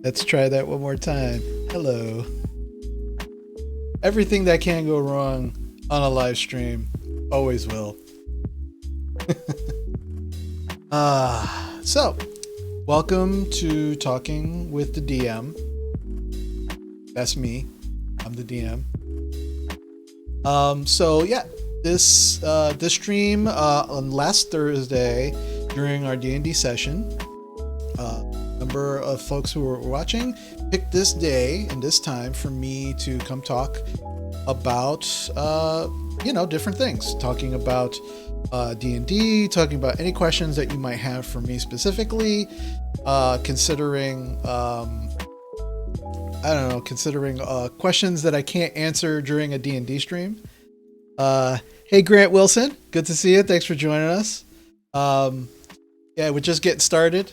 Let's try that one more time. Hello. Everything that can go wrong on a live stream always will. So, welcome to Talking with the DM. That's me. I'm the DM. So yeah, this stream on last Thursday during our D&D session, number of folks who were watching picked this day and this time for me to come talk about different things, talking about D&D, talking about any questions that you might have for me specifically, considering questions that I can't answer during a D&D stream. Hey Grant Wilson, good to see you. Thanks for joining us. Yeah, we're just getting started.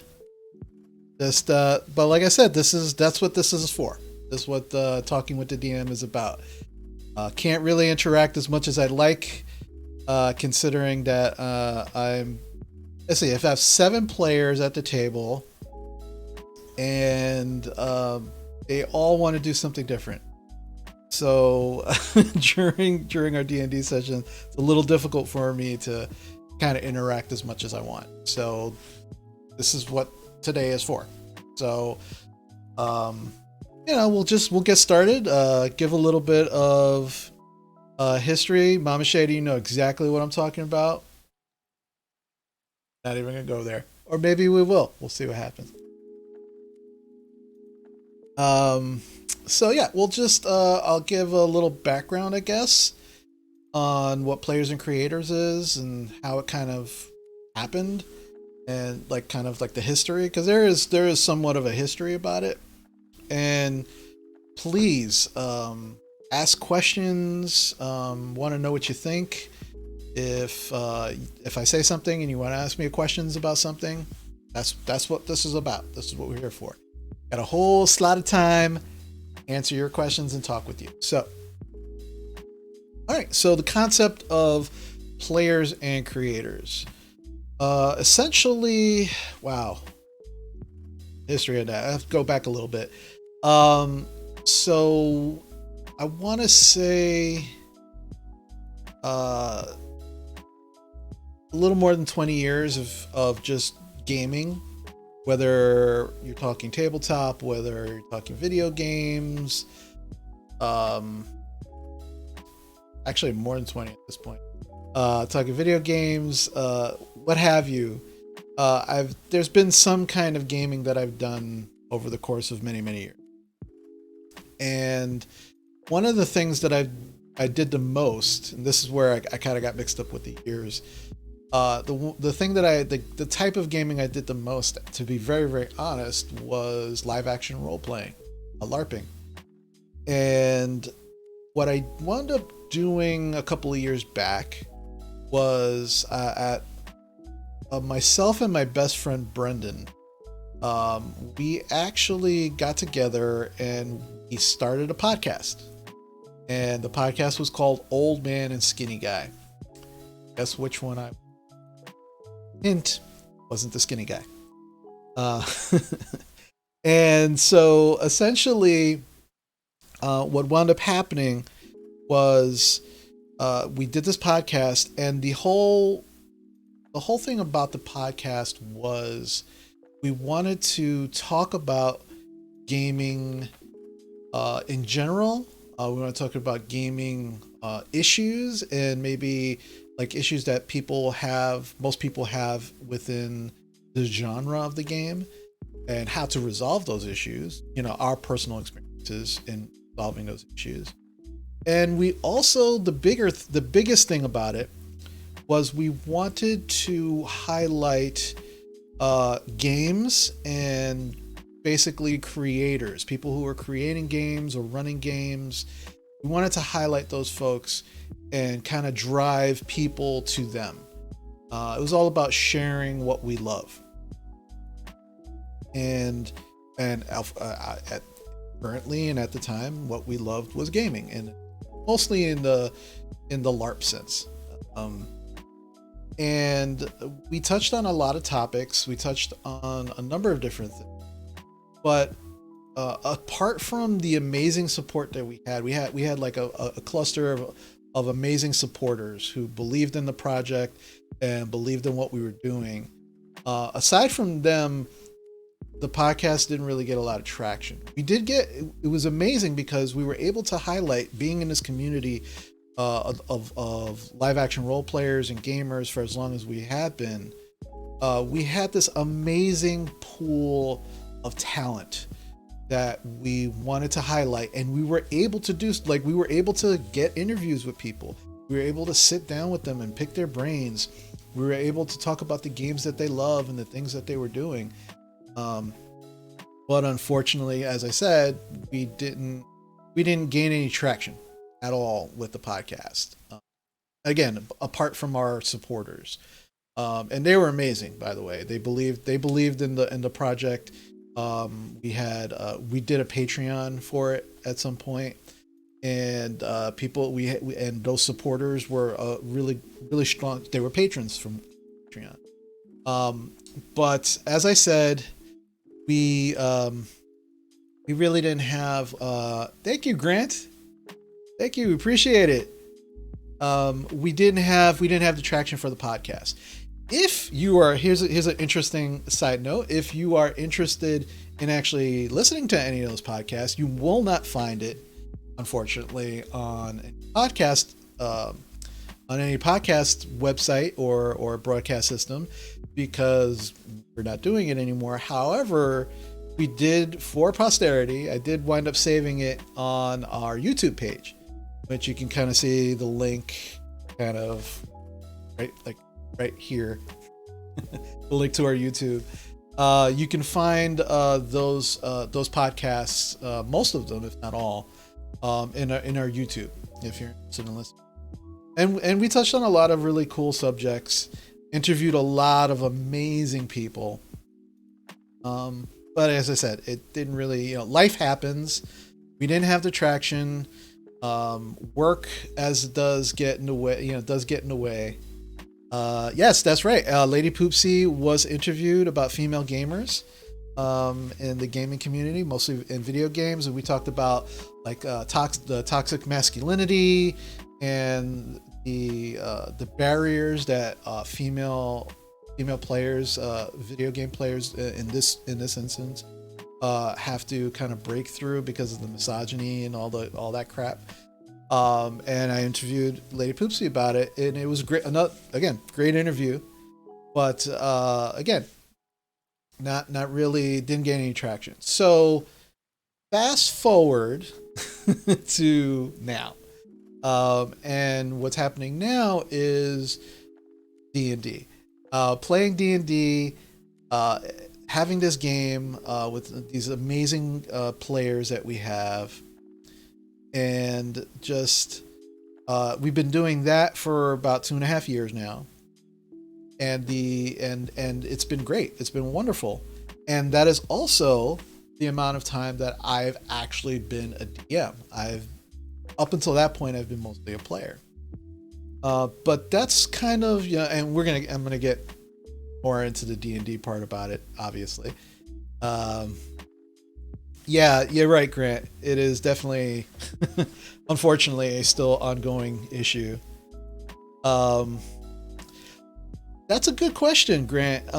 But like I said, that's what this is for. This is what Talking with the DM is about. Can't really interact as much as I'd like, considering that let's see, if I have 7 players at the table and they all want to do something different. So during our D&D session, it's a little difficult for me to kind of interact as much as I want. So this is what today is for. So we'll get started, give a little bit of history. Mama Shady, you know exactly what I'm talking about. Not even gonna go there, or maybe we will. We'll see what happens. So yeah, we'll just I'll give a little background, I guess, on what Players and Creators is and how it kind of happened, and kind of the history, because there is somewhat of a history about it. And please ask questions. Want to know what you think. If I say something and you want to ask me questions about something, that's what this is about. This is what we're here for. Got a whole slot of time, answer your questions and talk with you. So, all right. So the concept of Players and Creators. Essentially, wow. History of that. I have to go back a little bit. So I want to say a little more than 20 years of just gaming, whether you're talking tabletop, whether you're talking video games, actually more than 20 at this point. Talking video games, what have you. There's been some kind of gaming that I've done over the course of many, many years. And one of the things that I did the most, and this is where I kind of got mixed up with the years. The thing that the type of gaming I did the most, to be very, very honest, was live action role playing, LARPing. And what I wound up doing a couple of years back was at myself and my best friend Brendan, we actually got together and we started a podcast. And the podcast was called Old Man and Skinny Guy. Guess which one I... Hint, wasn't the skinny guy. And so essentially what wound up happening was we did this podcast, and the whole thing about the podcast was we wanted to talk about gaming in general. We want to talk about gaming issues, and maybe issues that most people have within the genre of the game, and how to resolve those issues, our personal experience. experiences in solving those issues. And we also, the biggest thing about it was we wanted to highlight games and basically creators, people who are creating games or running games. We wanted to highlight those folks and kind of drive people to them. It was all about sharing what we love. And currently and at the time, what we loved was gaming, and mostly in the LARP sense. And we touched on a lot of topics. We touched on a number of different things. But apart from the amazing support that we had like a cluster of amazing supporters who believed in the project and believed in what we were doing. Aside from them, the podcast didn't really get a lot of traction. It was amazing because we were able to highlight being in this community of live action role players and gamers for as long as we had been. We had this amazing pool of talent that we wanted to highlight, and we were able to get interviews with people. We were able to sit down with them and pick their brains. We were able to talk about the games that they love and the things that they were doing. But unfortunately, as I said, we didn't gain any traction at all with the podcast. Again, apart from our supporters, and they were amazing, by the way. They believed in the project. We did a Patreon for it at some point, and and those supporters were really, really strong. They were patrons from Patreon. But as I said, we really didn't have. Thank you, Grant. Thank you, appreciate it. We didn't have the traction for the podcast. If you are, here's an interesting side note. If you are interested in actually listening to any of those podcasts, you will not find it, unfortunately, on any podcast website or broadcast system, because we're not doing it anymore. However, we did, for posterity, I did wind up saving it on our YouTube page, which you can kind of see the link kind of right here, the link to our YouTube. You can find those podcasts, most of them, if not all, in our YouTube, if you're interested in listening. And we touched on a lot of really cool subjects, interviewed a lot of amazing people. But as I said, it didn't really, life happens. We didn't have the traction. Work does get in the way. Yes, that's right. Lady Poopsie was interviewed about female gamers in the gaming community, mostly in video games, and we talked about like the toxic masculinity and the barriers that female players, video game players in this instance, have to kind of break through because of the misogyny and all that crap. And I interviewed Lady Poopsie about it, and it was great. Great interview, but again, not really, didn't get any traction. So fast forward to now, and what's happening now is D&D, playing D&D, having this game with these amazing players that we have. And just we've been doing that for about 2.5 years now, and it's been great. It's been wonderful, and that is also the amount of time that I've actually been a DM. Up until that point, I've been mostly a player. But that's kind of, and I'm gonna get more into the D&D part about it, obviously. Yeah, you're right, Grant. It is definitely, unfortunately, a still ongoing issue. That's a good question, Grant.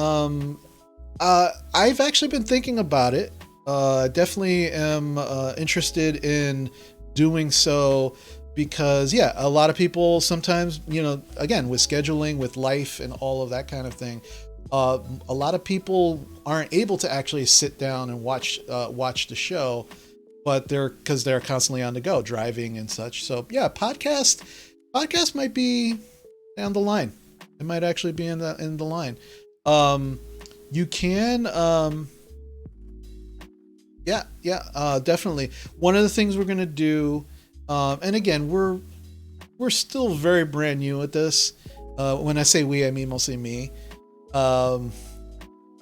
I've actually been thinking about it. Definitely am interested in doing so because, yeah, a lot of people sometimes, again, with scheduling, with life and all of that kind of thing, a lot of people aren't able to actually sit down and watch the show but they're constantly on the go, driving and such. So yeah, podcast might be down the line. It might actually be in the line. Um, you can definitely. One of the things we're gonna do, and again, we're still very brand new at this. When I say we, I mean mostly me. Um,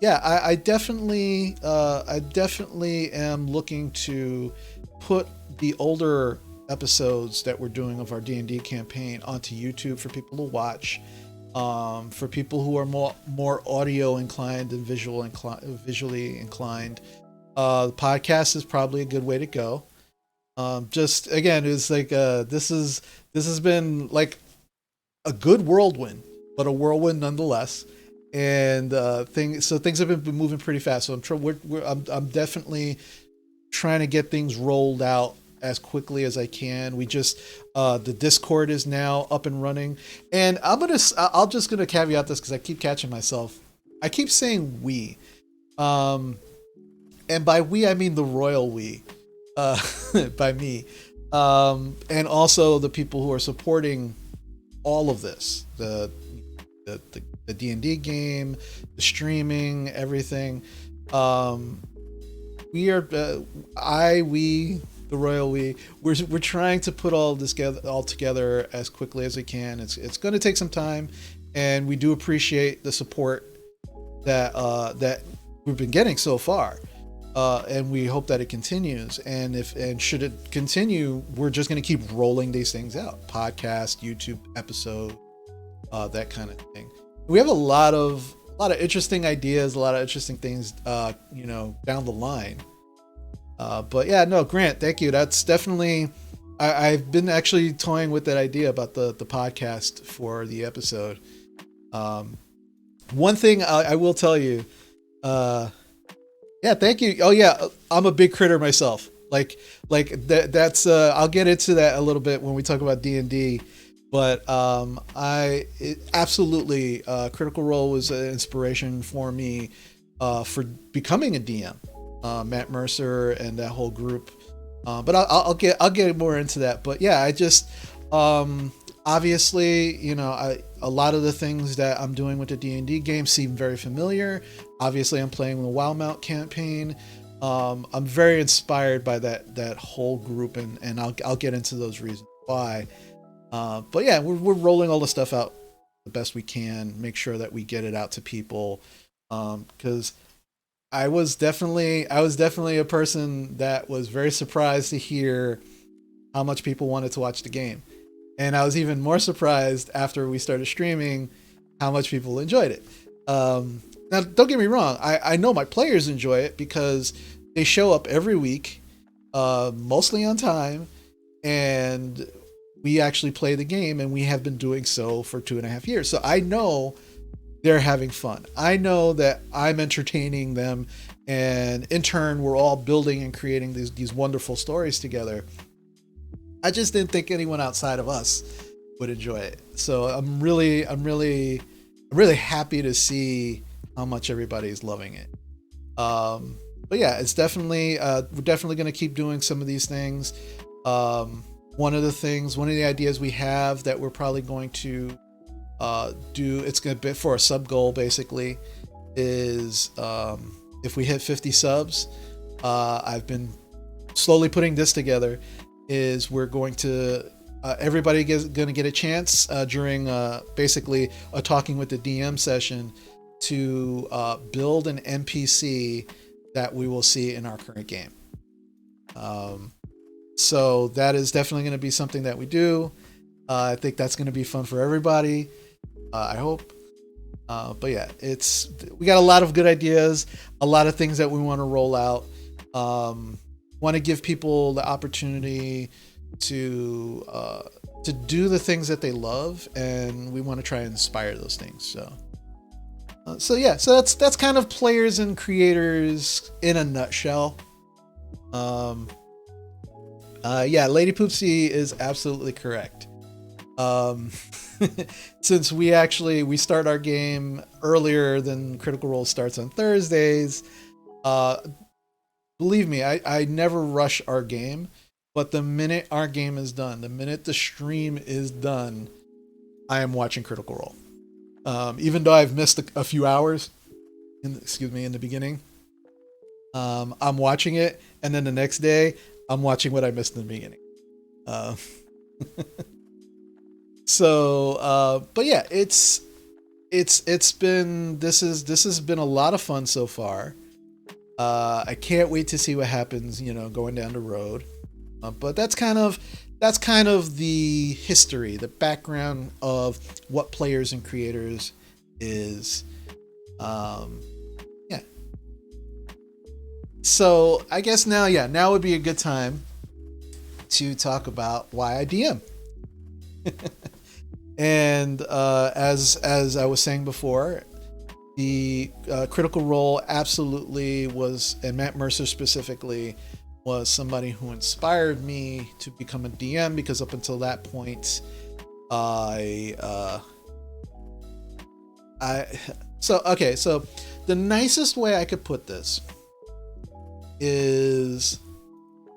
yeah, I definitely am looking to put the older episodes that we're doing of our D&D campaign onto YouTube for people to watch. For people who are more audio inclined and visually inclined, the podcast is probably a good way to go. Just again, it's like this has been like a good whirlwind, but a whirlwind nonetheless. And things have been moving pretty fast. So I'm definitely trying to get things rolled out as quickly as I can. We just the Discord is now up and running, and I'll just gonna caveat this because I keep catching myself. I keep saying we, and by we I mean the royal we, by me, and also the people who are supporting all of this, the D&D game, the streaming, everything. We are we the royal we're trying to put all this all together as quickly as we can. It's going to take some time, and we do appreciate the support that we've been getting so far, and we hope that it continues. And should it continue, we're just going to keep rolling these things out: podcast, YouTube episode, that kind of thing. We have a lot of interesting ideas, a lot of interesting things, down the line. But yeah, no, Grant, thank you. That's definitely, I've been actually toying with that idea about the podcast for the episode. One thing I will tell you, yeah, thank you. Oh yeah, I'm a big critter myself. Like that's I'll get into that a little bit when we talk about D&D. But absolutely, Critical Role was an inspiration for me for becoming a DM. Matt Mercer and that whole group. But I'll get more into that. But yeah, I just obviously, a lot of the things that I'm doing with the D&D game seem very familiar. Obviously, I'm playing the WoWmount campaign. I'm very inspired by that whole group, and I'll get into those reasons why. But yeah, we're rolling all the stuff out the best we can, make sure that we get it out to people. Because I was definitely a person that was very surprised to hear how much people wanted to watch the game. And I was even more surprised after we started streaming how much people enjoyed it. Now, don't get me wrong. I know my players enjoy it because they show up every week, mostly on time, and we actually play the game, and we have been doing so for 2.5 years. So I know they're having fun. I know that I'm entertaining them, and in turn, we're all building and creating these wonderful stories together. I just didn't think anyone outside of us would enjoy it. So I'm really happy to see how much everybody's loving it. But yeah, it's definitely we're definitely going to keep doing some of these things. One of the ideas we have that we're probably going to do, it's going to be for a sub goal basically, is if we hit 50 subs, I've been slowly putting this together, is we're going to everybody going to get a chance during basically a talking with the DM session to build an NPC that we will see in our current game. So that is definitely going to be something that we do. I think that's going to be fun for everybody. I hope. But yeah, we got a lot of good ideas, a lot of things that we want to roll out. Want to give people the opportunity to do the things that they love, and we want to try and inspire those things. So yeah, so that's kind of players and creators in a nutshell. Yeah, Lady Poopsie is absolutely correct. Since we start our game earlier than Critical Role starts on Thursdays, believe me, I never rush our game, but the minute our game is done, the minute the stream is done, I am watching Critical Role. Even though I've missed a few hours, in the beginning, I'm watching it, and then the next day, I'm watching what I missed in the beginning. Uh, but yeah, it's been this has been a lot of fun so far. I can't wait to see what happens, going down the road. But that's kind of the history, the background of what Players and Creators is. Yeah. So I guess now would be a good time to talk about why I DM. And as I was saying before, the Critical Role absolutely was, and Matt Mercer specifically, was somebody who inspired me to become a DM, because up until that point, so the nicest way I could put this is,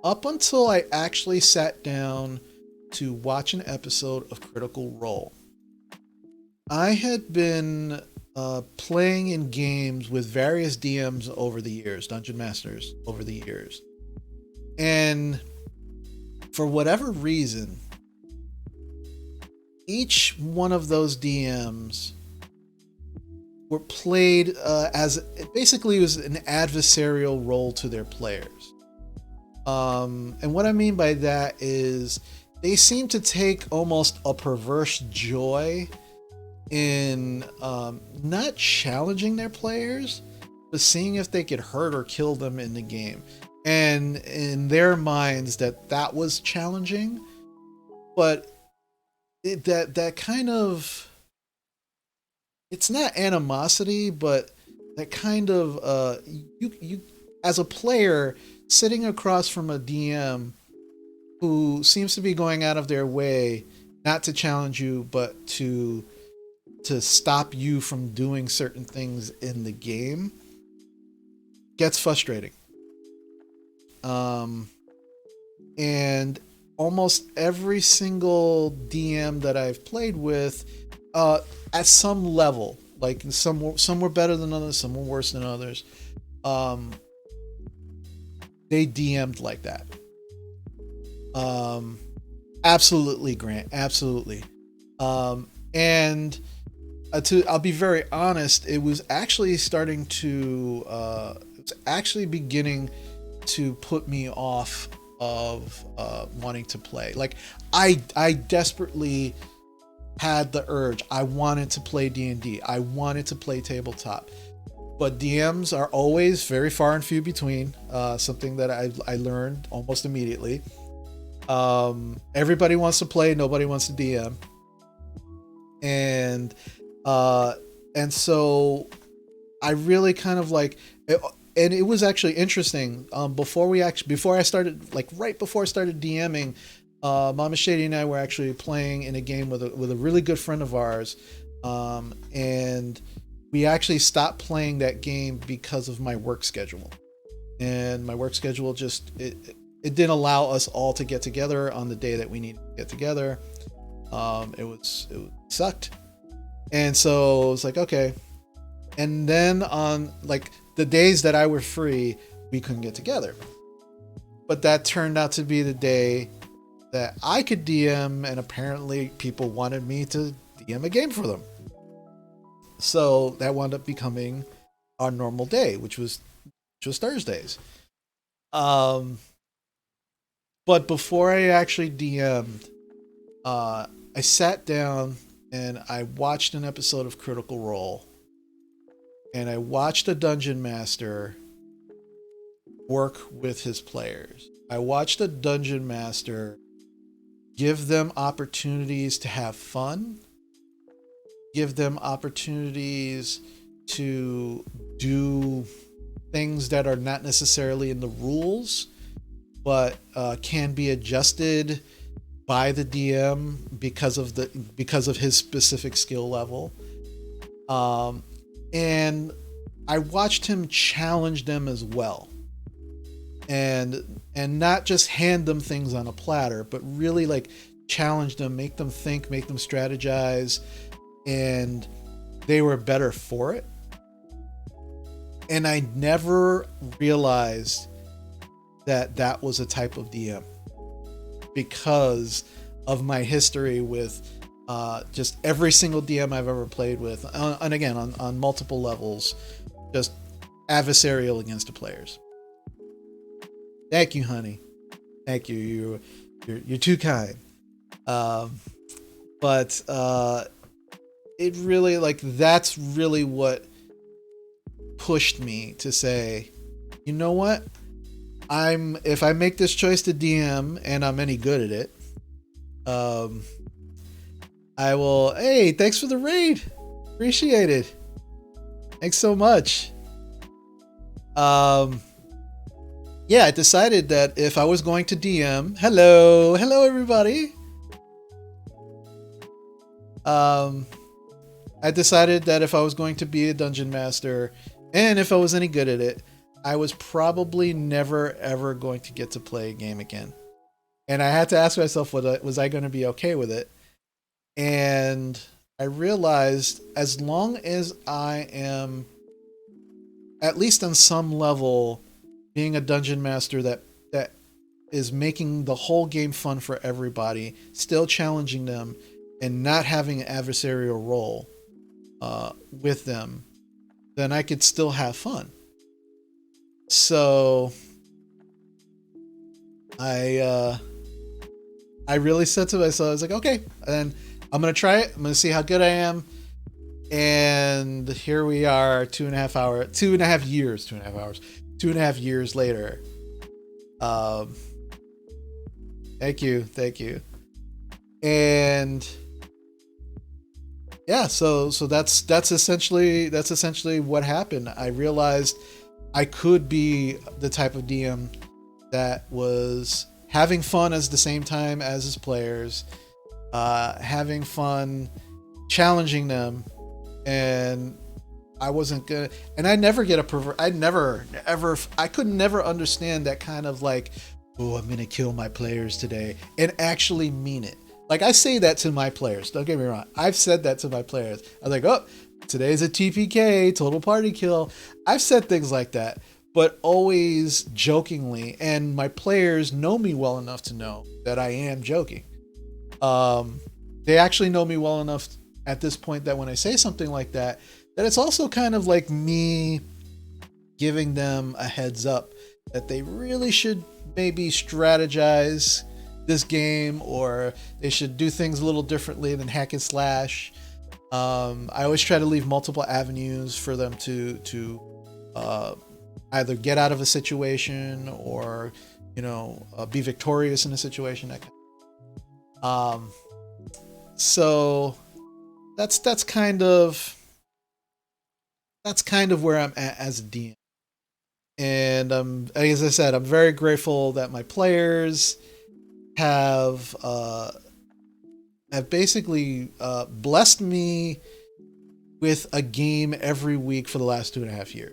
up until I actually sat down to watch an episode of Critical Role, I had been playing in games with various DMs over the years, dungeon masters over the years. And for whatever reason, each one of those DMs were played as basically it was an adversarial role to their players. And what I mean by that is they seem to take almost a perverse joy in not challenging their players, but seeing if they could hurt or kill them in the game. And in their minds, that was challenging, but that kind of, it's not animosity, but that kind of you as a player sitting across from a DM who seems to be going out of their way not to challenge you, but to stop you from doing certain things in the game, gets frustrating. And almost every single DM that I've played with, at some level, like some were better than others, some were worse than others, they DM'd like that. Absolutely, Grant, absolutely. And I'll be very honest, it was actually beginning to put me off of wanting to play. Like I desperately had the urge. I wanted to play D&D. I wanted to play tabletop. But DMs are always very far and few between. Something that I learned almost immediately. Everybody wants to play, nobody wants to DM. And so I really kind of like it, and it was actually interesting. Before I started, like right before I started DMing, Mama Shady and I were actually playing in a game with a really good friend of ours, and we actually stopped playing that game because of my work schedule. And my work schedule just it didn't allow us all to get together on the day that we needed to get together. It sucked. And so it was like, okay. And then on like the days that I were free, we couldn't get together. But that turned out to be the day that I could DM, and apparently people wanted me to DM a game for them. So that wound up becoming our normal day, which was Thursdays. But before I actually DM'd, I sat down and I watched an episode of Critical Role, and I watched a dungeon master work with his players. I watched a dungeon master give them opportunities to have fun, give them opportunities to do things that are not necessarily in the rules, but can be adjusted by the DM because of his specific skill level. And I watched him challenge them as well. and not just hand them things on a platter, but really like challenge them, make them think, make them strategize, and they were better for it. And I never realized that that was a type of DM because of my history with just every single DM I've ever played with, and again on multiple levels, just adversarial against the players. Thank you, honey. Thank you. You're too kind. Um, but it really, like, that's really what pushed me to say, you know what? If I make this choice to DM and I'm any good at it, um, I will. Hey, thanks for the raid. Appreciate it. Thanks so much. Yeah, I decided that if I was going to DM, hello everybody. I decided that if I was going to be a dungeon master, and if I was any good at it, I was probably never ever going to get to play a game again. And I had to ask myself, was I going to be okay with it? And I realized as long as I am, at least on some level, being a dungeon master that is making the whole game fun for everybody, still challenging them, and not having an adversarial role with them, then I could still have fun. So I really said to myself, I was like, okay, and I'm gonna try it. I'm gonna see how good I am. And here we are, 2.5 years later. Thank you. And yeah, so that's essentially what happened. I realized I could be the type of DM that was having fun at the same time as his players, having fun, challenging them, and I wasn't gonna. And I never get a pervert. I could never understand that kind of like, oh, I'm gonna kill my players today, and actually mean it. Like, I say that to my players. Don't get me wrong. I've said that to my players. I was like, oh, today's a TPK, total party kill. I've said things like that, but always jokingly. And my players know me well enough to know that I am joking. They actually know me well enough at this point that when I say something like that, that it's also kind of like me giving them a heads up that they really should maybe strategize this game, or they should do things a little differently than hack and slash. I always try to leave multiple avenues for them to either get out of a situation or, be victorious in a situation. So that's kind of where I'm at as a DM. And as I said, I'm very grateful that my players have basically blessed me with a game every week for the last 2.5 years,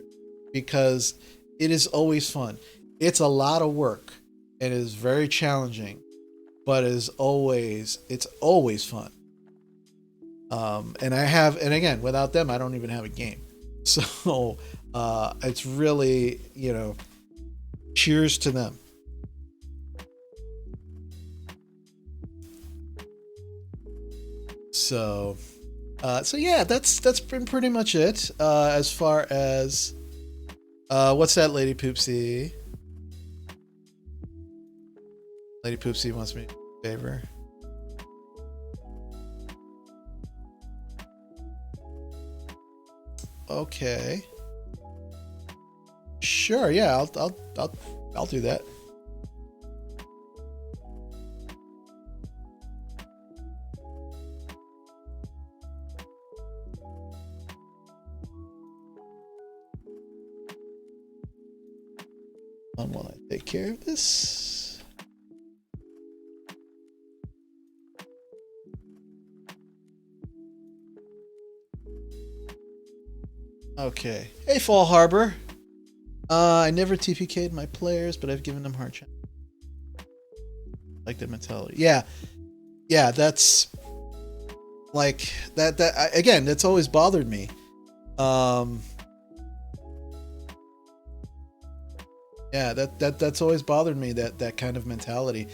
because it is always fun. It's a lot of work and it is very challenging, but it's always fun. And again, without them, I don't even have a game. So it's really, cheers to them. So yeah, that's been pretty much it. As far as what's that, Lady Poopsie? Lady Poopsie wants me to do a favor. Okay. Sure. Yeah, I'll do that. While I take care of this. Okay. Hey, Fall Harbor. I never TPK'd my players, but I've given them hard chance. Like that mentality. Yeah. Yeah, that's like again, that's always bothered me. Yeah, that's always bothered me, that kind of mentality.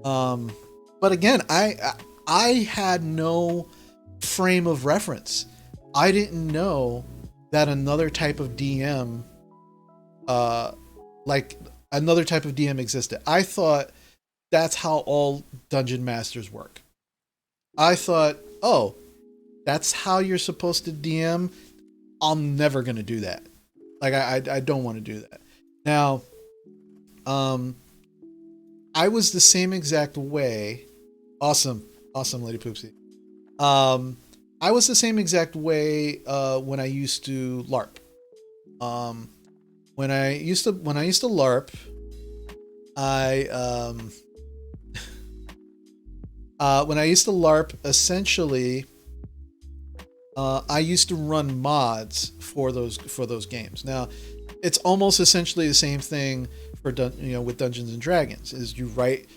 But again, I had no frame of reference. I didn't know that another type of DM, like another type of DM existed. I thought that's how all dungeon masters work. I thought, oh, that's how you're supposed to DM. I'm never gonna do that. Like I don't want to do that. Now, I was the same exact way. Awesome, Lady Poopsie. I was the same exact way when I used to LARP. When I used to LARP, I when I used to LARP, essentially, I used to run mods for those games. Now, it's almost essentially the same thing for with Dungeons and Dragons. Is you write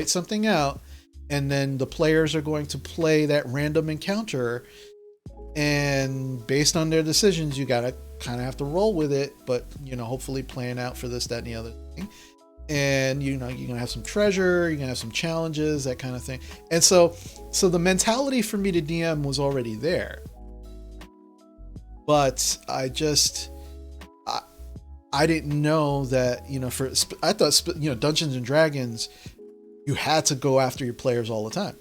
something out, and then the players are going to play that random encounter, and based on their decisions, you gotta kind of have to roll with it. But hopefully plan out for this, that, and the other thing. And you're gonna have some treasure, you're gonna have some challenges, that kind of thing. And so the mentality for me to DM was already there, but I didn't know that I thought Dungeons and Dragons, you had to go after your players all the time,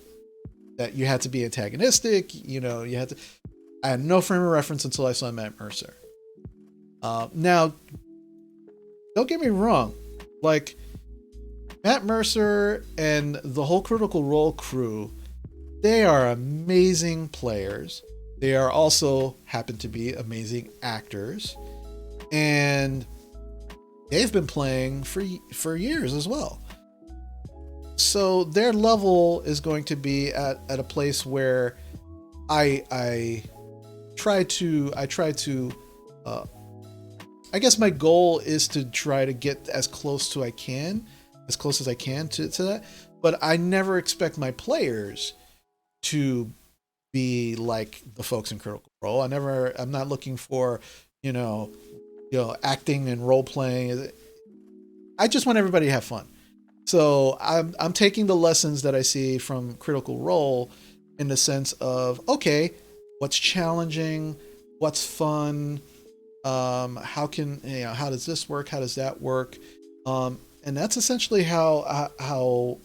that you had to be antagonistic, you had to. I had no frame of reference until I saw Matt Mercer. Now, don't get me wrong, like Matt Mercer and the whole Critical Role crew, they are amazing players. They are also happen to be amazing actors, and they've been playing for years as well. So their level is going to be at a place where I try to I guess my goal is to try to get as close as I can to that, but I never expect my players to be like the folks in Critical Role. I'm not looking for acting and role playing. I just want everybody to have fun. So I'm taking the lessons that I see from Critical Role in the sense of, okay, what's challenging, what's fun, how does this work, how does that work, and that's essentially how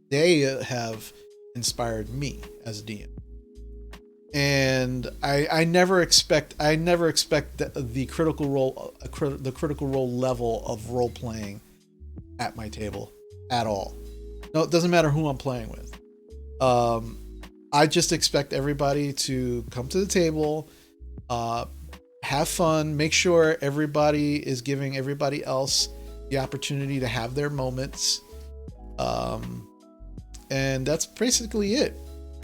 they have inspired me as a DM. And I never expect the Critical Role level of role playing at my table at all. No, it doesn't matter who I'm playing with. I just expect everybody to come to the table, have fun, make sure everybody is giving everybody else the opportunity to have their moments, and that's basically it.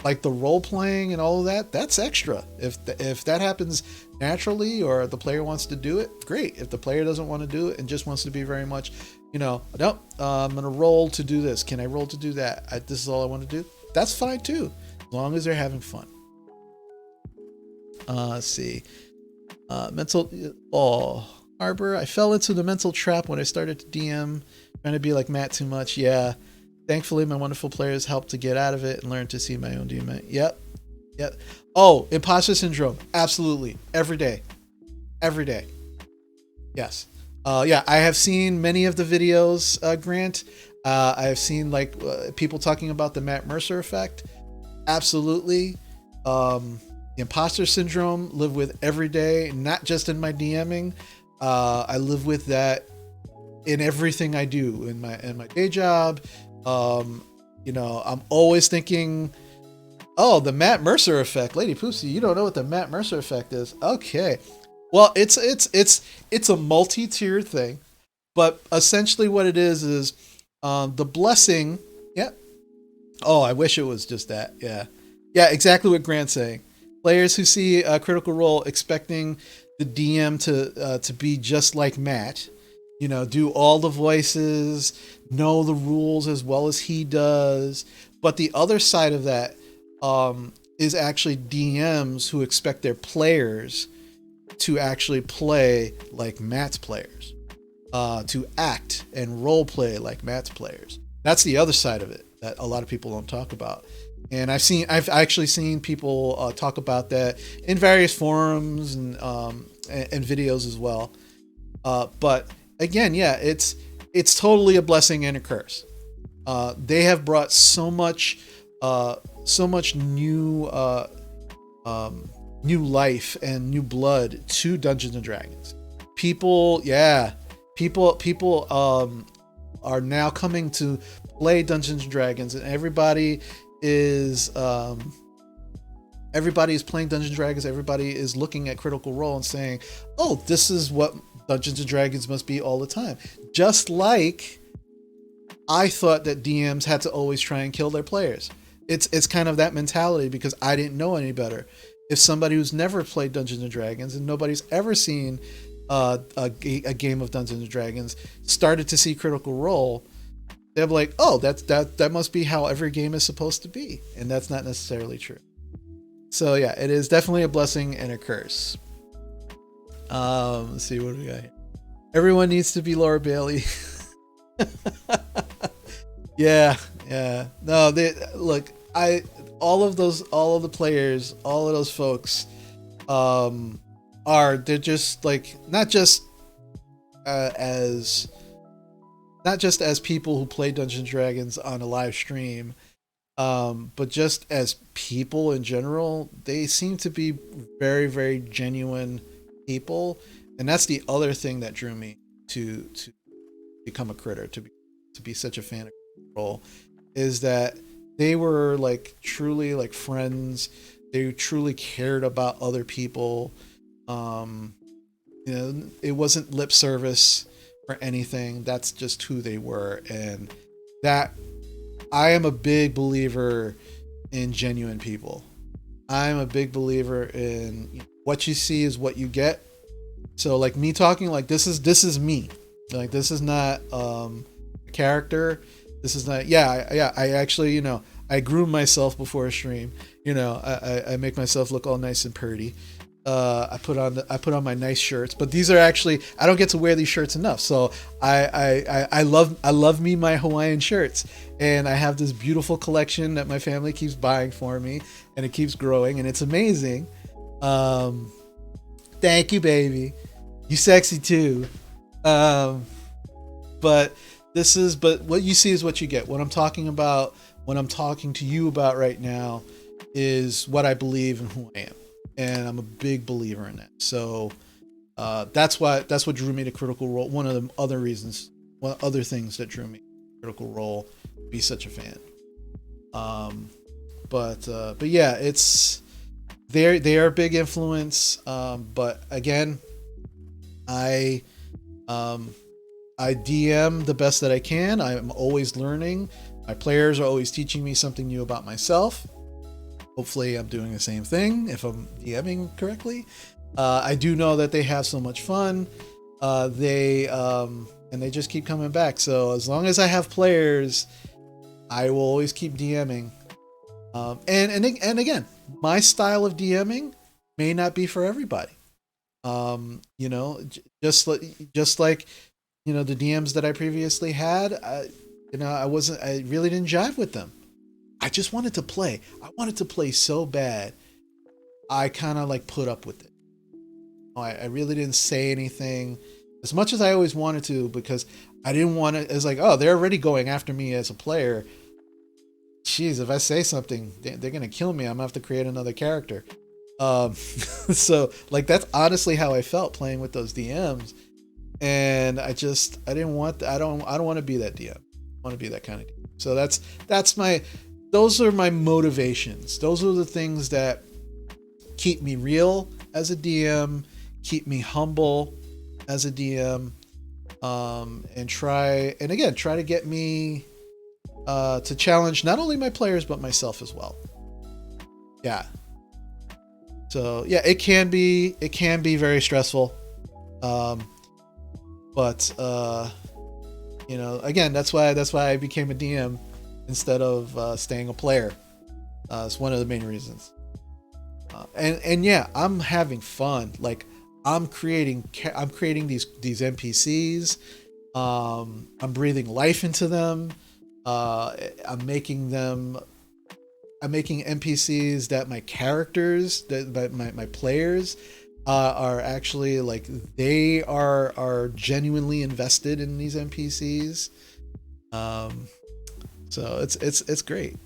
Like the role playing and all of that, that's extra. If that happens naturally, or the player wants to do it, great. If the player doesn't want to do it and just wants to be very much, nope, I'm gonna roll to do this. Can I roll to do that? This is all I want to do. That's fine too, as long as they're having fun. Let's see. Harbor. I fell into the mental trap when I started to DM, trying to be like Matt too much. Yeah. Thankfully, my wonderful players helped to get out of it and learn to see my own DM. Yep. Oh, imposter syndrome. Absolutely. Every day. Yes. Yeah, I have seen many of the videos, Grant. I have seen people talking about the Matt Mercer effect. Absolutely. The imposter syndrome, live with every day, not just in my DMing. I live with that in everything I do in my day job. I'm always thinking, oh, the Matt Mercer effect. Lady Poopsie, you don't know what the Matt Mercer effect is. Okay. Well, it's a multi-tiered thing, but essentially what it is the blessing. Yeah. Oh, I wish it was just that. Yeah. Yeah, exactly what Grant's saying. Players who see a Critical Role expecting the DM to be just like Matt, you know, do all the voices, know the rules as well as he does. But the other side of that is actually DMs who expect their players to actually play like Matt's players, to act and role play like Matt's players. That's the other side of it that a lot of people don't talk about. And I've actually seen people talk about that in various forums and videos as well. But again, yeah, it's totally a blessing and a curse. They have brought so much new new life and new blood to Dungeons and Dragons. People are now coming to play Dungeons and Dragons, and everybody is playing Dungeons and Dragons. Everybody is looking at Critical Role and saying, "Oh, this is what Dungeons and Dragons must be all the time." Just like I thought that DMs had to always try and kill their players. It's kind of that mentality because I didn't know any better. If somebody who's never played Dungeons and Dragons and nobody's ever seen a game of Dungeons and Dragons started to see Critical Role, they're like, "Oh, that must be how every game is supposed to be," and that's not necessarily true. So yeah, it is definitely a blessing and a curse. Let's see, what do we got here? Everyone needs to be Laura Bailey. Yeah. No, look. All of the players, all of those folks, they're just like not just as people who play Dungeons and Dragons on a live stream, but just as people in general. They seem to be very, very genuine people, and that's the other thing that drew me to become a critter, to be such a fan of Role, is that they were like truly like friends. They truly cared about other people. It wasn't lip service or anything. That's just who they were. And that, I am a big believer in genuine people. I'm a big believer in what you see is what you get. So like me talking like this is me. Like this is not a character. This is not, I actually, I groom myself before a stream. I make myself look all nice and pretty. I put on my nice shirts, but these are actually, I don't get to wear these shirts enough. So I love me my Hawaiian shirts, and I have this beautiful collection that my family keeps buying for me, and it keeps growing, and it's amazing. Thank you, baby. You sexy too. But what you see is what you get. What I'm talking about, what I'm talking to you about right now, is what I believe and who I am. And I'm a big believer in that. So that's what drew me to Critical Role. One of the other things that drew me to Critical Role, be such a fan. But yeah, they are a big influence. But again, I DM the best that I can. I'm always learning. My players are always teaching me something new about myself. Hopefully I'm doing the same thing if I'm DMing correctly. I do know that they have so much fun. And they just keep coming back. So as long as I have players, I will always keep DMing. And again, my style of DMing may not be for everybody. Just like the DMs that I previously had, I really didn't jive with them. I just wanted to play. I wanted to play so bad. I kind of like put up with it. I really didn't say anything as much as I always wanted to, because I didn't want to. It's like, oh, they're already going after me as a player. Jeez, if I say something, they're going to kill me. I'm going to have to create another character. So like, that's honestly how I felt playing with those DMs. And I don't want to be that DM. I want to be that kind of DM. So those are my motivations. Those are the things that keep me real as a DM, keep me humble as a DM, and try to get me to challenge not only my players but myself as well. Yeah. So yeah, it can be very stressful. Um, but again, that's why I became a DM instead of staying a player. It's one of the main reasons. And yeah, I'm having fun. Like I'm creating these NPCs. I'm breathing life into them. Uh, I'm making them. I'm making NPCs that my characters, that my players, are actually like they are genuinely invested in these NPCs. Um, so it's great.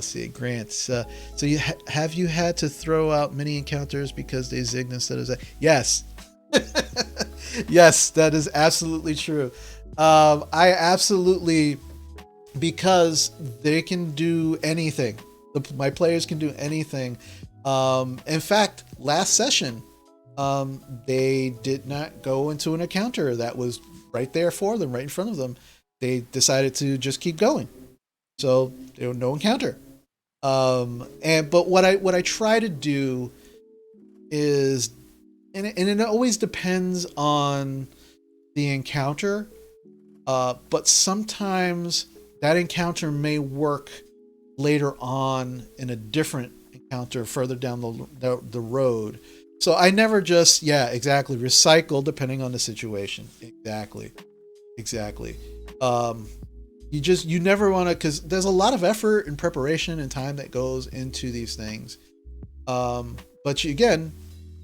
See grants. So have you had to throw out many encounters because they zigged instead of that? Yes, yes, that is absolutely true. I absolutely, because they can do anything. My players can do anything. In fact, last session, they did not go into an encounter that was right there for them, right in front of them. They decided to just keep going. So there was no encounter. And but what I try to do is, and it always depends on the encounter. But sometimes that encounter may work later on in a different encounter further down the road. So I never just, yeah, exactly, recycle depending on the situation. Exactly, exactly. Um, you never want to, because there's a lot of effort and preparation and time that goes into these things. But again,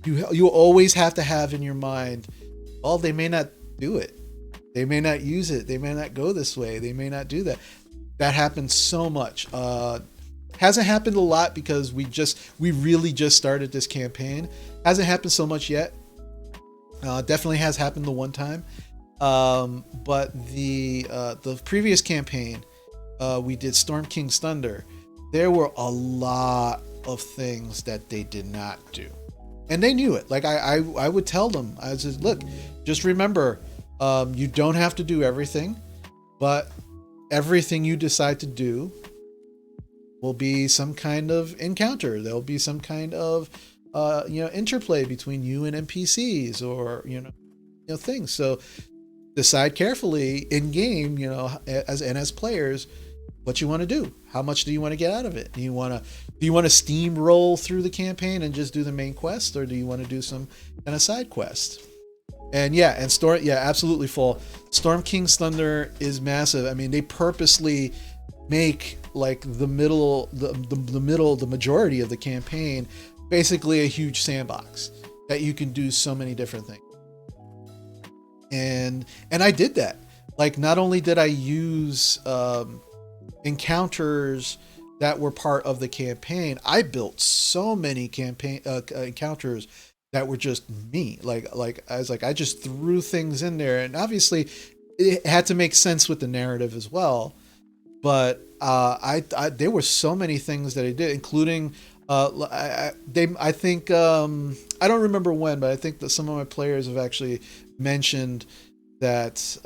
you always have to have in your mind, well, they may not do it, they may not use it, they may not go this way, they may not do that. That happens so much. Hasn't happened a lot because we really just started this campaign. Hasn't happened so much yet. Definitely has happened the one time. But the previous campaign, we did Storm King's Thunder. There were a lot of things that they did not do, and they knew it. Like I would tell them, I said, look, just remember, you don't have to do everything, but everything you decide to do will be some kind of encounter. There'll be some kind of interplay between you and NPCs, or things. So decide carefully in game, as players, what you want to do. How much do you want to get out of it? Do you want to steamroll through the campaign and just do the main quest, or do you want to do some kind of side quest? And yeah, and Storm, yeah, absolutely full. Storm King's Thunder is massive. I mean, they purposely make like the majority of the campaign basically a huge sandbox that you can do so many different things. And I did that. Like, not only did I use encounters that were part of the campaign, I built so many campaign encounters that were just me. Like I was like, I just threw things in there, and obviously it had to make sense with the narrative as well. But I there were so many things that I did, including I think I don't remember when, but I think that some of my players have actually mentioned that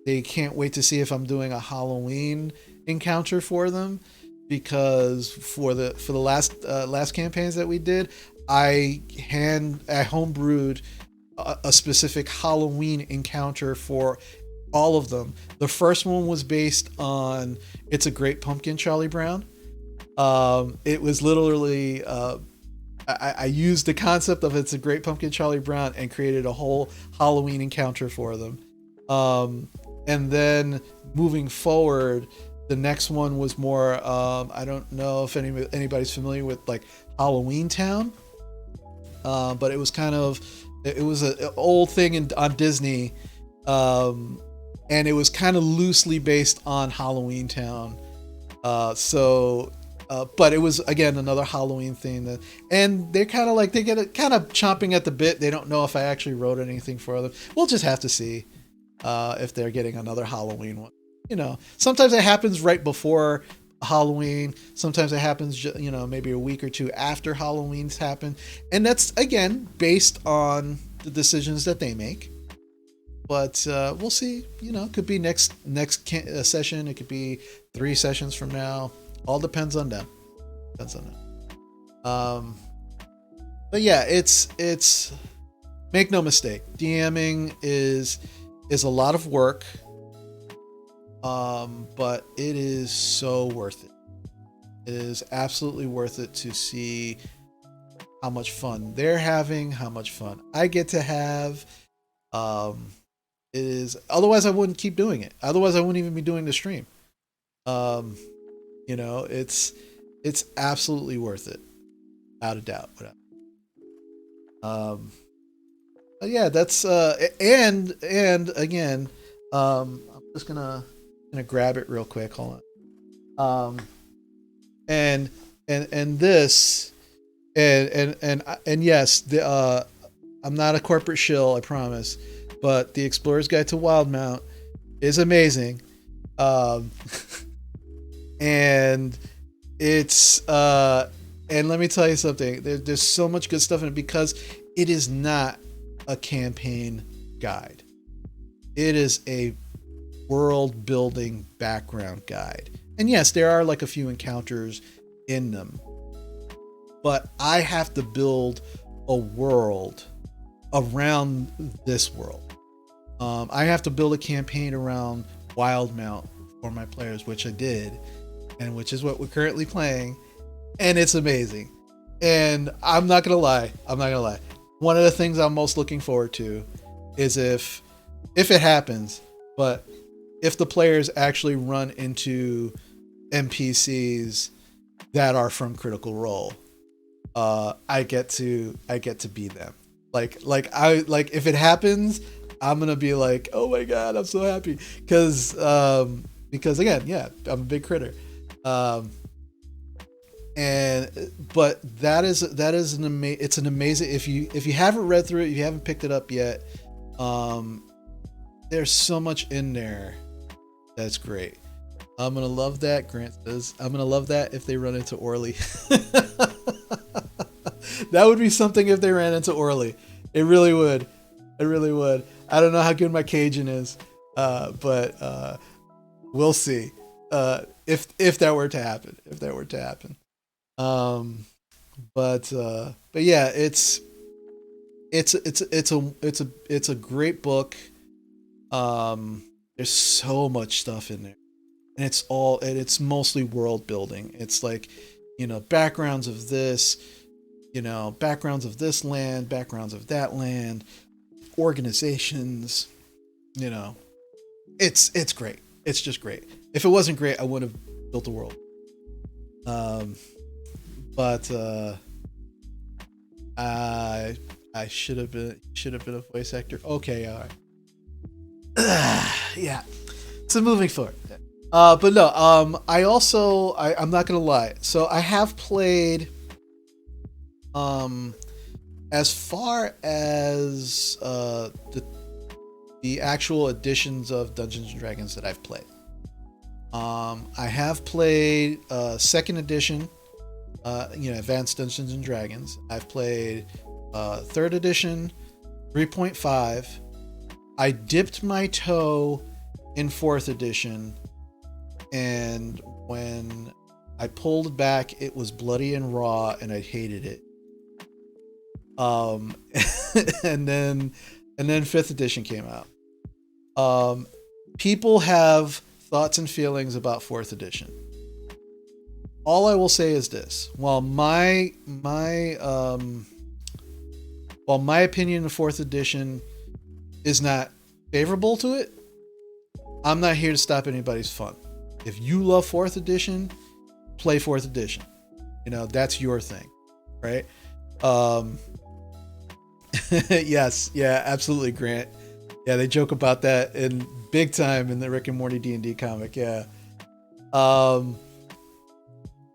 they can't wait to see if I'm doing a Halloween encounter for them, because for the last campaigns that we did, I homebrewed a specific Halloween encounter for all of them. The first one was based on It's a Great Pumpkin, Charlie Brown. It was literally I used the concept of It's a Great Pumpkin, Charlie Brown, and created a whole Halloween encounter for them. And then moving forward, the next one was more I don't know if anybody's familiar with like Halloween Town, but it was an old thing on Disney, and it was kind of loosely based on Halloween Town. But it was, again, another Halloween thing, and they're kind of like, they get it kind of chomping at the bit. They don't know if I actually wrote anything for them. We'll just have to see if they're getting another Halloween one. Sometimes it happens right before Halloween. Sometimes it happens, maybe a week or two after Halloween's happened, and that's again based on the decisions that they make. But we'll see. It could be next session. It could be 3 sessions from now. All depends on them. but yeah, it's make no mistake, DMing is a lot of work, but it is so worth it. It is absolutely worth it to see how much fun they're having, how much fun I get to have. Um, it is, otherwise I wouldn't keep doing it. Otherwise I wouldn't even be doing the stream. Um, it's absolutely worth it, without a doubt. Um, but yeah, that's and again, I'm just gonna grab it real quick. Hold on. And and this and yes, I'm not a corporate shill, I promise, but the Explorer's Guide to Wildmount is amazing. Um, and it's and let me tell you something. There's so much good stuff in it because it is not a campaign guide. It is a world building background guide. And yes, there are like a few encounters in them, but I have to build a world around this world. I have to build a campaign around Wildmount for my players, which I did, and which is what we're currently playing, and it's amazing. And I'm not gonna lie, one of the things I'm most looking forward to is if it happens, but if the players actually run into NPCs that are from Critical Role, I get to be them. Like if it happens, I'm gonna be like, oh my god, I'm so happy because again, yeah, I'm a big critter. And but that is it's an amazing, if you haven't read through it, if you haven't picked it up yet, there's so much in there that's great. I'm gonna love that. Grant says I'm gonna love that if they run into Orly. That would be something if they ran into Orly. It really would. It really would. I don't know how good my Cajun is, but we'll see. If that were to happen. If that were to happen. But yeah, it's a great book. There's so much stuff in there, and it's mostly world building. It's like, backgrounds of this, backgrounds of this land, backgrounds of that land, organizations. It's great. It's just great. If it wasn't great, I wouldn't have built the world. But I should have been a voice actor. Okay, all right. Yeah. So moving forward. But no, I'm not gonna lie. So I have played as far as the actual editions of Dungeons and Dragons that I've played. I have played second edition, Advanced Dungeons and Dragons. I've played third edition, 3.5. I dipped my toe in fourth edition, and when I pulled back, it was bloody and raw, and I hated it. And then fifth edition came out. People have thoughts and feelings about fourth edition. All I will say is this: while my opinion of fourth edition is not favorable to it, I'm not here to stop anybody's fun. If you love fourth edition, play fourth edition. That's your thing, right? Yes, yeah, absolutely, Grant. Yeah, they joke about that in big time in the Rick and Morty D&D comic. Yeah. But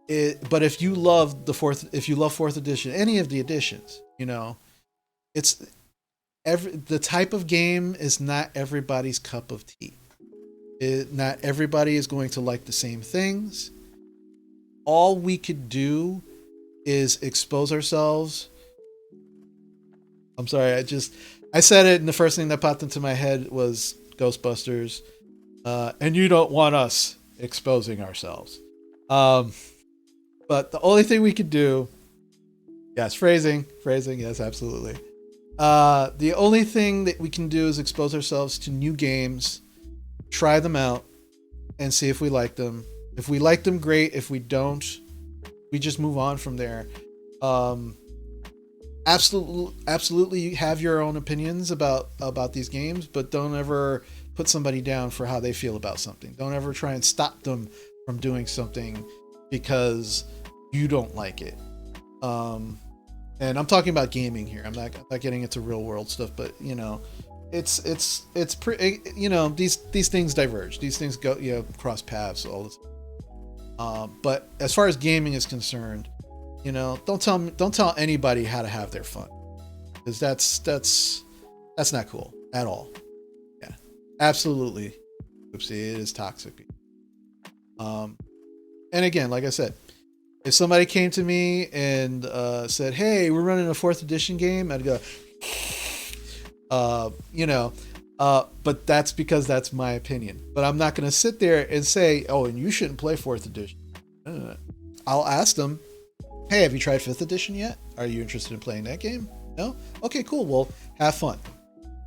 if you love fourth edition, any of the editions, it's the type of game is not everybody's cup of tea. Not everybody is going to like the same things. All we could do is expose ourselves. I'm sorry, I said it, and the first thing that popped into my head was Ghostbusters. And you don't want us exposing ourselves. But the only thing we could do Yes, phrasing. Yes, absolutely. The only thing that we can do is expose ourselves to new games, try them out, and see if we like them. If we like them, great. If we don't, we just move on from there. Um, absolutely have your own opinions about these games, but don't ever put somebody down for how they feel about something. Don't ever try and stop them from doing something because you don't like it. And I'm talking about gaming here. I'm not getting into real world stuff, but it's pretty. These things diverge. These things go cross paths all the time. But as far as gaming is concerned, don't tell anybody how to have their fun, because that's not cool at all. Yeah, absolutely. Oopsie, it is toxic. And again, like I said, if somebody came to me and said, "Hey, we're running a 4th edition game," I'd go, but that's because that's my opinion. But I'm not going to sit there and say, "Oh, and you shouldn't play 4th edition." I'll ask them, "Hey, have you tried 5th edition yet? Are you interested in playing that game? No? Okay, cool. Well, have fun.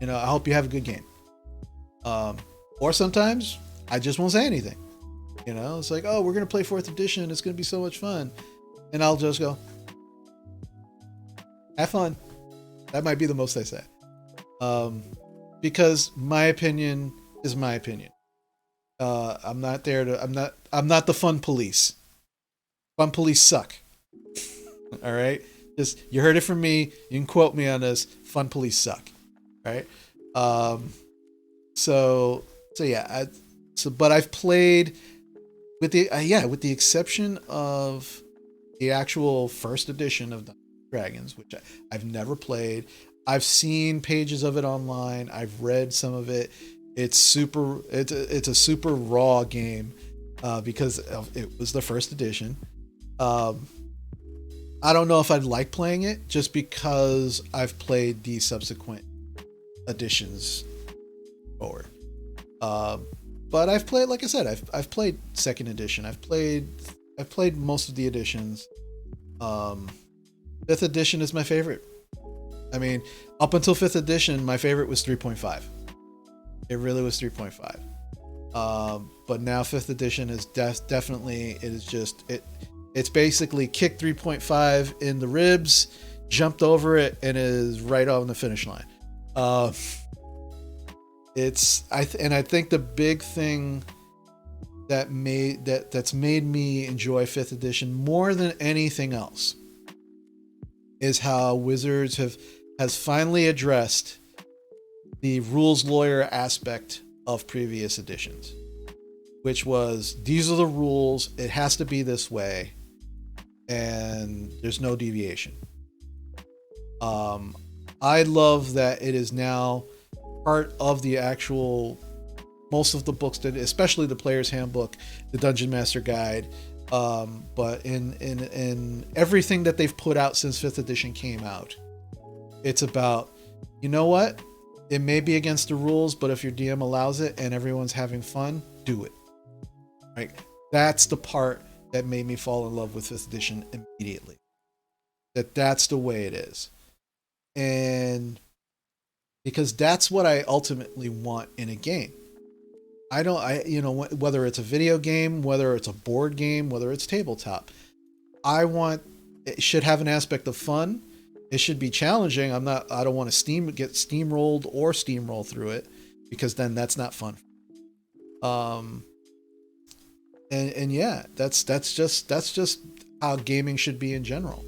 I hope you have a good game." Or sometimes I just won't say anything. It's like, "Oh, we're going to play 4th edition. It's going to be so much fun." And I'll just go, "Have fun." That might be the most I say. Because my opinion is my opinion. I'm not the fun police. Fun police suck. All right. Just, you heard it from me. You can quote me on this. Fun police suck. All right. So yeah. But I've played with the exception of the actual 1st edition of Dungeons & Dragons, which I've never played. I've seen pages of it online. I've read some of it. It's a super raw game because it was the 1st edition. I don't know if I'd like playing it just because I've played the subsequent editions forward. But I've played, like I said, I've played 2nd edition. I've played most of the editions. 5th edition is my favorite. I mean, up until 5th edition, my favorite was 3.5. It really was 3.5. But now 5th edition is definitely, it is just, it's basically kicked 3.5 in the ribs, jumped over it, and is right on the finish line. I think the big thing that's made me enjoy 5th edition more than anything else is how Wizards has finally addressed the rules lawyer aspect of previous editions, which was, these are the rules, it has to be this way, and there's no deviation. I love that it is now part of the actual, most of the books, especially the Player's Handbook, the Dungeon Master Guide, but in everything that they've put out since 5th edition came out, it's about, you know what? It may be against the rules, but if your DM allows it and everyone's having fun, do it. Right? That's the part that made me fall in love with 5th edition immediately. That's the way it is. And because that's what I ultimately want in a game. Whether it's a video game, whether it's a board game, whether it's tabletop, it should have an aspect of fun. It should be challenging. I don't want to get steamrolled or steamroll through it, because then that's not fun. And yeah, that's just how gaming should be in general.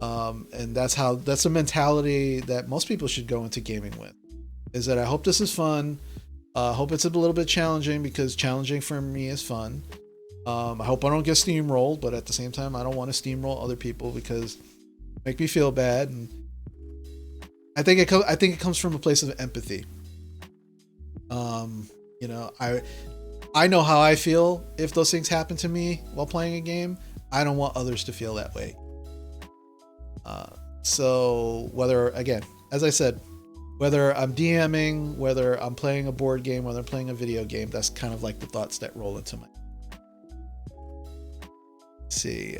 And that's a mentality that most people should go into gaming with, is that I hope this is fun. I hope it's a little bit challenging, because challenging for me is fun. I hope I don't get steamrolled, but at the same time, I don't want to steamroll other people because make me feel bad. And I think it comes from a place of empathy. I know how I feel if those things happen to me while playing a game. I don't want others to feel that way. So whether, again, as I said, whether I'm DMing, whether I'm playing a board game, whether I'm playing a video game, that's kind of like the thoughts that roll into my. Let's see,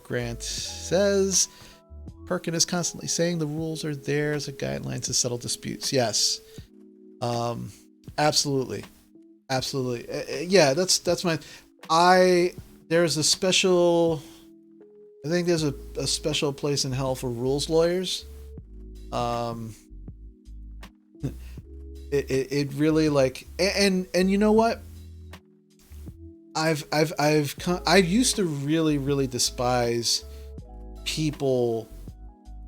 Grant says, Perkin is constantly saying the rules are there as a guideline to settle disputes. Yes. Absolutely. Absolutely. Yeah, that's my there's a special I think there's a special place in hell for rules lawyers. It really like and you know what? I used to really despise people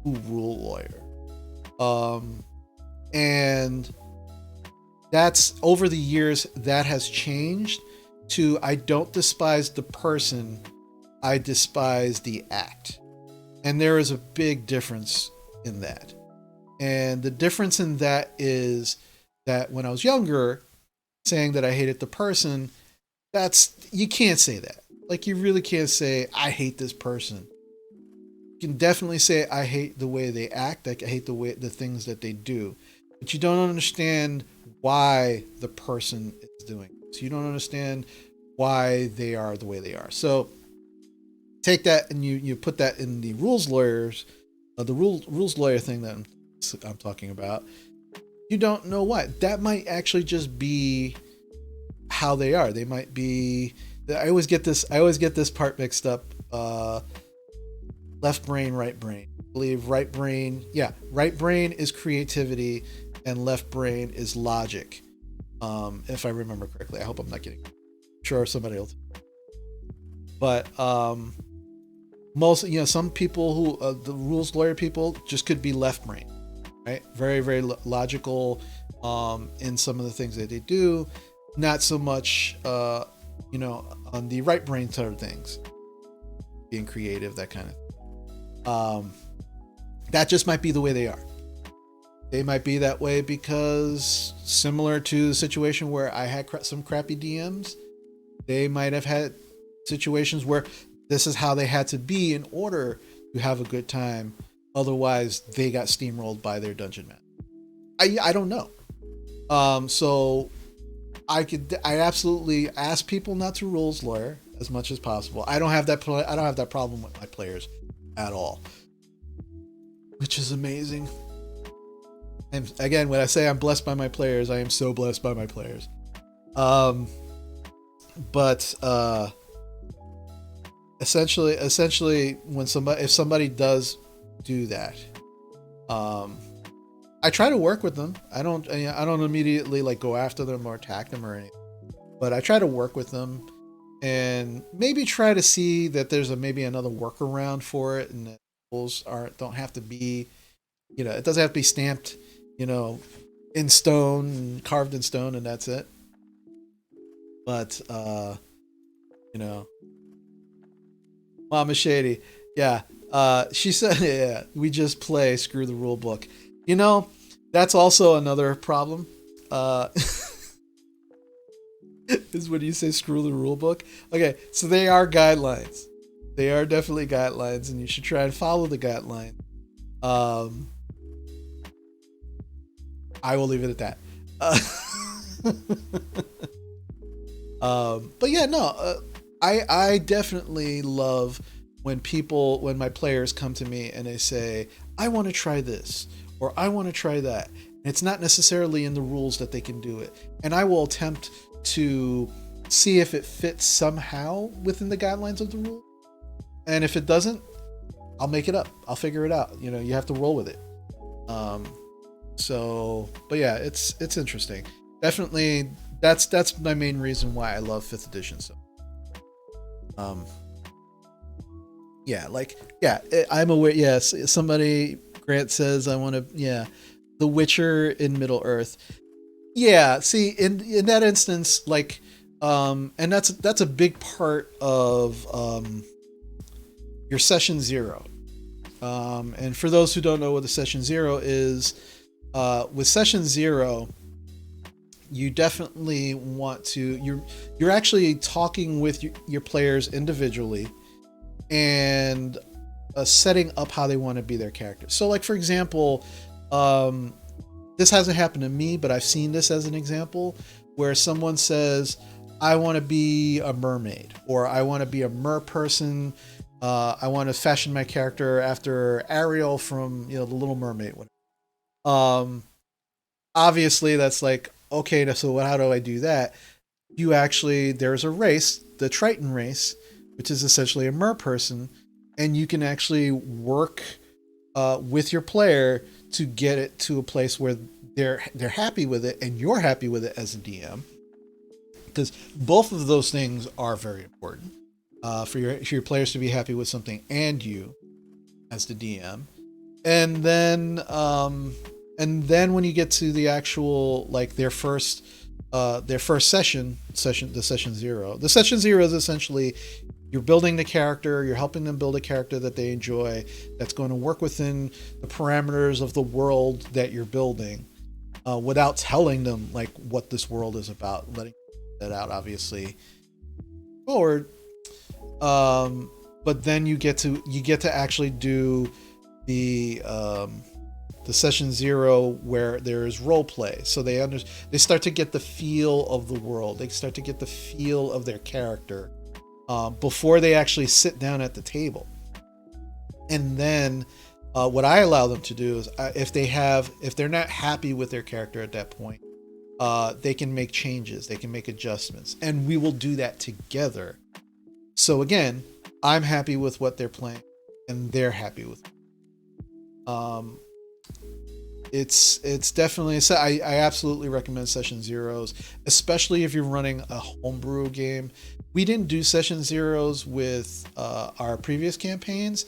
who rule lawyer. And that's over the years that has changed to I don't despise the person, I despise the act. And there is a big difference in that. And the difference in that is that when I was younger, saying that I hated the person, you can't say that. Like, you really can't say, I hate this person. You can definitely say, I hate the way they act. Like, I hate the things that they do. But you don't understand why the person is doing it. So you don't understand why they are the way they are. So take that and you put that in the rules lawyers, the rules lawyer thing that I'm talking about. You don't know why. That might actually just be how they are. They might be. I always get this part mixed up. Left brain, right brain. I believe right brain. Yeah, right brain is creativity, and left brain is logic. If I remember correctly, I hope I'm not getting. I'm sure somebody else. But most, some people who the rules lawyer people just could be left brain, right? Very logical in some of the things that they do. Not so much, on the right brain side of things, being creative, that kind of. That just might be the way they are. They might be that way because, similar to the situation where I had some crappy DMs, they might have had situations where this is how they had to be in order to have a good time. Otherwise, they got steamrolled by their dungeon master. I don't know. So I absolutely ask people not to rules lawyer as much as possible. I don't have that problem with my players at all, which is amazing. And again, when I say I'm blessed by my players, I am so blessed by my players. But essentially, when if somebody does do that, I try to work with them. I don't immediately like go after them or attack them or anything, but I try to work with them and maybe try to see that there's maybe another workaround for it, and that rules don't have to be, it doesn't have to be stamped, in stone and carved in stone, and that's it. But Mama Shady, yeah. She said, yeah, we just play, screw the rule book. That's also another problem. Is when you say screw the rule book. Okay, so they are guidelines. They are definitely guidelines, and you should try and follow the guideline. I will leave it at that. But yeah, no, I definitely love when my players come to me and they say, I want to try this, or I want to try that. And it's not necessarily in the rules that they can do it. And I will attempt to see if it fits somehow within the guidelines of the rule. And if it doesn't, I'll make it up. I'll figure it out. You have to roll with it. But yeah, it's interesting. Definitely, that's my main reason why I love 5th edition. So, I'm aware. Yes, somebody, Grant says, I want to. Yeah, The Witcher in Middle Earth. Yeah, see, in that instance, like, and that's a big part of your session 0. And for those who don't know what the session 0 is, with session 0, you definitely want to, you're actually talking with your players individually and setting up how they want to be their characters. So, like, for example, this hasn't happened to me, but I've seen this as an example where someone says, I want to be a mermaid, or I want to be a mer person, I want to fashion my character after Ariel from The Little Mermaid. Um, Obviously that's like, okay, so how do I do that? You actually, there's a race, the Triton race, which is essentially a mer person, and you can actually work with your player to get it to a place where they're happy with it and you're happy with it as a DM, because both of those things are very important for your players to be happy with something and you as the DM. And then when you get to the actual, like, their first session zero. The session zero is essentially you're building the character, you're helping them build a character that they enjoy, that's going to work within the parameters of the world that you're building, without telling them like what this world is about, letting that out obviously forward. But then you get to actually do the session zero where there is role play. So they start to get the feel of the world. They start to get the feel of their character before they actually sit down at the table. And then what I allow them to do is, if they're not happy with their character at that point, they can make changes, they can make adjustments, and we will do that together. So again, I'm happy with what they're playing, and they're happy with it. It's definitely, I absolutely recommend session zeros, especially if you're running a homebrew game. We didn't do session zeros with our previous campaigns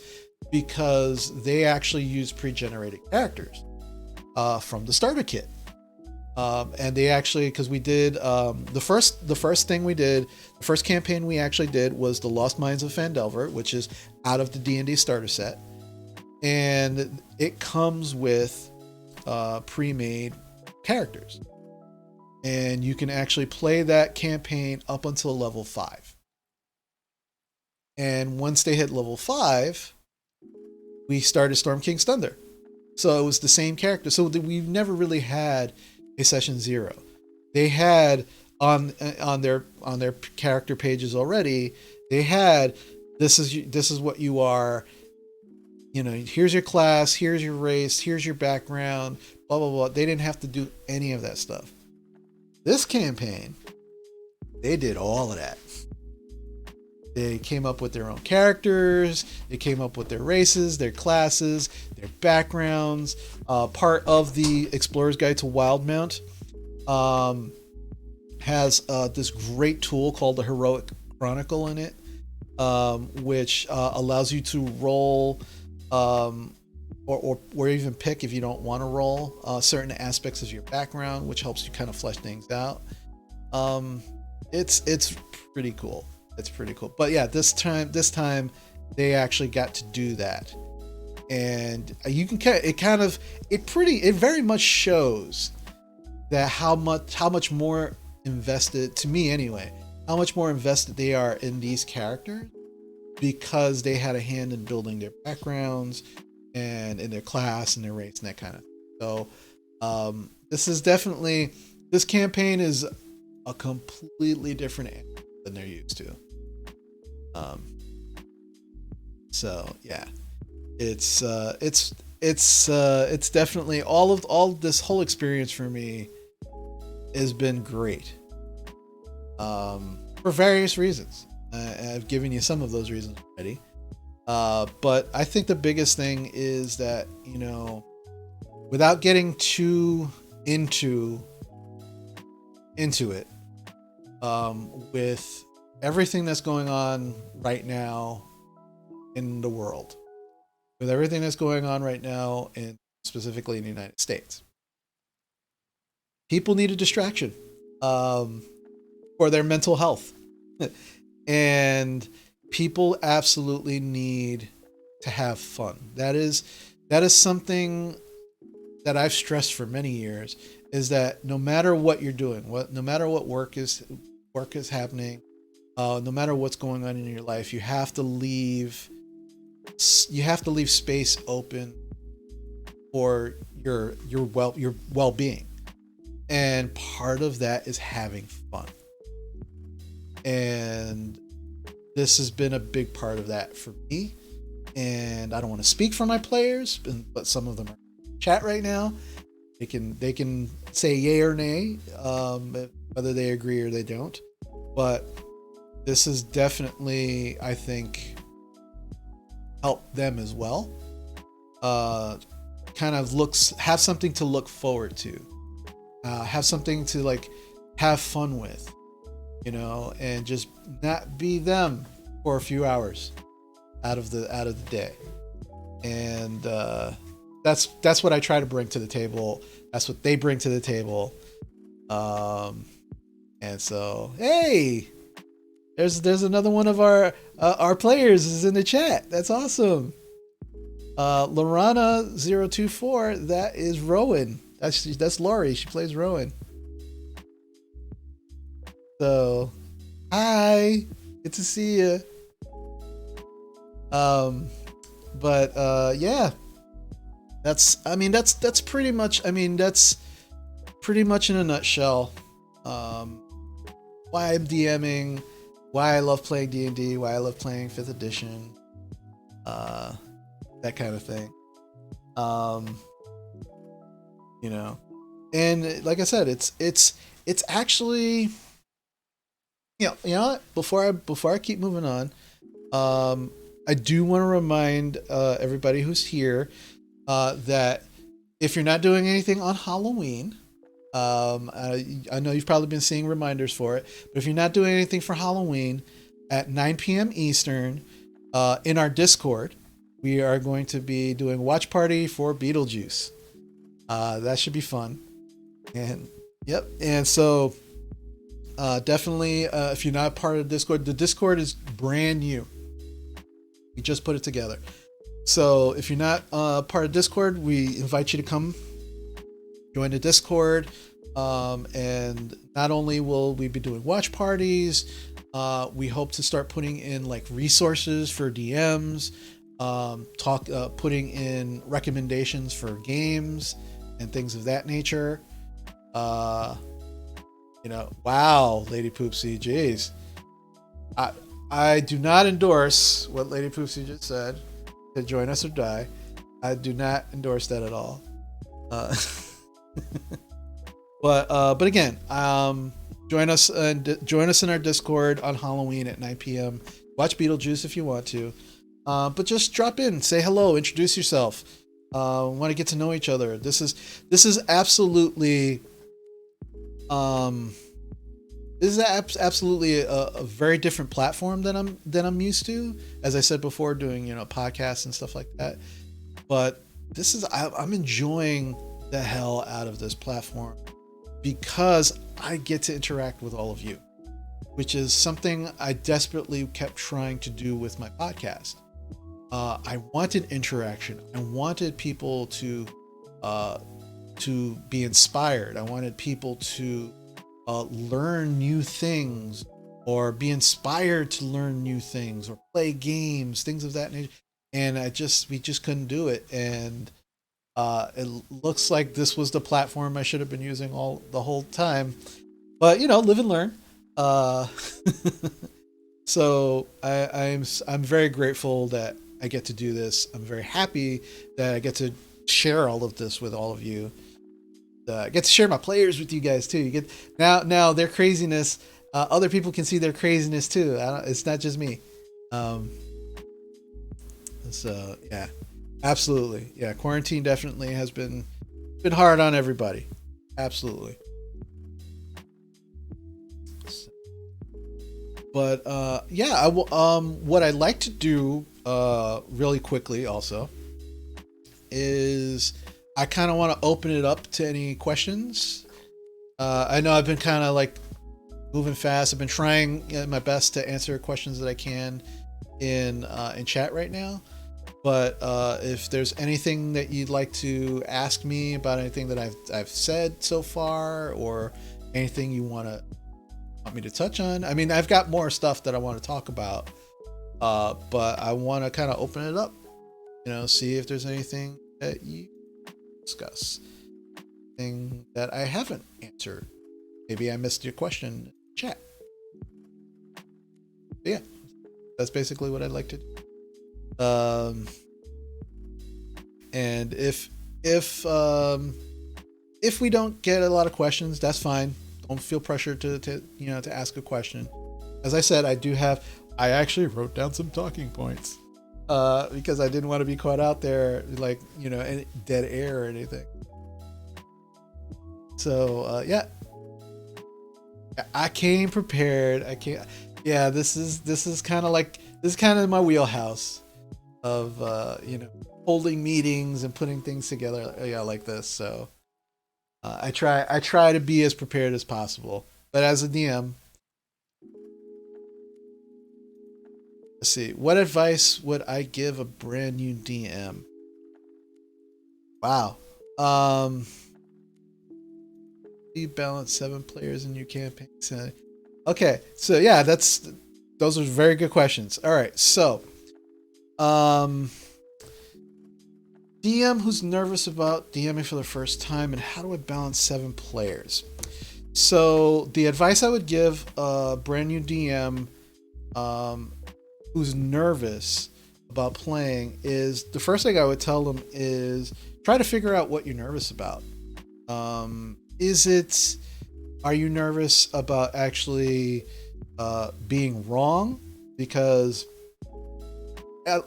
because they actually use pre-generated characters from the starter kit. And they actually, because we did the first campaign we actually did was the Lost Mines of Phandelver, which is out of the D&D starter set, and it comes with pre-made characters, and you can actually play that campaign up until level 5. And once they hit level 5, we started Storm King's Thunder. So it was the same character. So we've never really had a session zero. They had on their character pages already. They had, this is what you are. Here's your class, here's your race, here's your background, blah blah blah. They didn't have to do any of that stuff. This campaign, they did all of that. They came up with their own characters. They came up with their races, their classes, their backgrounds. Part of the Explorer's Guide to Wildemount has this great tool called the Heroic Chronicle in it, which allows you to roll or even pick, if you don't want to roll, certain aspects of your background, which helps you kind of flesh things out. It's pretty cool. It's pretty cool. But yeah, this time they actually got to do that, and you can it very much shows that how much more invested, to me anyway, how much more invested they are in these characters, because they had a hand in building their backgrounds and in their class and their race and that kind of thing. So this campaign is a completely different animal than they're used to. So yeah, it's definitely all this whole experience for me has been great, for various reasons. I've given you some of those reasons already, but I think the biggest thing is that, without getting too into it, with everything that's going on right now in the world, with everything that's going on right now specifically in the United States, people need a distraction for their mental health. And people absolutely need to have fun. That is something that I've stressed for many years, is that no matter what you're doing, no matter what work is happening, no matter what's going on in your life, you have to leave space open for your well-being. And part of that is having fun. And this has been a big part of that for me. And I don't want to speak for my players, but some of them are in chat right now. They can say yay or nay, whether they agree or they don't. But this is definitely, I think, helped them as well. Kind of have something to look forward to, have something to like have fun with, and just not be them for a few hours out of the day. And that's what I try to bring to the table. That's what they bring to the table. And so, hey, there's another one of our players is in the chat. That's awesome. Lorana024, that is Rowan. That's Laurie. She plays Rowan. So, hi, good to see you. Yeah, that's pretty much. That's pretty much in a nutshell. Why I'm DMing, why I love playing D&D, why I love playing 5th edition, that kind of thing. And like I said, it's actually, before I keep moving on, I do want to remind everybody who's here that if you're not doing anything on Halloween, I know you've probably been seeing reminders for it, but if you're not doing anything for Halloween, at 9 p.m. Eastern, in our Discord, we are going to be doing watch party for Beetlejuice. That should be fun. And yep. And so definitely, if you're not part of the Discord is brand new. We just put it together. So if you're not part of Discord, we invite you to come join the Discord. And not only will we be doing watch parties, we hope to start putting in like resources for DMs, putting in recommendations for games and things of that nature. Wow, Lady Poopsie, jeez. I do not endorse what Lady Poopsie just said, to join us or die. I do not endorse that at all. But again, join us in our Discord on Halloween at 9 p.m. Watch Beetlejuice if you want to, but just drop in, say hello, introduce yourself. Want to get to know each other. This is absolutely absolutely a very different platform than I'm used to. As I said before, doing podcasts and stuff like that. But I'm enjoying the hell out of this platform because I get to interact with all of you, which is something I desperately kept trying to do with my podcast. I wanted interaction. I wanted people to be inspired. I wanted people to learn new things, or be inspired to learn new things, or play games, things of that nature. And we just couldn't do it. And it looks like this was the platform I should have been using the whole time. But live and learn. So I'm very grateful that I get to do this. I'm very happy that I get to share all of this with all of you. I get to share my players with you guys too. You get now their craziness. Other people can see their craziness too. It's not just me. So yeah, absolutely. Yeah, quarantine definitely has been hard on everybody. Absolutely. But yeah, what I'd like to do really quickly also is I kind of want to open it up to any questions. I know I've been kind of like moving fast. I've been trying my best to answer questions that I can in chat right now. But if there's anything that you'd like to ask me about anything that I've said so far, or anything you want me to touch on, I mean, I've got more stuff that I want to talk about, but I want to kind of open it up, see if there's anything that you discuss, thing that I haven't answered. Maybe I missed your question in chat. But yeah, That's basically what I'd like to do. And if we don't get a lot of questions, that's fine. Don't feel pressure to ask a question. As I said, I actually wrote down some talking points because I didn't want to be caught out there like, any dead air or anything. So yeah, I came prepared. Yeah, this is kind of my wheelhouse of holding meetings and putting things together, like this. So I try to be as prepared as possible. But as a DM, let's see, what advice would I give a brand new DM? Wow. You balance 7 players in your campaign. Okay, so yeah, those are very good questions. All right, so DM who's nervous about DMing for the first time, and how do I balance 7 players? So the advice I would give a brand new DM who's nervous about playing is, the first thing I would tell them is try to figure out what you're nervous about. Are you nervous about actually being wrong? Because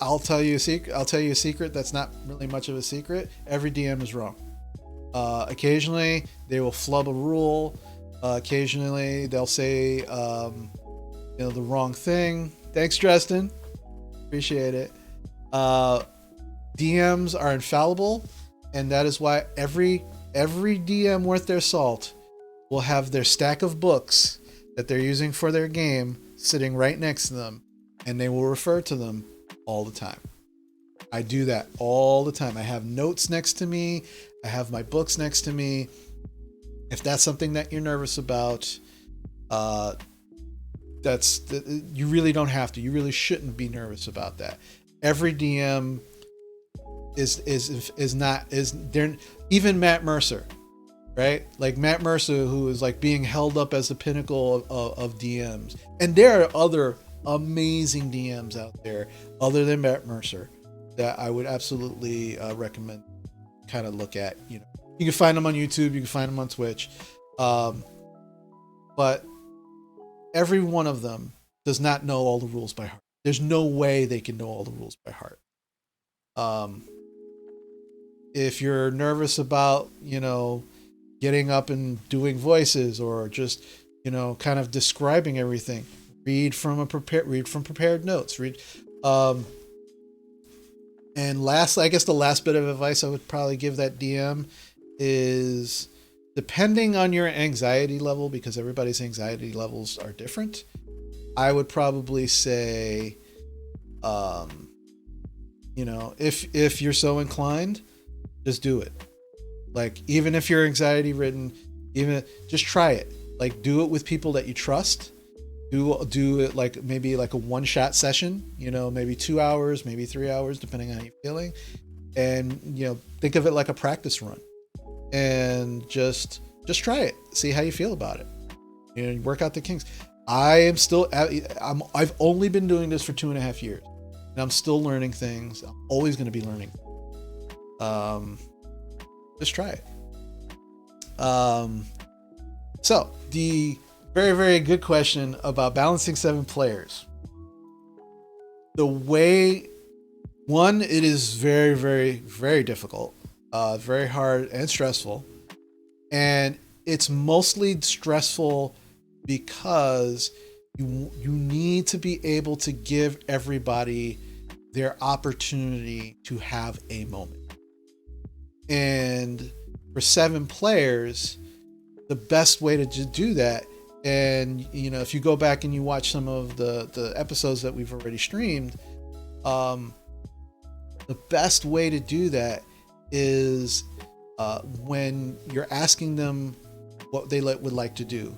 I'll tell you a secret that's not really much of a secret. Every DM is wrong. Occasionally they will flub a rule. Occasionally they'll say the wrong thing. Thanks, Justin. Appreciate it. DMs are infallible, and that is why every DM worth their salt will have their stack of books that they're using for their game sitting right next to them, and they will refer to them all the time. I do that all the time. I have notes next to me. I have my books next to me. If that's something that you're nervous about, you really don't have to. You really shouldn't be nervous about that. Every DM is not there. Even Matt Mercer, right? Like Matt Mercer, who is like being held up as the pinnacle of DMs, and there are other amazing DMs out there other than Matt Mercer that I would absolutely recommend kind of look at. You can find them on YouTube, you can find them on Twitch, but every one of them does not know all the rules by heart. There's no way they can know all the rules by heart. If you're nervous about, getting up and doing voices, or just, kind of describing everything, read from prepared notes. And lastly, I guess the last bit of advice I would probably give that DM is, depending on your anxiety level, because everybody's anxiety levels are different, I would probably say, if you're so inclined, just do it. Like, even if you're anxiety ridden, just try it. Like, do it with people that you trust. Do it like maybe like a one-shot session, maybe 2 hours, maybe 3 hours, depending on how you're feeling. And, think of it like a practice run, and just try it. See how you feel about it. Work out the kinks. I've only been doing this for 2.5 years, and I'm still learning things. I'm always going to be learning. Just try it. So the very, very good question about balancing 7 players. The way, one, it is very, very, very difficult, very hard and stressful. And it's mostly stressful because you need to be able to give everybody their opportunity to have a moment. And for 7 players, the best way to do that, and if you go back and you watch some of the episodes that we've already streamed, the best way to do that is when you're asking them what they would like to do.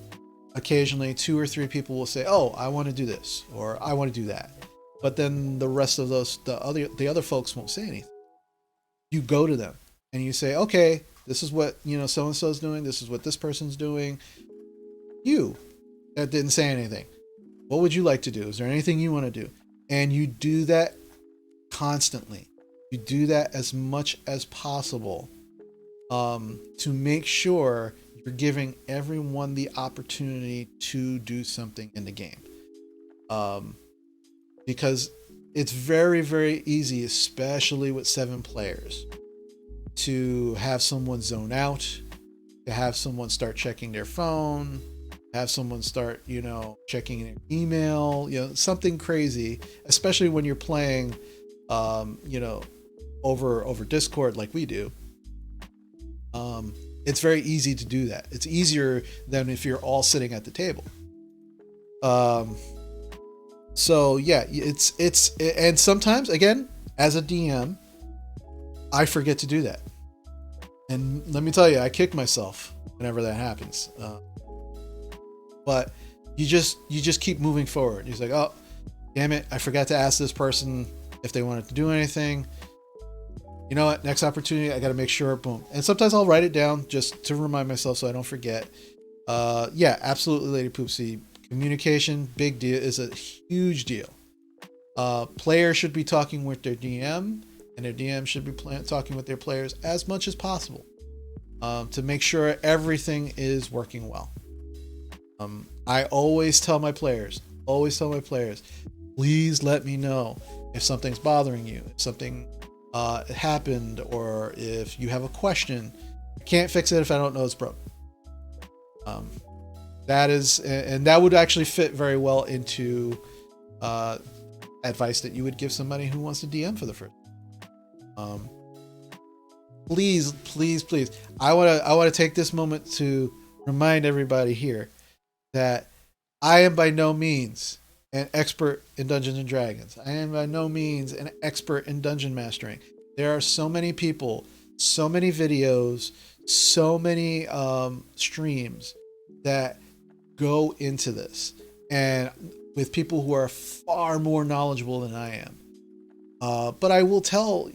Occasionally 2 or 3 people will say, "Oh, I want to do this," or "I want to do that," but then the rest of the other folks won't say anything. You go to them and you say, "Okay, this is what so and so's doing. This is what this person's doing. You that didn't say anything, what would you like to do? Is there anything you want to do?" And you do that constantly. You do that as much as possible, to make sure you're giving everyone the opportunity to do something in the game. Because it's very, very easy, especially with 7 players, to have someone zone out, to have someone start checking their phone, have someone start, checking their email, something crazy, especially when you're playing, over Discord like we do. It's very easy to do that. It's easier than if you're all sitting at the table. So yeah, and sometimes, again, as a DM, I forget to do that. And let me tell you, I kick myself whenever that happens. But you just keep moving forward. He's like, oh, damn it, I forgot to ask this person if they wanted to do anything. You know what? Next opportunity, I got to make sure. Boom. And sometimes I'll write it down just to remind myself so I don't forget. Yeah, absolutely, Lady Poopsie. Communication, big deal, is a huge deal. Players should be talking with their DM, and their DM should be talking with their players as much as possible, to make sure everything is working well. I always tell my players, please let me know if something's bothering you, if something happened, or if you have a question. I can't fix it if I don't know it's broke. That is, and that would actually fit very well into advice that you would give somebody who wants to DM for the first time. Please, I want to take this moment to remind everybody here that I am by no means an expert in Dungeons and Dragons. I am by no means an expert in dungeon mastering. There are so many people, so many videos, so many streams that go into this, and with people who are far more knowledgeable than I am. But I will tell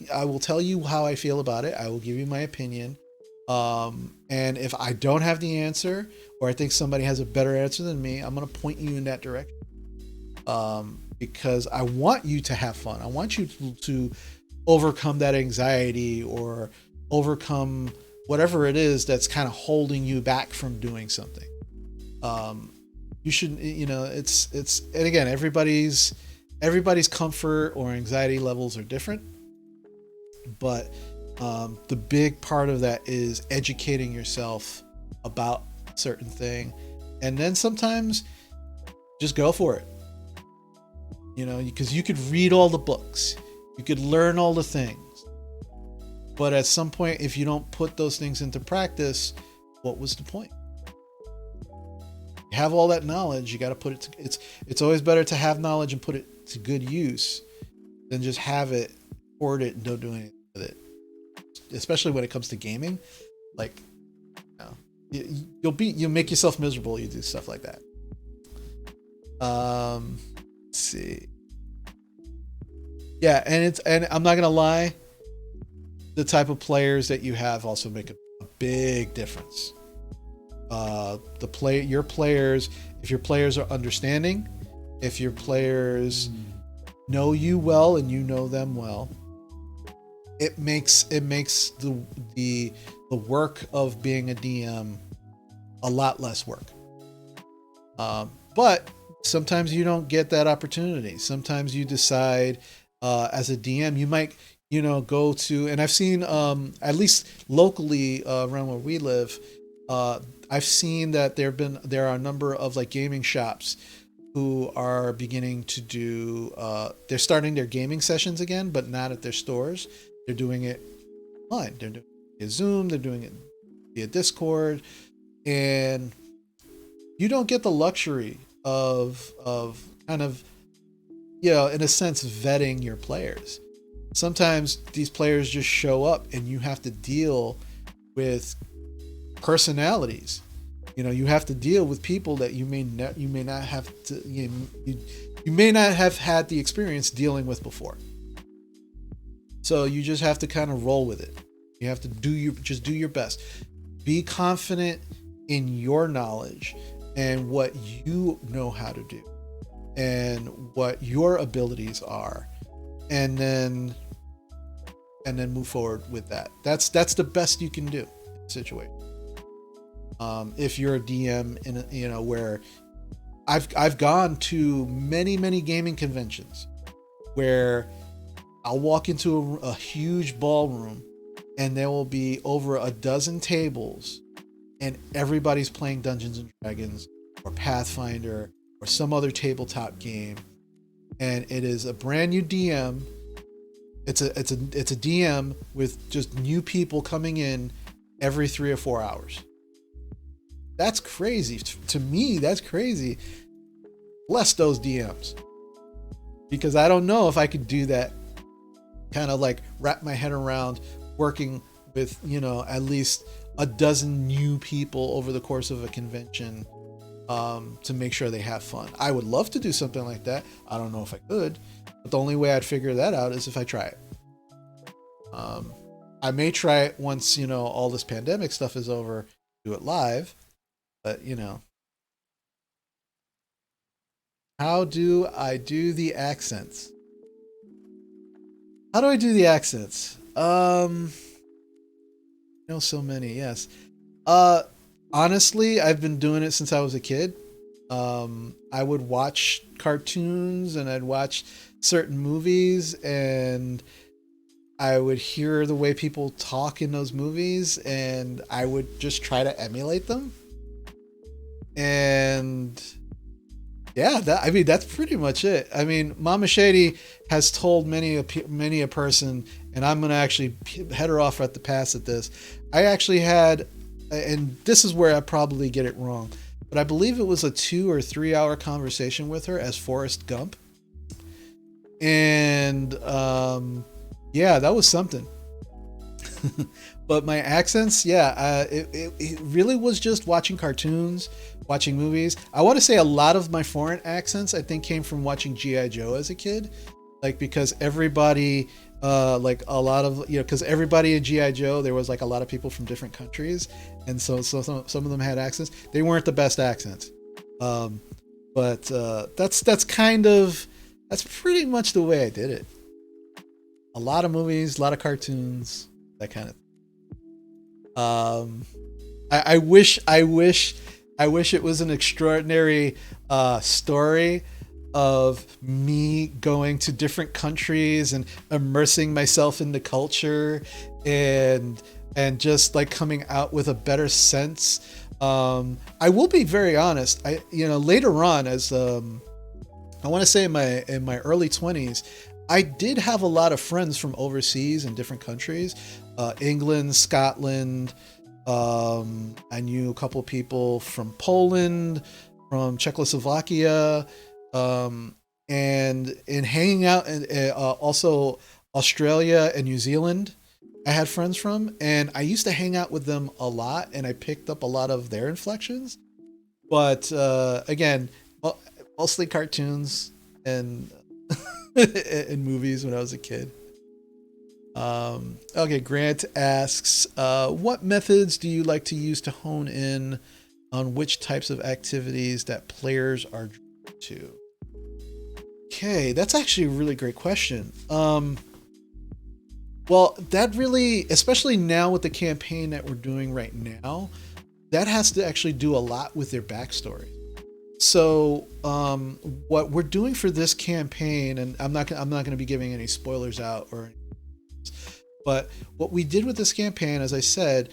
you how I feel about it. I will give you my opinion. And if I don't have the answer, or I think somebody has a better answer than me, I'm going to point you in that direction. Because I want you to have fun. I want you to overcome that anxiety, or overcome whatever it is that's kind of holding you back from doing something. You should, it's, and again, everybody's comfort or anxiety levels are different, but the big part of that is educating yourself about a certain thing, and then sometimes just go for it. Because you could read all the books, you could learn all the things, but at some point, if you don't put those things into practice, what was the point? You have all that knowledge, you got to put it to, it's always better to have knowledge and put it to good use than just have it, hoard it, and don't do anything with it. Especially when it comes to gaming, like, you'll make yourself miserable. You do stuff like that. Let's see. Yeah, and I'm not gonna lie, the type of players that you have also make a big difference. Your players, if your players are understanding, if your players know you well and you know them well, it makes the work of being a DM a lot less work. But sometimes you don't get that opportunity. Sometimes you decide, as a DM, you might, go to, and I've seen, at least locally, around where we live, I've seen that there are a number of like gaming shops who are beginning to do, they're starting their gaming sessions again, but not at their stores. They're doing it online. They're doing it via Zoom. They're doing it via Discord, and you don't get the luxury of kind of, in a sense, vetting your players. Sometimes these players just show up and you have to deal with personalities. You have to deal with people that you may not have had the experience dealing with before. So you just have to kind of roll with it. You have to do your best. Be confident in your knowledge and what you know how to do. and what your abilities are, and then move forward with that. That's the best you can do in a situation. If you're a DM in where I've gone to many gaming conventions where I'll walk into a huge ballroom and there will be over a dozen tables and everybody's playing Dungeons and Dragons or Pathfinder or some other tabletop game, and it is a brand new DM. It's a DM with just new people coming in every 3 or 4 hours. That's crazy. To me, that's crazy. Bless those DMs. Because I don't know if I could do that, kind of like wrap my head around working with, at least a dozen new people over the course of a convention, to make sure they have fun. I would love to do something like that. I don't know if I could, but the only way I'd figure that out is if I try it. I may try it once, all this pandemic stuff is over, do it live, but how do I do the accents? How do I do the accents? So many, yes. Honestly, I've been doing it since I was a kid. I would watch cartoons and I'd watch certain movies and I would hear the way people talk in those movies and I would just try to emulate them. And yeah, that's pretty much it. I mean, Mama Shady has told many a person, and I'm going to actually head her off at the pass at this. I actually had, and this is where I probably get it wrong, but I believe it was a 2 or 3 hour conversation with her as Forrest Gump. And yeah, that was something. But my accents, it really was just watching cartoons, watching movies. I want to say a lot of my foreign accents, I think, came from watching G.I. Joe as a kid. Like, because everybody, like a lot of, because everybody in G.I. Joe, there was like a lot of people from different countries. And so some of them had accents. They weren't the best accents. But that's pretty much the way I did it. A lot of movies, a lot of cartoons, that kind of thing. I wish it was an extraordinary story of me going to different countries and immersing myself in the culture and just like coming out with a better sense. I will be very honest. Later on, as I want to say in my early 20s, I did have a lot of friends from overseas in different countries, England, Scotland. I knew a couple of people from Poland, from Czechoslovakia, and in hanging out, and also Australia and New Zealand, I had friends from, and I used to hang out with them a lot, and I picked up a lot of their inflections. But again, mostly cartoons and in movies when I was a kid. Okay, Grant asks, what methods do you like to use to hone in on which types of activities that players are drawn to? Okay, that's actually a really great question. Well, that really, especially now with the campaign that we're doing right now, that has to actually do a lot with their backstory. So what we're doing for this campaign, and I'm not going to be giving any spoilers out or anything, but what we did with this campaign, as I said,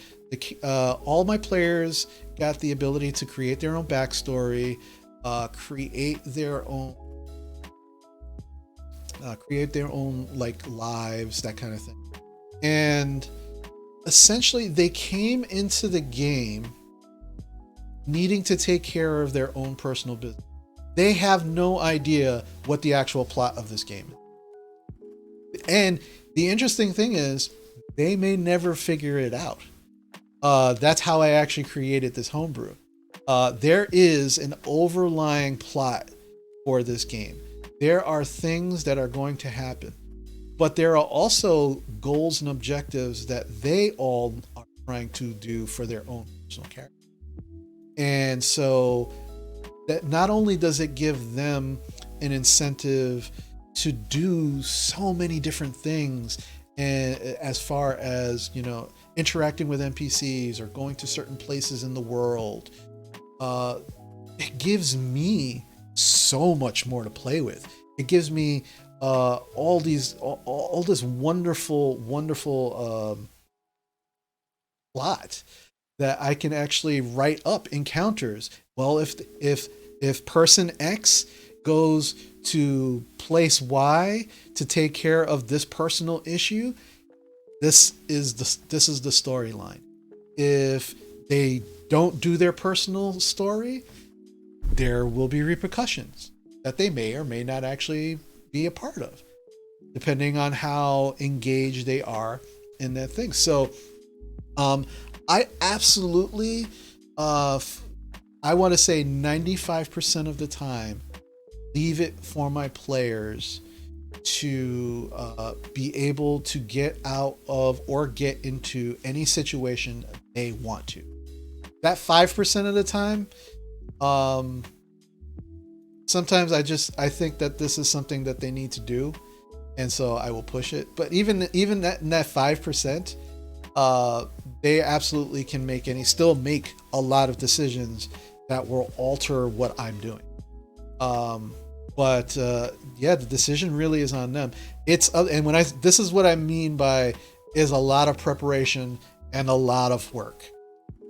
all my players got the ability to create their own backstory, create their own like lives, that kind of thing. And essentially they came into the game needing to take care of their own personal business. They have no idea what the actual plot of this game is. And the interesting thing is, they may never figure it out. That's how I actually created this homebrew. There is an overlying plot for this game. There are things that are going to happen, but there are also goals and objectives that they all are trying to do for their own personal character. And so that not only does it give them an incentive to do so many different things, and as far as, you know, interacting with NPCs or going to certain places in the world, it gives me so much more to play with. It gives me all this wonderful plot that I can actually write up encounters. Well, if person X goes to place Y to take care of this personal issue, this is the storyline. If they don't do their personal story, there will be repercussions that they may or may not actually be a part of, depending on how engaged they are in that thing. So I absolutely, I want to say 95% of the time, leave it for my players to be able to get out of or get into any situation they want to. That 5% of the time, sometimes I think that this is something that they need to do, and so I will push it. But even that 5%, they absolutely can still make a lot of decisions that will alter what I'm doing. But yeah, the decision really is on them. And this is what I mean by is a lot of preparation and a lot of work.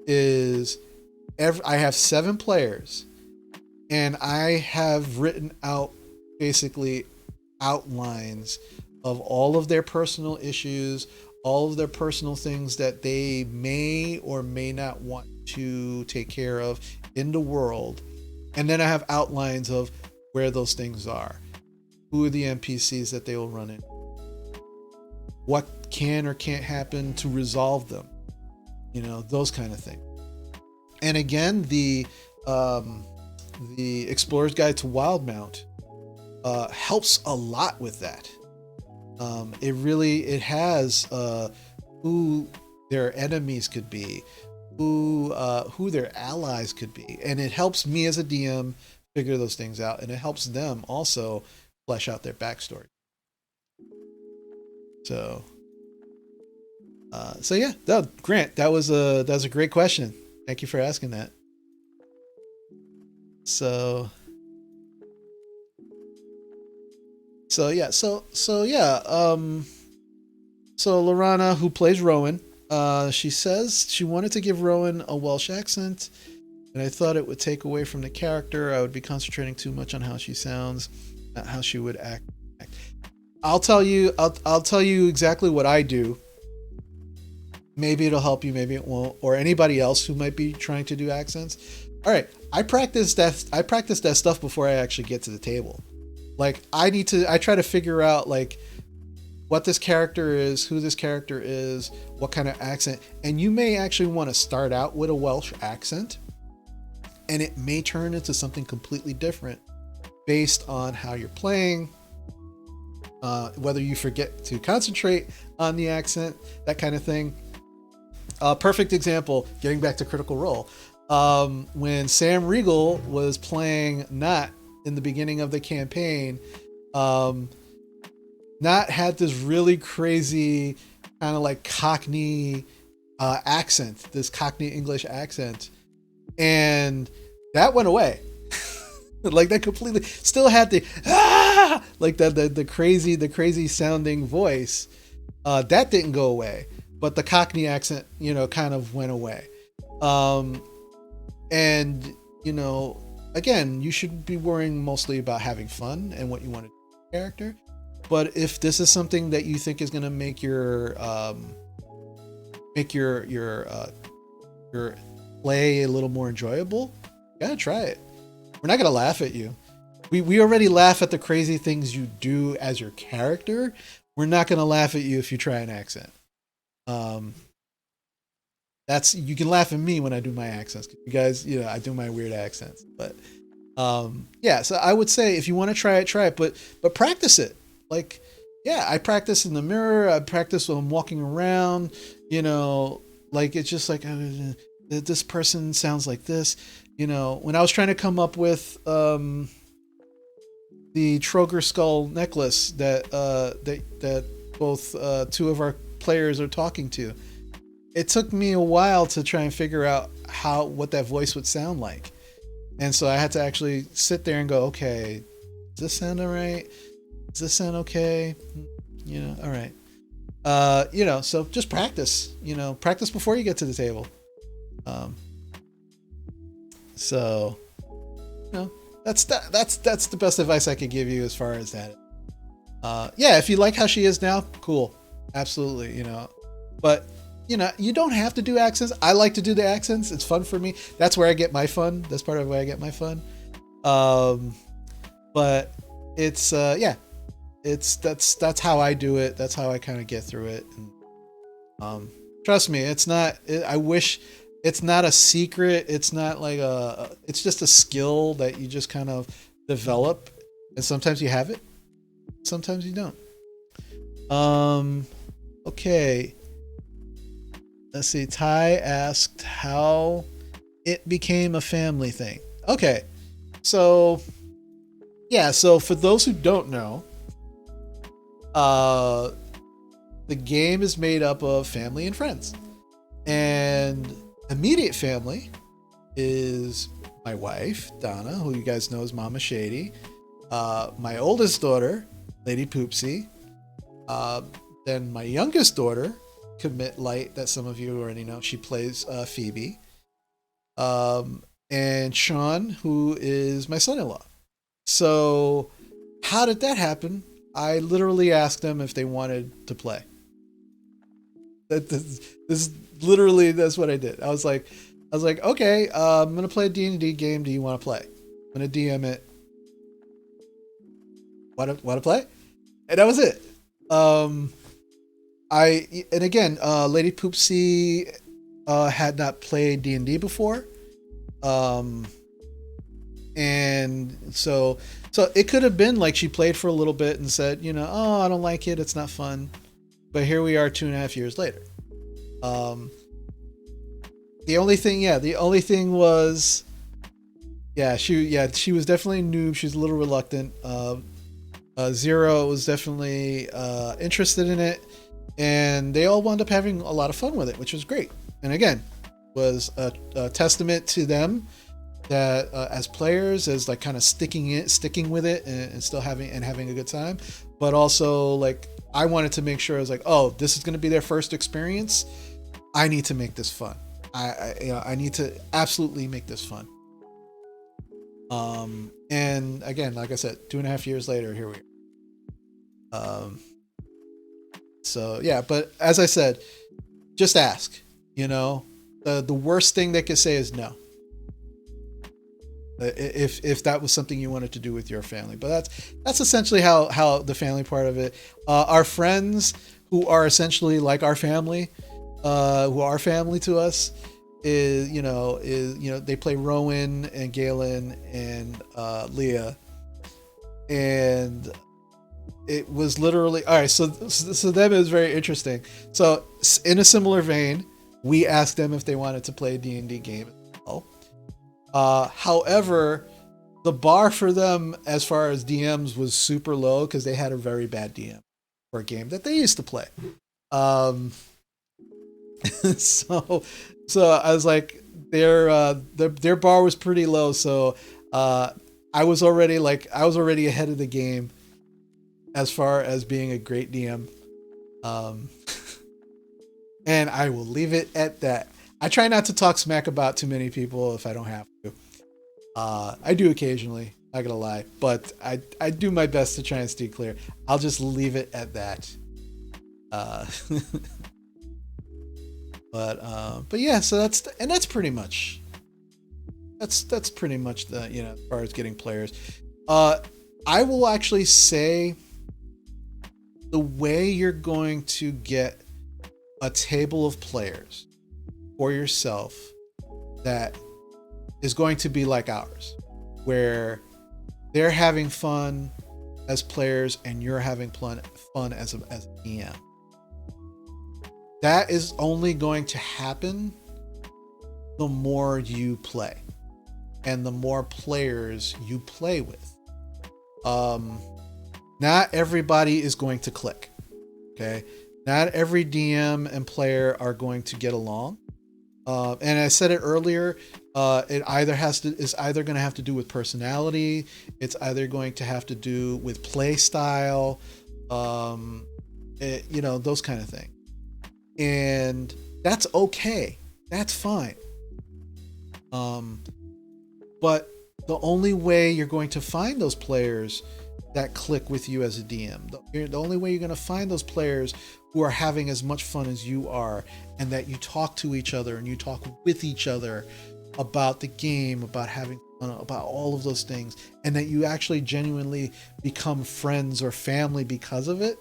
I have 7 players, and I have written out basically outlines of all of their personal issues, all of their personal things that they may or may not want to take care of in the world. And then I have outlines of where those things are, who are the NPCs that they will run in, what can or can't happen to resolve them, you know, those kind of things. And again, the Explorer's Guide to Wildemount helps a lot with that. It has who their enemies could be, who their allies could be, and it helps me as a DM figure those things out, and it helps them also flesh out their backstory. So yeah, Grant, that was a great question. Thank you for asking that. So yeah, so Lorana, who plays Rowan, she says she wanted to give Rowan a Welsh accent, and I thought it would take away from the character. I would be concentrating too much on how she sounds, not how she would act. I'll tell you exactly what I do. Maybe it'll help you, maybe it won't, or anybody else who might be trying to do accents. All right, I practice that stuff before I actually get to the table. Like I try to figure out like what this character is, who this character is, what kind of accent. And you may actually want to start out with a Welsh accent, and it may turn into something completely different based on how you're playing, whether you forget to concentrate on the accent, that kind of thing. Perfect example, getting back to Critical Role. When Sam Riegel was playing Nott in the beginning of the campaign, Nott had this really crazy kind of like Cockney accent, this Cockney English accent, and that went away. Like that completely still had the like the crazy sounding voice. That didn't go away, but the Cockney accent, you know, kind of went away. And you know, again, you should be worrying mostly about having fun and what you want to do with the character. But if this is something that you think is going to make your play a little more enjoyable, you gotta try it. We're not gonna laugh at you. We already laugh at the crazy things you do as your character. We're not gonna laugh at you if you try an accent. You can laugh at me when I do my accents. You guys, you know, I do my weird accents. But yeah, so I would say if you want to try it, but practice it. Like, yeah, I practice in the mirror. I practice when I'm walking around. You know, like it's just like this person sounds like this. You know, when I was trying to come up with the Troger skull necklace that both two of our players are talking to. It took me a while to try and figure out what that voice would sound like, and so I had to actually sit there and go, okay, does this sound all right? Does this sound okay? All right. So just practice. Practice before you get to the table. So, that's the best advice I could give you as far as that. Yeah, if you like how she is now, cool, absolutely. But you don't have to do accents. I like to do the accents. It's fun for me. That's where I get my fun. That's part of where I get my fun. But it's that's how I do it. That's how I kind of get through it. And, trust me, I wish it's not a secret. It's not like it's just a skill that you just kind of develop. And sometimes you have it, sometimes you don't. Okay. Let's see. Ty asked how it became a family thing. Okay. So, yeah. So for those who don't know, the game is made up of family and friends, and immediate family is my wife Donna, who you guys know as Mama Shady, my oldest daughter Lady Poopsie, then my youngest daughter Commit Light, that some of you already know. She plays Phoebe, and Sean, who is my son-in-law. So how did that happen? I literally asked them if they wanted to play. This literally, that's what I did. I was like, okay, I'm gonna play a D&D game. Do you want to play? I'm gonna DM it. Want to play? And that was it. And again, Lady Poopsie had not played D&D before, and so it could have been like she played for a little bit and said, oh, I don't like it, it's not fun. But here we are 2.5 years later. The only thing was, she was definitely new. She's a little reluctant. Zero was definitely interested in it, and they all wound up having a lot of fun with it, which was great. And again, was a testament to them that as players, as like kind of sticking with it and still having a good time. But also, like, I wanted to make sure I was like, oh, this is going to be their first experience. I need to make this fun. I need to absolutely make this fun. And again, like I said, 2.5 years later, here we are. So yeah, but as I said, just ask. The worst thing they could say is no. If that was something you wanted to do with your family. But that's essentially how the family part of it. Our friends, who are essentially like our family, who are family to us, is they play Rowan and Galen and Leah, and it was literally all right. So them is very interesting. So in a similar vein, we asked them if they wanted to play a D&D game as well. However, the bar for them as far as DMs was super low because they had a very bad DM for a game that they used to play. So I was like, their bar was pretty low. So I was already ahead of the game as far as being a great DM. And I will leave it at that. I try not to talk smack about too many people if I don't have to. I do occasionally, not gonna lie, but I do my best to try and stay clear. I'll just leave it at that. But yeah, so that's pretty much the, as far as getting players. I will actually say the way you're going to get a table of players for yourself that is going to be like ours, where they're having fun as players and you're having fun as a DM. That is only going to happen the more you play and the more players you play with. Um, Not everybody is going to click. Okay, not every DM and player are going to get along. And I said it earlier. It either has to is either going to have to do with personality. It's either going to have to do with play style. Those kind of things. And that's okay. That's fine. But the only way you're going to find those players that click with you as a DM, the only way you're going to find those players who are having as much fun as you are, and that you talk to each other and you talk with each other about the game, about having fun, about all of those things, and that you actually genuinely become friends or family because of it,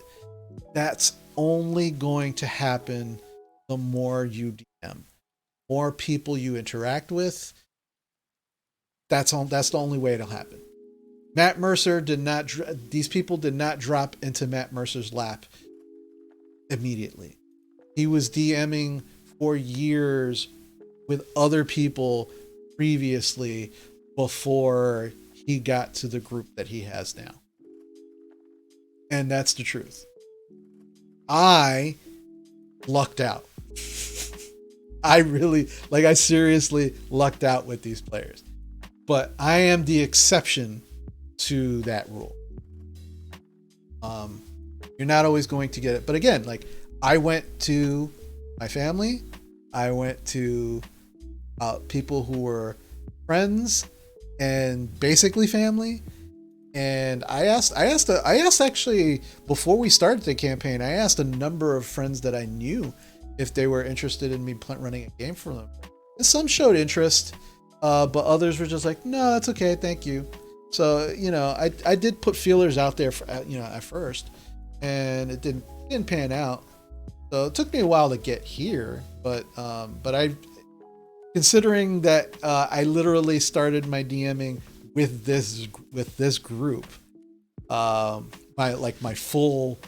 that's only going to happen the more you DM. More people you interact with, that's the only way it'll happen. Matt Mercer did not. These people did not drop into Matt Mercer's lap immediately. He was DMing for years with other people previously before he got to the group that he has now. And that's the truth. I lucked out. I seriously lucked out with these players. But I am the exception to that rule. You're not always going to get it. But again, like, I went to my family, I went to people who were friends and basically family. And I asked actually, before we started the campaign, I asked a number of friends that I knew if they were interested in me running a game for them. And some showed interest, but others were just like, no, that's okay, thank you. So, I did put feelers out there for, at first, and it didn't pan out. So it took me a while to get here, but I, considering that I literally started my DMing with this group, my full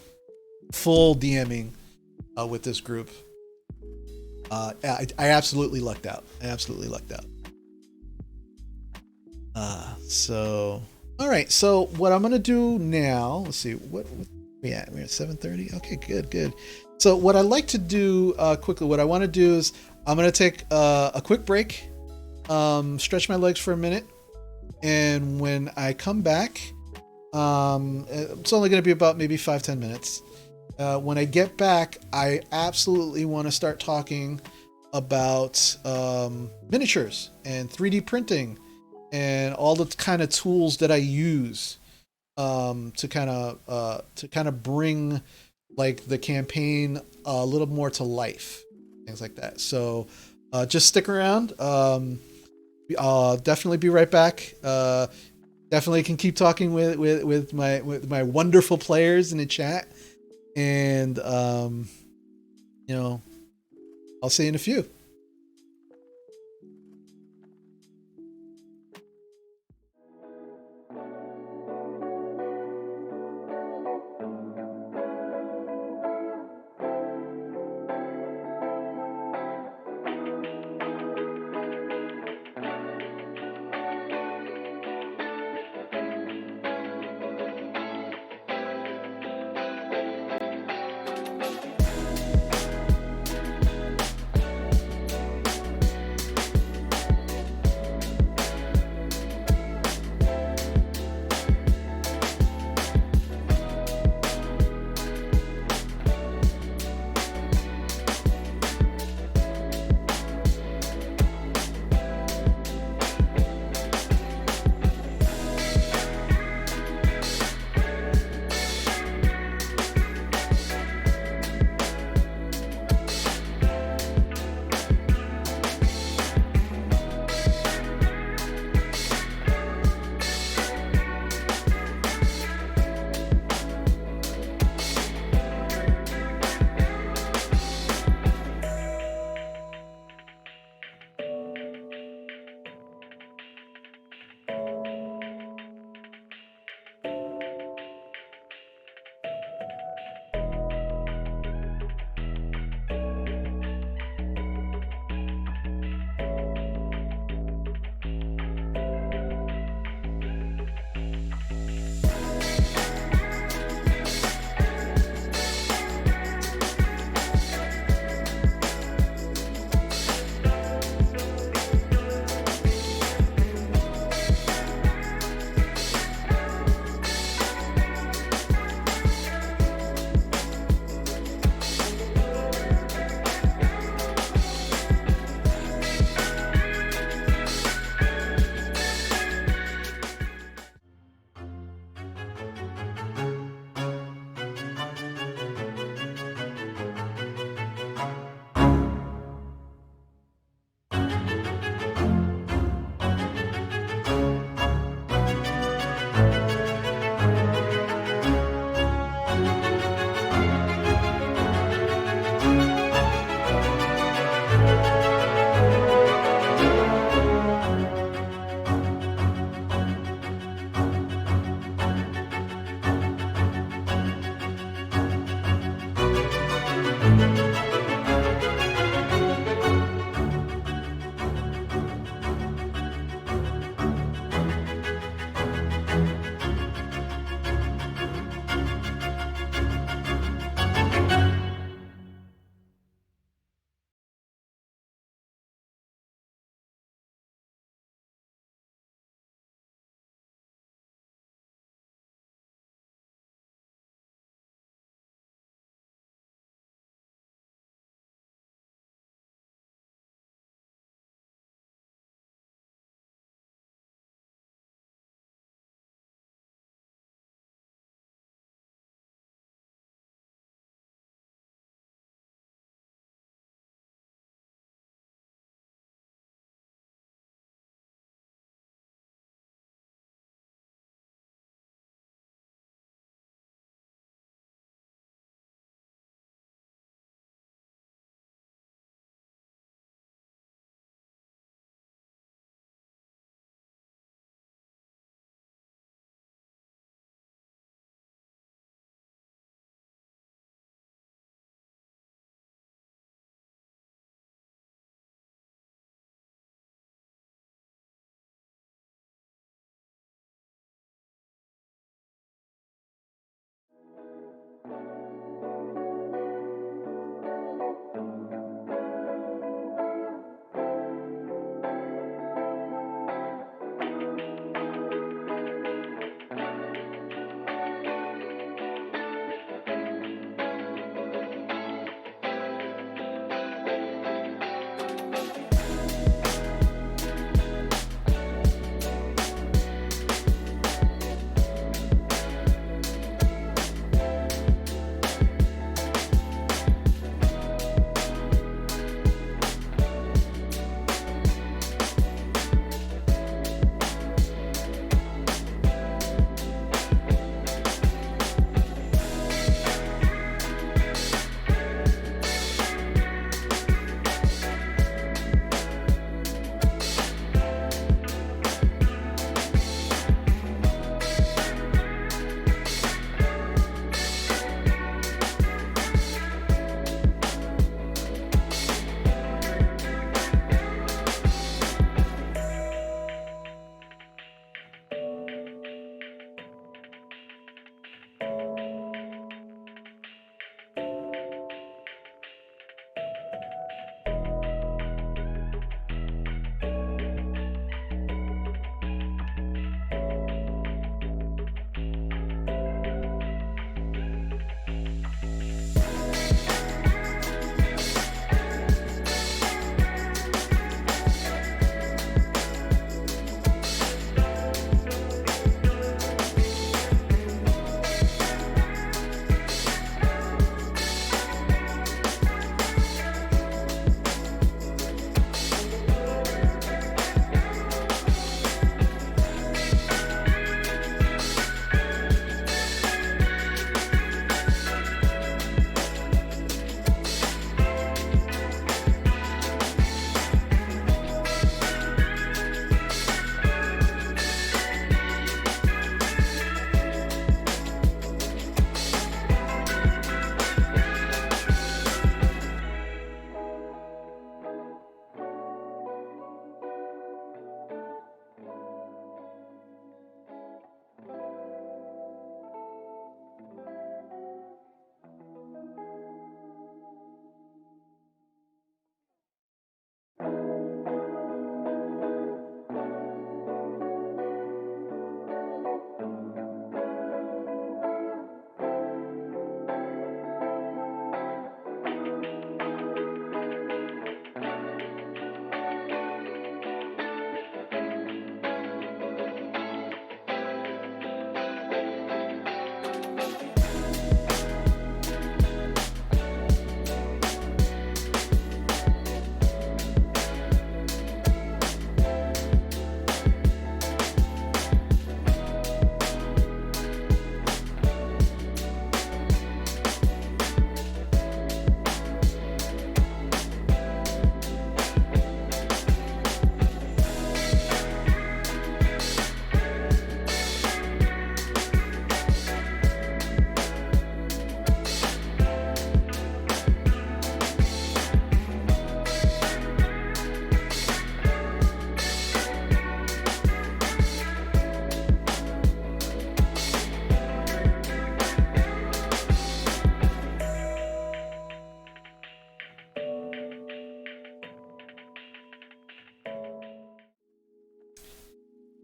DMing with this group, I absolutely lucked out. So all right. So what I'm gonna do now? Let's see. What we at? We're at 7:30. Okay, good. So what I like to do quickly, what I want to do is I'm gonna take a quick break, stretch my legs for a minute, and when I come back, it's only gonna be about maybe 5-10 minutes. When I get back, I absolutely want to start talking about miniatures and 3D printing and all the kind of tools that I use to kind of bring like the campaign a little more to life, things like that. So just stick around. I'll definitely be right back. Definitely can keep talking with my wonderful players in the chat. And I'll see you in a few.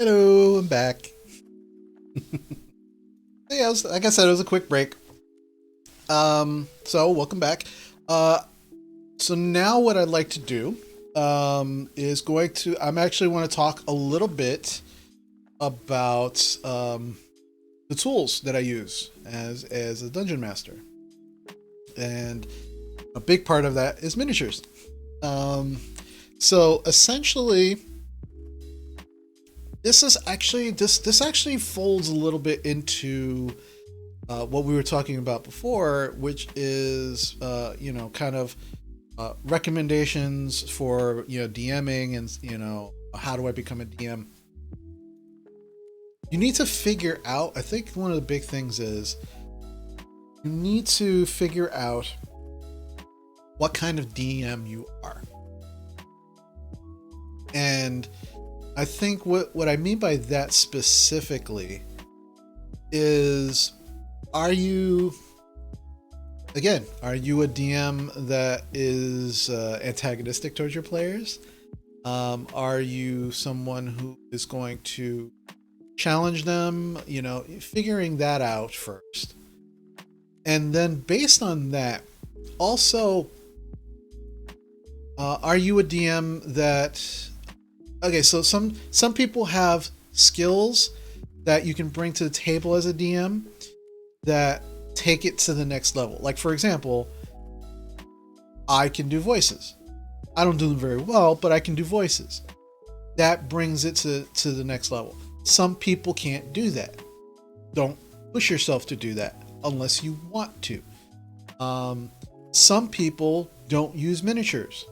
Hello, I'm back. Yeah, like I said, it was a quick break. So welcome back. So now what I'd like to do, is I'm actually want to talk a little bit about, the tools that I use as a dungeon master, and a big part of that is miniatures. So essentially, this actually folds a little bit into, what we were talking about before, which is, kind of, recommendations for, DMing, and how do I become a DM. You need to figure out, I think one of the big things is you need to figure out what kind of DM you are. And I think what I mean by that specifically is, are you a DM that is, antagonistic towards your players? Are you someone who is going to challenge them? Figuring that out first. And then based on that, also, are you a DM that... Okay, so some people have skills that you can bring to the table as a DM that take it to the next level. Like, for example, I can do voices. I don't do them very well, but I can do voices. That brings it to the next level. Some people can't do that. Don't push yourself to do that unless you want to. Some people don't use miniatures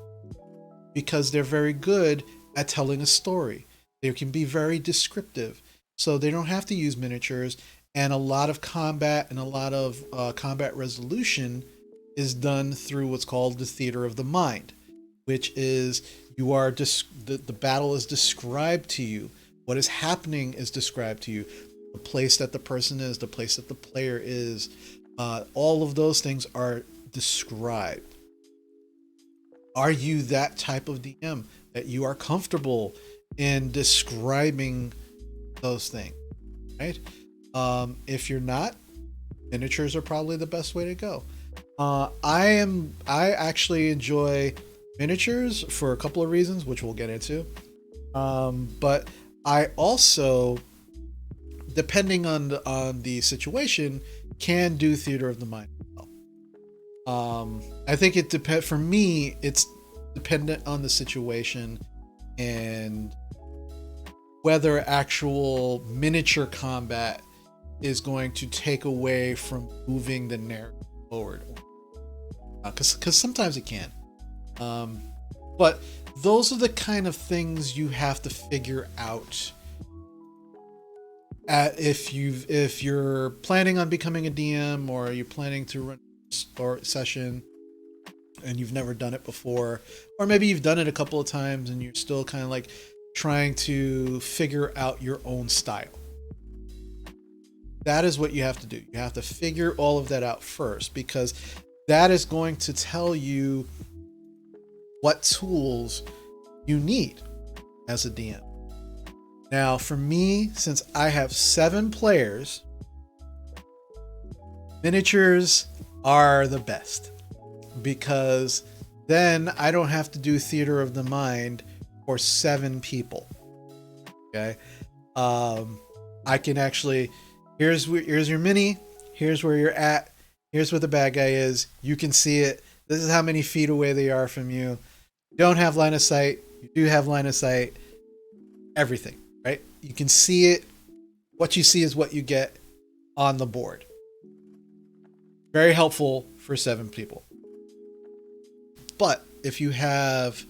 because they're very good at telling a story. They can be very descriptive, so they don't have to use miniatures. And a lot of combat and a lot of, combat resolution is done through what's called the theater of the mind, which is the battle is described to you. What is happening is described to you. The place that the person is, the place that the player is, all of those things are described. Are you that type of DM that you are comfortable in describing those things, right? If you're not, miniatures are probably the best way to go. I actually enjoy miniatures for a couple of reasons, which we'll get into. But I also, depending on the situation, can do theater of the mind as well. I think for me, it's dependent on the situation and whether actual miniature combat is going to take away from moving the narrative forward, because sometimes it can. But those are the kind of things you have to figure out if you're planning on becoming a DM, or you're planning to run a session and you've never done it before, or maybe you've done it a couple of times and you're still kind of like trying to figure out your own style. That is what you have to do. You have to figure all of that out first, because that is going to tell you what tools you need as a DM. Now, for me, since I have 7 players, miniatures are the best, because then I don't have to do theater of the mind for 7 people. Okay. I can actually, here's your mini, here's where you're at, here's where the bad guy is, you can see it, this is how many feet away they are from you. You don't have line of sight, you do have line of sight, everything, right? You can see it. What you see is what you get on the board. Very helpful for 7 people. But if you have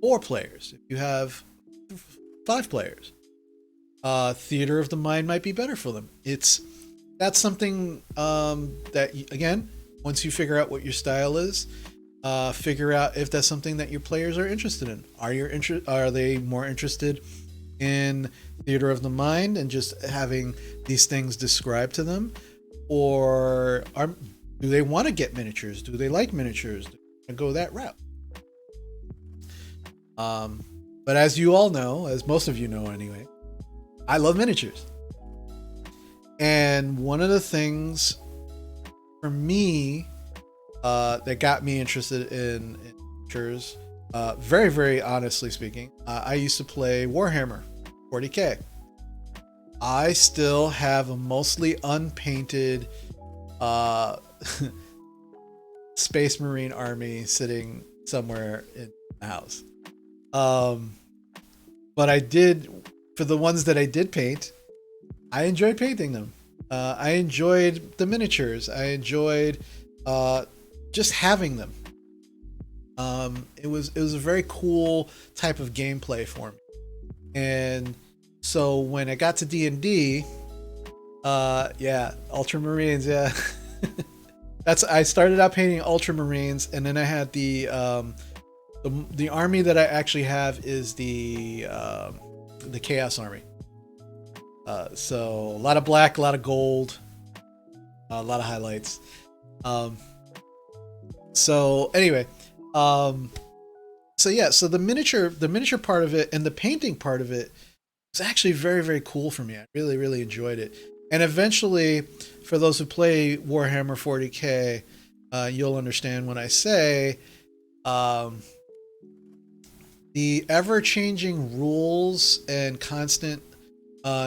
4 players, if you have 5 players, theater of the mind might be better for them. That's something, that, again, once you figure out what your style is, figure out if that's something that your players are interested in. Are they more interested in theater of the mind and just having these things described to them, or do they want to get miniatures? Do they like miniatures? Do they go that route? But as you all know, as most of you know anyway, I love miniatures. And one of the things for me that got me interested in miniatures, very, very honestly speaking, I used to play Warhammer 40K. I still have a mostly unpainted Space Marine army sitting somewhere in the house. But I did, for the ones that I did paint, I enjoyed painting them. I enjoyed the miniatures. I enjoyed just having them. It was a very cool type of gameplay for me. And so when I got to D&D, yeah, Ultramarines, yeah. I started out painting Ultramarines, and then I had the army that I actually have is the Chaos Army. So a lot of black, a lot of gold, a lot of highlights. So anyway, so yeah, so the miniature part of it and the painting part of it was actually very, very cool for me. I really, really enjoyed it. And eventually, for those who play Warhammer 40K, you'll understand when I say the ever-changing rules and constant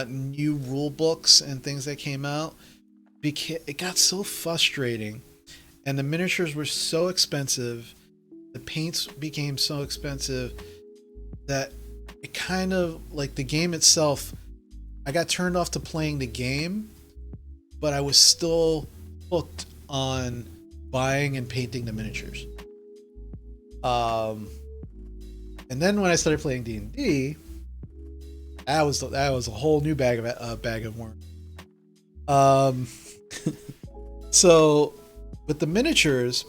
new rule books and things that came out, it got so frustrating, and the miniatures were so expensive, the paints became so expensive that it kind of, like, the game itself, I got turned off to playing the game, but I was still hooked on buying and painting the miniatures. And then when I started playing D&D, that was a whole new bag of worms. So with the miniatures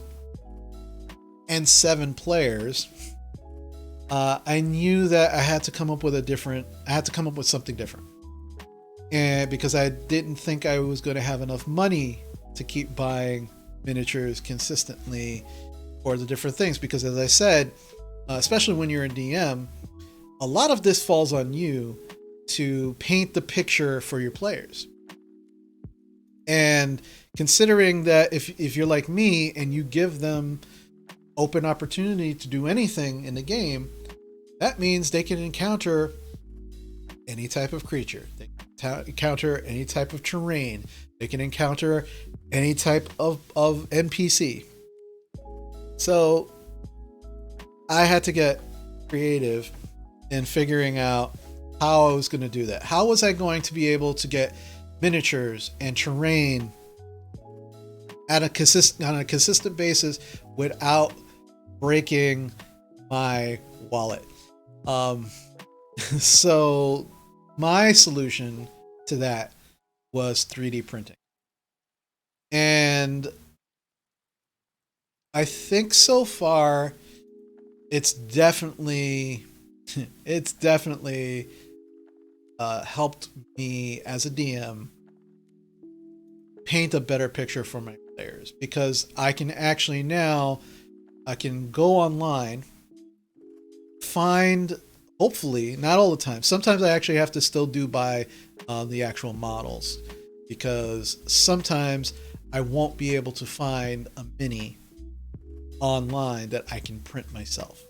and 7 players, I knew that I had to come up with something different. And because I didn't think I was going to have enough money to keep buying miniatures consistently for the different things, because as I said, especially when you're a DM, a lot of this falls on you to paint the picture for your players. And considering that if you're like me and you give them open opportunity to do anything in the game, that means they can encounter any type of creature. They can encounter any type of terrain. They can encounter any type of NPC. So I had to get creative in figuring out how I was going to do that. How was I going to be able to get miniatures and terrain on a consistent basis without breaking my wallet? So my solution to that was 3D printing. And I think so far it's definitely helped me as a DM paint a better picture for my players, because I can actually now go online, find, hopefully not all the time, sometimes I actually have to still buy the actual models, because sometimes I won't be able to find a mini online that I can print myself.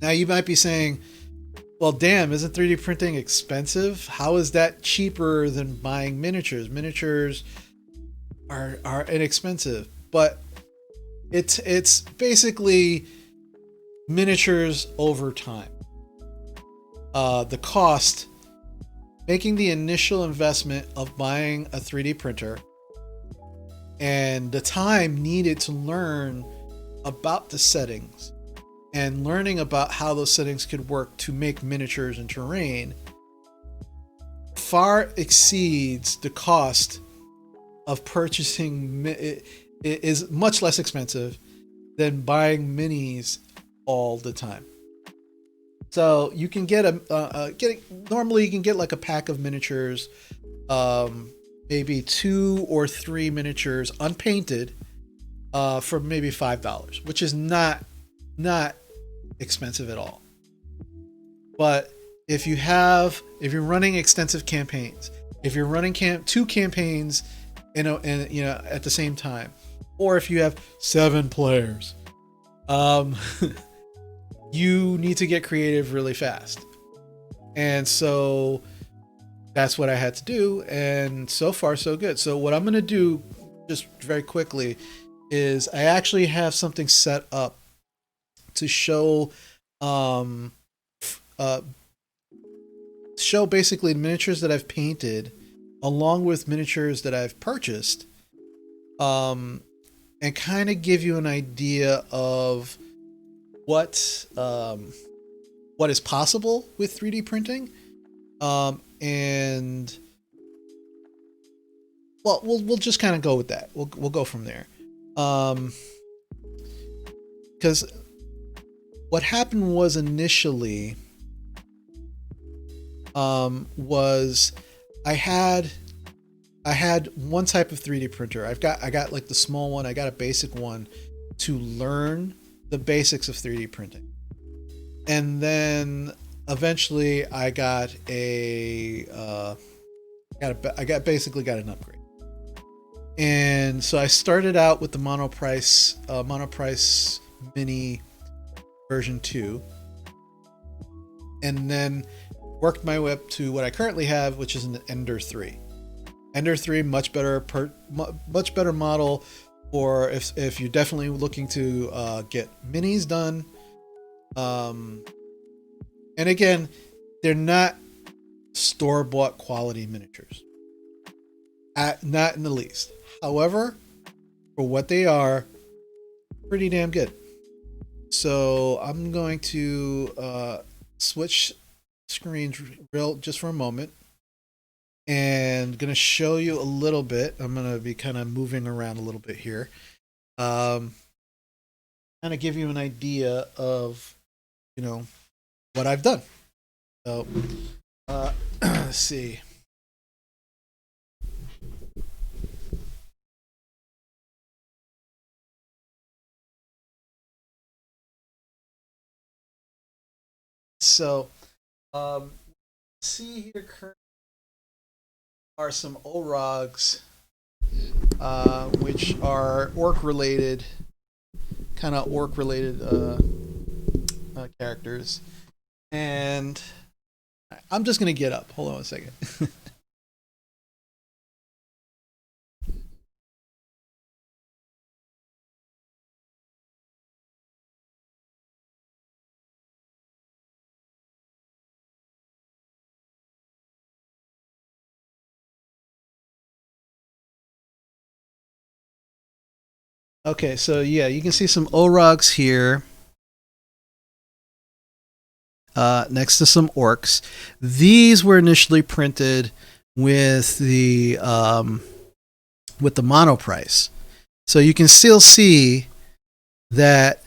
Now you might be saying, well, damn, isn't 3D printing expensive? How is that cheaper than buying miniatures? Miniatures are inexpensive, but it's basically miniatures over time. The cost, making the initial investment of buying a 3D printer, and the time needed to learn about the settings and learning about how those settings could work to make miniatures and terrain far exceeds the cost of purchasing. It is much less expensive than buying minis all the time. So you can get normally you can get like a pack of miniatures, maybe 2 or 3 miniatures unpainted, for maybe $5, which is not expensive at all. But if you're running extensive campaigns, if you're running two campaigns at the same time, or if you have 7 players, you need to get creative really fast. And so that's what I had to do, and so far so good. So what I'm going to do just very quickly is I actually have something set up to show show basically miniatures that I've painted along with miniatures that I've purchased, and kind of give you an idea of what is possible with 3D printing. And well, we'll just kind of go with that. We'll go from there. Because what happened was initially was I had one type of 3D printer. I got like the small one. I got a basic one to learn the basics of 3D printing, and then eventually I got basically got an upgrade. And so I started out with the Monoprice Mini version 2, and then worked my way up to what I currently have, which is an Ender 3. Ender 3, much better model for if you're definitely looking to get minis done. And again, they're not store-bought quality miniatures. Not in the least. However, for what they are, pretty damn good. So I'm going to switch screens just for a moment, and going to show you a little bit. I'm going to be kind of moving around a little bit here. Kind of give you an idea of, what I've done. So, let's see. So, see here currently are some Orogs, which are orc related characters. And I'm just going to get up. Hold on a second. Okay, so yeah, you can see some Orogs here. Next to some orcs. These were initially printed with the Monoprice, so you can still see that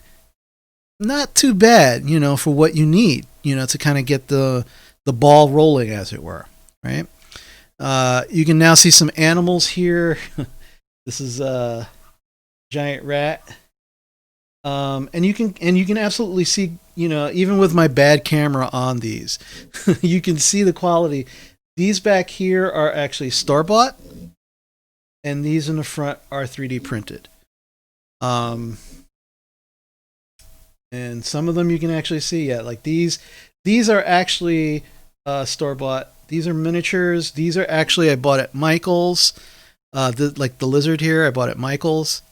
not too bad, for what you need, to kind of get the ball rolling, as it were, right? You can now see some animals here. This is a giant rat. And you can absolutely see, even with my bad camera on these, you can see the quality. These back here are actually store-bought, and these in the front are 3D printed. And some of them you can actually see, like these are actually store-bought. These are miniatures. These are actually I bought at Michael's. Like the lizard here, I bought at Michael's.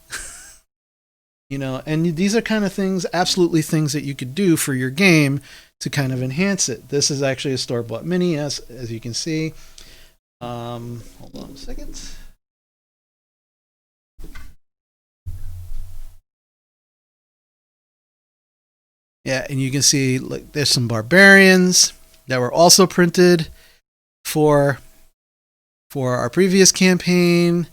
And these are kind of absolutely things that you could do for your game to kind of enhance it. This is actually a store-bought mini, as you can see. Hold on a second. Yeah, and you can see there's some barbarians that were also printed for our previous campaign.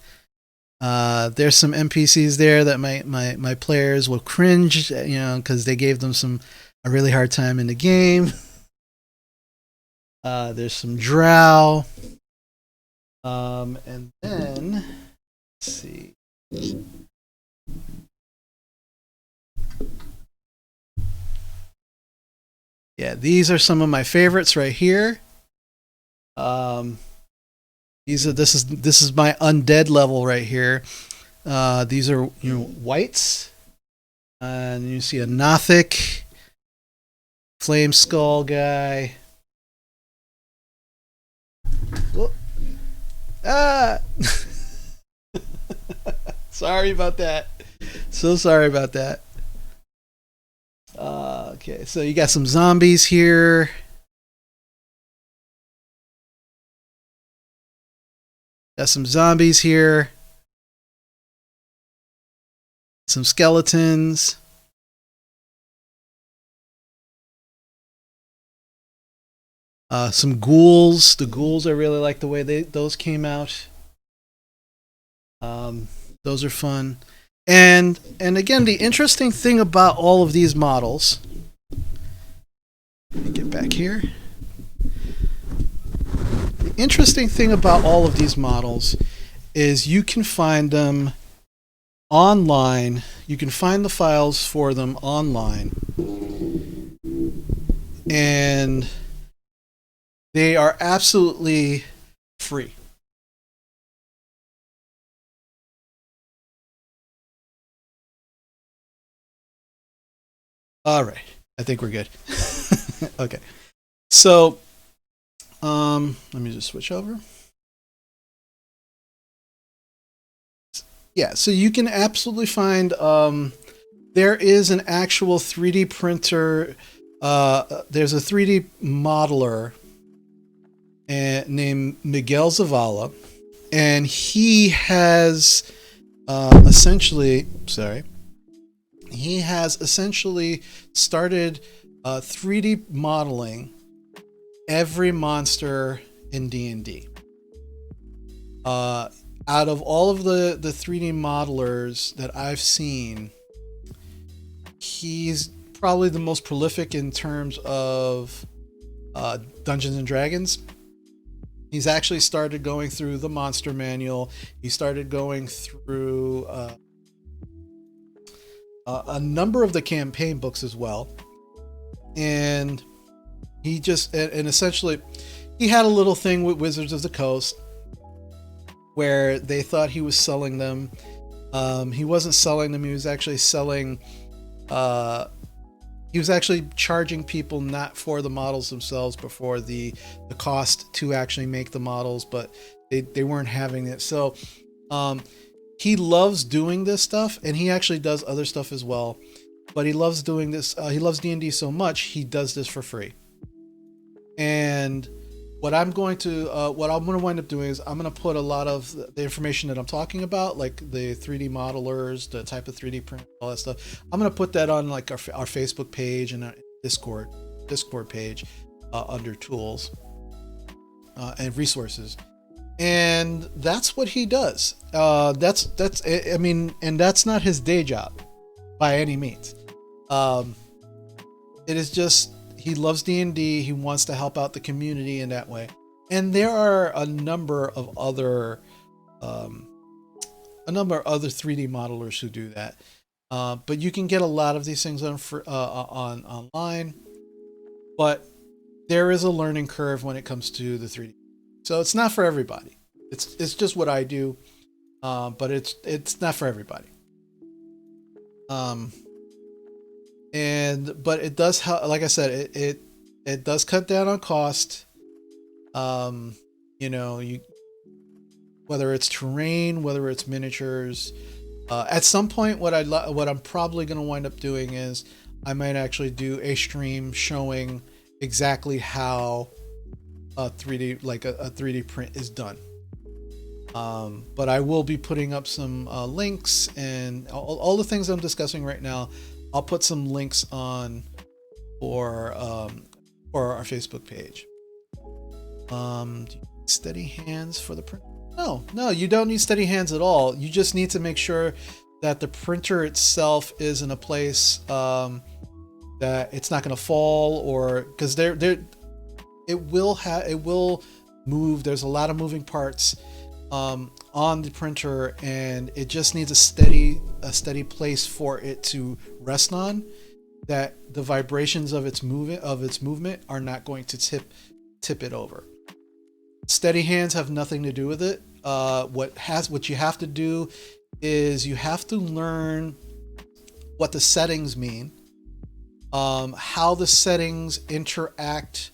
There's some NPCs there that my players will cringe, because they gave them a really hard time in the game. There's some drow. And then, let's see. Yeah, these are some of my favorites right here. Um, this is my undead level right here. These are whites, and you see a Nothic, Flame Skull guy. Whoop. Ah, sorry about that. So sorry about that. Okay, so you got some zombies here. Got some zombies here. Some skeletons. Some ghouls. The ghouls, I really like the way those came out. Um, those are fun. And again, the interesting thing about all of these models. Let me get back here. The interesting thing about all of these models is you can find them online. You can find the files for them online. And they are absolutely free. All right. I think we're good. Okay. So, let me just switch over. Yeah, so you can absolutely find there is an actual 3D printer. There's a 3D modeler named Miguel Zavala, and he has essentially started 3D modeling every monster in D&D. Out of all of the 3D modelers that I've seen, he's probably the most prolific in terms of Dungeons and Dragons. He's actually started going through the monster manual. He started going through a number of the campaign books as well. And he just, and essentially, he had a little thing with Wizards of the Coast where they thought he was selling them. He wasn't selling them. He was actually selling. He was actually charging people not for the models themselves, but for the cost to actually make the models. But they weren't having it. So he loves doing this stuff, and he actually does other stuff as well. But he loves doing this. He loves D&D so much he does this for free. And what I'm going to wind up doing is I'm going to put a lot of the information that I'm talking about, like the 3D modelers, the type of 3D print, all that stuff. I'm going to put that on like our Facebook page and our Discord page under tools and resources. And that's what he does. That's I mean, and that's not his day job by any means. It is just, he loves D&D. He wants to help out the community in that way. And there are a number of other 3D modelers who do that. But you can get a lot of these things on online. But there is a learning curve when it comes to the 3D. So it's not for everybody. It's just what I do. But it's not for everybody. But it does help. Like I said, it does cut down on cost. Whether it's terrain, whether it's miniatures. At some point, what I'm probably going to wind up doing is I might actually do a stream showing exactly how a 3D print is done. But I will be putting up some links and all the things I'm discussing right now. I'll put some links on for our Facebook page. Do you need steady hands for the print? No, you don't need steady hands at all. You just need to make sure that the printer itself is in a place that it's not going to fall, or because it will move. There's a lot of moving parts on the printer, and it just needs a steady place for it to rest on. that the vibrations of its movement are not going to tip it over. Steady hands have nothing to do with it. What you have to do is you have to learn what the settings mean, how the settings interact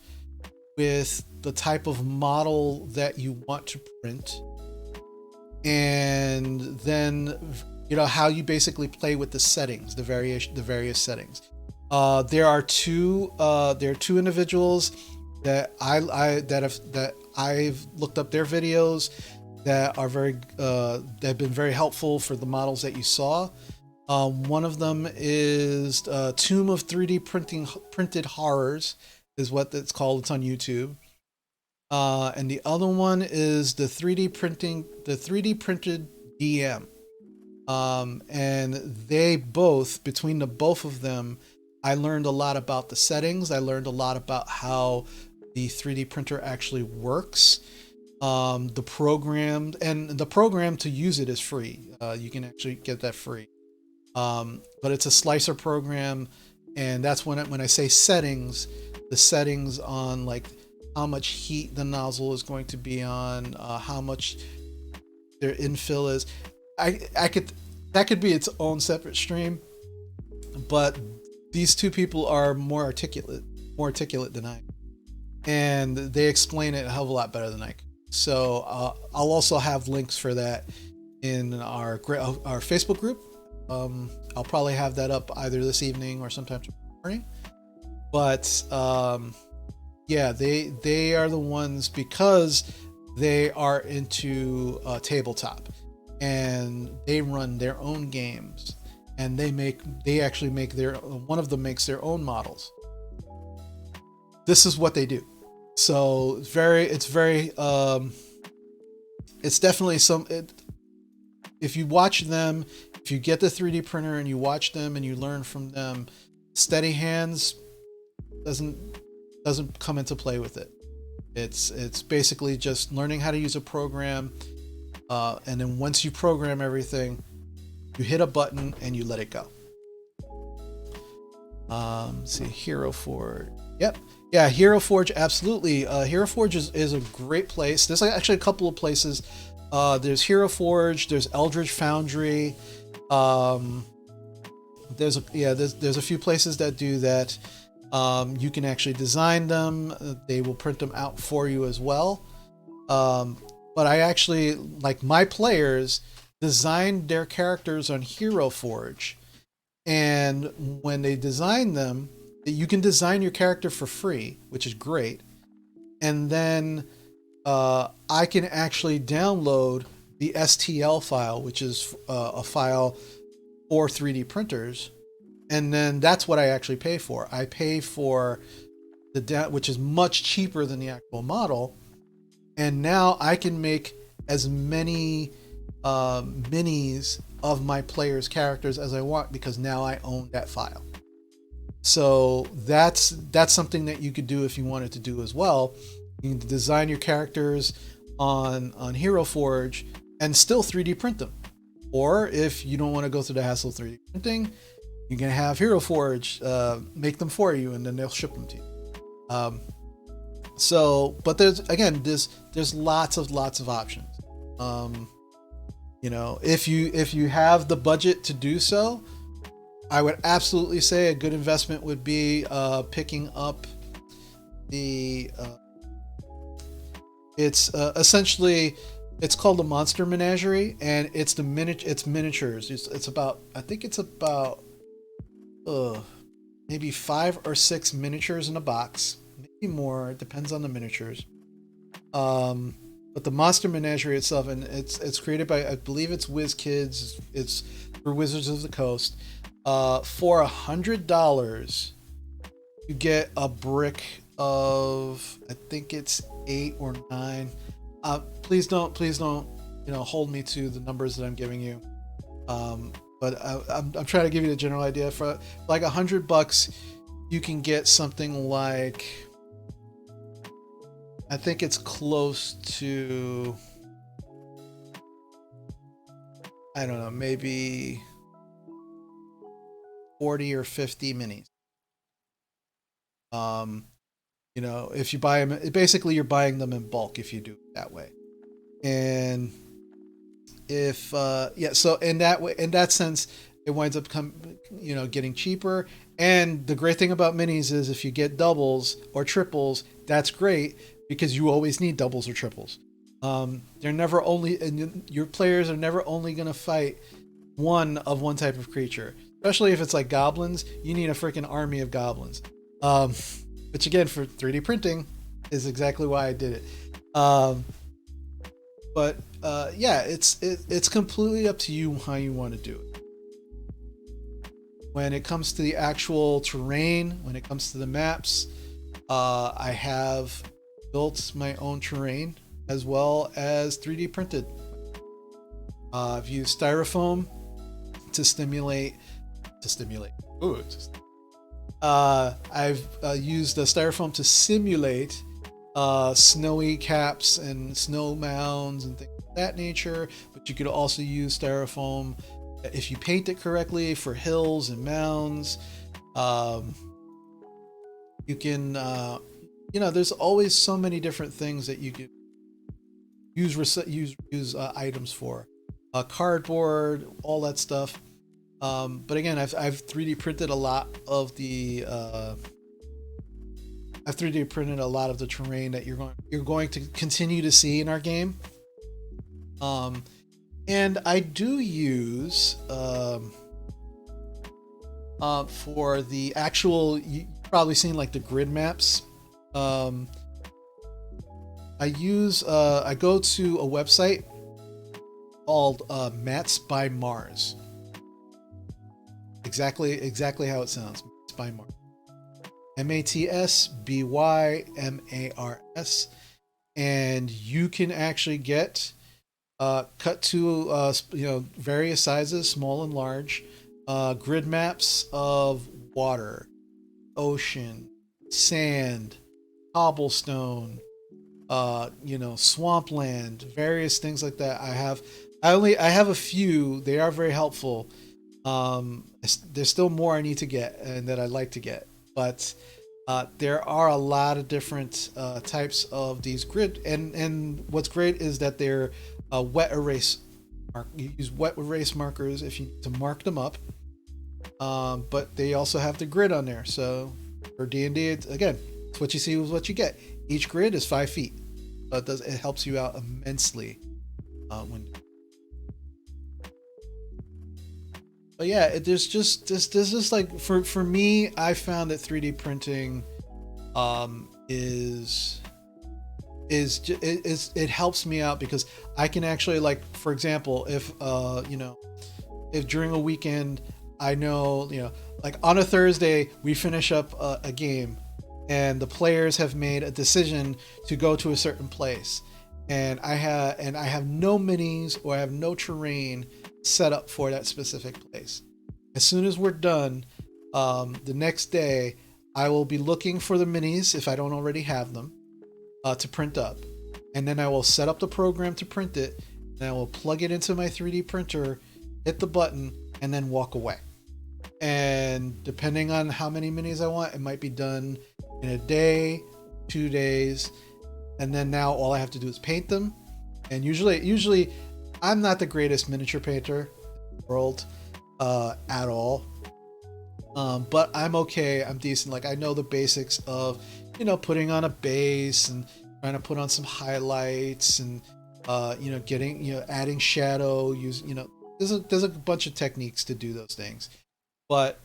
with the type of model that you want to print, and then how you basically play with the settings, the various settings. There are two individuals that I've looked up their videos that are that have been very helpful for the models that you saw. One of them is Tomb of 3D Printed Horrors, is what it's called. It's on YouTube. And the other one is the 3D printed DM. And they both, between the both of them, I learned a lot about the settings. I learned a lot about how the 3D printer actually works. The program to use it is free. You can actually get that free. But it's a slicer program, and that's when I say settings, the settings on like how much heat the nozzle is going to be on, how much their infill is. That could be its own separate stream, but these two people are more articulate than I, and they explain it a hell of a lot better than I can. So I'll also have links for that in our Facebook group. I'll probably have that up either this evening or sometime tomorrow morning. But yeah, they are the ones, because they are into tabletop, and they run their own games, and they actually make one of them makes their own models. This is what they do. So it's definitely if you watch them, if you get the 3D printer and you watch them and you learn from them, steady hands doesn't come into play with it. It's basically just learning how to use a program, and then once you program everything, you hit a button and you let it go. See, Hero Forge. Yep. Yeah, Hero Forge, absolutely. Hero Forge is a great place. There's actually a couple of places. There's Hero Forge, there's Eldritch Foundry. There's a few places that do that. You can actually design them. They will print them out for you as well. But I actually, like, my players designed their characters on Hero Forge. And when they design them, you can design your character for free, which is great. And then I can actually download the STL file, which is a file for 3D printers. And then that's what I actually pay for. I pay for which is much cheaper than the actual model. And now I can make as many minis of my players' characters as I want, because now I own that file. So that's something that you could do if you wanted to do as well. You can design your characters on Hero Forge and still 3D print them. Or if you don't want to go through the hassle of 3D printing, you can have Hero Forge make them for you, and then they'll ship them to you. But there's lots of options. If you have the budget to do so, I would absolutely say a good investment would be picking up the. It's essentially, it's called the Monster Menagerie, and it's miniatures. It's about, I think it's about maybe 5 or 6 miniatures in a box, maybe more. It depends on the miniatures. But the Monster Menagerie itself, and it's created by, I believe it's WizKids. It's for Wizards of the Coast. For $100, you get a brick of, I think it's 8 or 9. Please don't hold me to the numbers that I'm giving you. But I'm trying to give you a general idea. For like $100, you can get something like, I think it's close to, I don't know, maybe 40 or 50 minis. You know, if you buy them, basically you're buying them in bulk if you do it that way. And if yeah, so in that way, in that sense, it winds up getting cheaper. And the great thing about minis is if you get doubles or triples, that's great because you always need doubles or triples. They're never only, and your players are never only going to fight one type of creature. Especially if it's like goblins, you need a freaking army of goblins. Which again, for 3D printing, is exactly why I did it. But yeah, it's completely up to you how you want to do it. When it comes to the actual terrain, when it comes to the maps, I have built my own terrain as well as 3D printed. I've used styrofoam to stimulate. Ooh, I've used the styrofoam to simulate snowy caps and snow mounds and things of that nature. But you could also use styrofoam if you paint it correctly for hills and mounds. You can, there's always so many different things that you could use items for. Cardboard, all that stuff. But again, I've 3D printed a lot of the I've 3D printed a lot of the terrain that you're going to continue to see in our game. And I do use for the actual, you've probably seen like the grid maps. I go to a website called Mats by Mars. Exactly how it sounds. Mats by Mars. MATSBYMARS. And you can actually get cut to various sizes, small and large, grid maps of water, ocean, sand, cobblestone, swampland, various things like that. I have a few. They are very helpful. There's still more I need to get and that I'd like to get, but there are a lot of different types of these grid, and what's great is that they're wet erase. You use wet erase markers if you need to mark them up, but they also have the grid on there. So for D&D, it's what you see is what you get. Each grid is 5 feet, so it helps you out immensely when. But yeah, there's just like for me, I found that 3D printing it helps me out because I can actually, like, for example, if during a weekend I know, like on a Thursday we finish up a game and the players have made a decision to go to a certain place, and I have no minis or I have no terrain set up for that specific place. As soon as we're done, the next day I will be looking for the minis if I don't already have them to print up, and then I will set up the program to print it, and I will plug it into my 3D printer, hit the button, and then walk away. And depending on how many minis I want, it might be done in a day, 2 days, and then now all I have to do is paint them. And usually I'm not the greatest miniature painter in the world at all, but I'm okay. I'm decent. Like, I know the basics of putting on a base and trying to put on some highlights and getting adding shadow. There's a bunch of techniques to do those things. But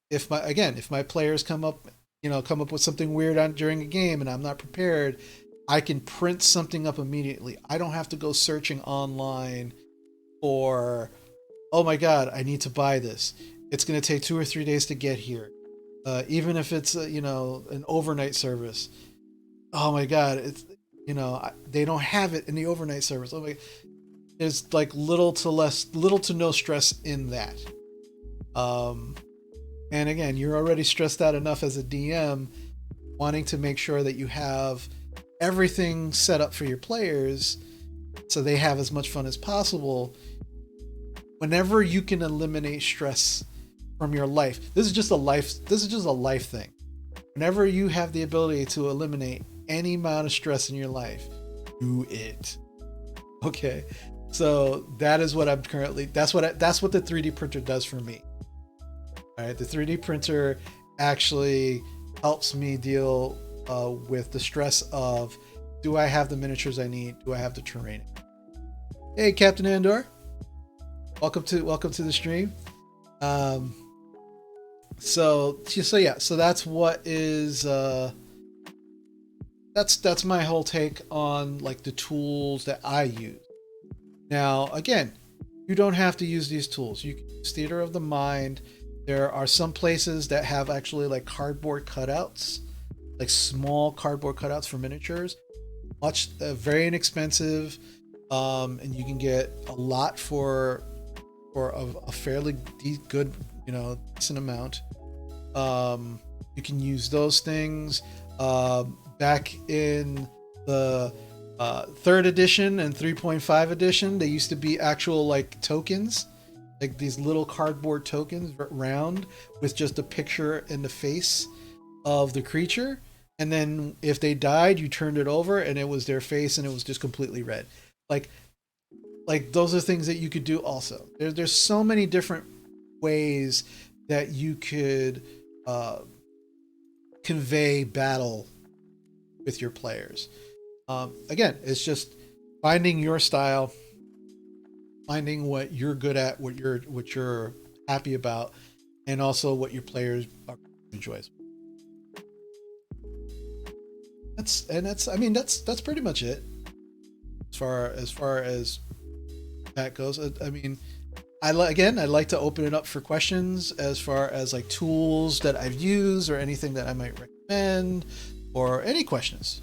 if my players come up with something weird during a game and I'm not prepared, I can print something up immediately. I don't have to go searching online for, oh my god, I need to buy this. It's going to take 2 or 3 days to get here. Even if it's an overnight service. Oh my god, it's they don't have it in the overnight service. Oh my, there's like little to no stress in that. And again, you're already stressed out enough as a DM, wanting to make sure that you have everything set up for your players so they have as much fun as possible. Whenever you can eliminate stress from your life, this is just a life thing. Whenever you have the ability to eliminate any amount of stress in your life, do it. Okay. So that is what I'm currently, that's what the 3D printer does for me. All right. The 3D printer actually helps me deal with the stress of, do I have the miniatures I need? Do I have the terrain? Hey, Captain Andor. Welcome to the stream. So yeah, so that's what is that's my whole take on like the tools that I use. Now, again, you don't have to use these tools. You can use theater of the mind. There are some places that have actually like cardboard cutouts, like small cardboard cutouts for miniatures, much very inexpensive, and you can get a lot for a fairly good, decent amount. You can use those things. Back in the 3rd edition and 3.5 edition, they used to be actual like tokens, like these little cardboard tokens, round, with just a picture in the face of the creature. And then if they died, you turned it over and it was their face and it was just completely red. Like those are things that you could do also. There's so many different ways that you could convey battle with your players. Again, it's just finding your style, finding what you're good at, what you're happy about, and also what your players enjoys. That's pretty much it as far as that goes. I mean, I'd like to open it up for questions as far as like tools that I've used or anything that I might recommend, or any questions.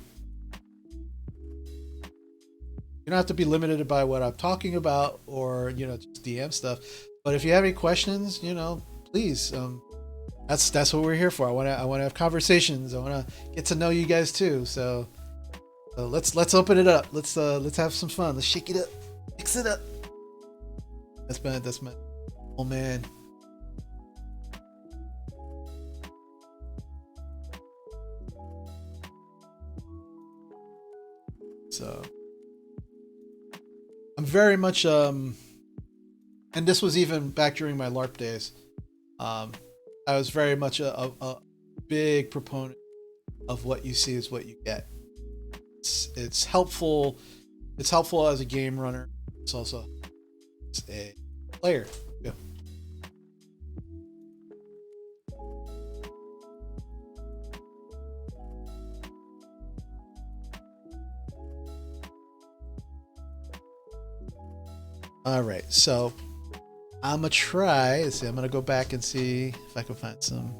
You don't have to be limited by what I'm talking about, or just DM stuff. But if you have any questions, please. That's what we're here for. I want to have conversations. I want to get to know you guys too. So let's open it up. Let's have some fun. Let's shake it up, mix it up. That's my oh man. So I'm very much and this was even back during my LARP days. I was very much a big proponent of what you see is what you get. It's helpful. It's helpful as a game runner. It's also a player. Yeah. All right, so I'm gonna try. Let's see, I'm gonna go back and see if I can find some.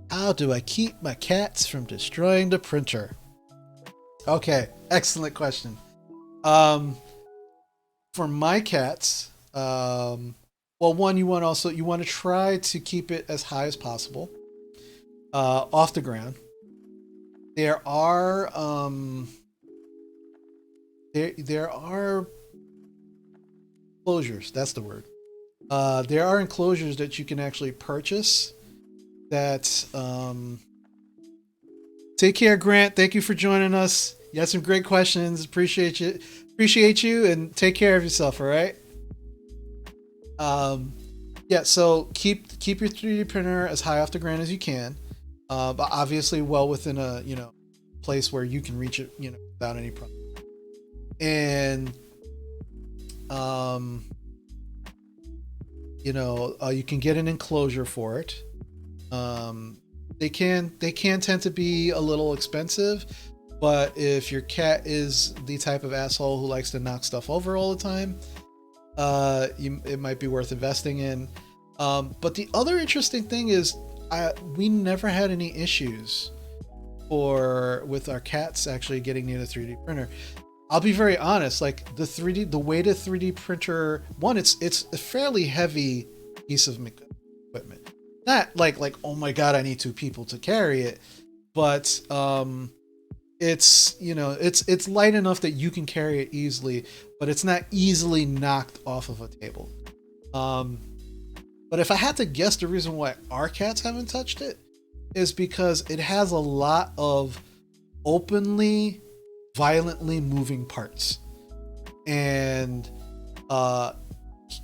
How do I keep my cats from destroying the printer? Okay, excellent question. For my cats, well, one, you want to try to keep it as high as possible, off the ground. There are there are enclosures. That's the word. There are enclosures that you can actually purchase. That take care, Grant. Thank you for joining us. You had some great questions. Appreciate you, and take care of yourself. All right. Yeah. So keep your 3D printer as high off the ground as you can, but obviously well within a place where you can reach it without any problem. And you can get an enclosure for it. They can tend to be a little expensive, but if your cat is the type of asshole who likes to knock stuff over all the time, it might be worth investing in. But the other interesting thing is, we never had any issues with our cats actually getting near the 3D printer. I'll be very honest, like the way the 3D printer, one, it's a fairly heavy piece of equipment. Not like, oh my God, I need 2 people to carry it. But, it's light enough that you can carry it easily, but it's not easily knocked off of a table. But if I had to guess the reason why our cats haven't touched it, is because it has a lot of openly, violently moving parts. And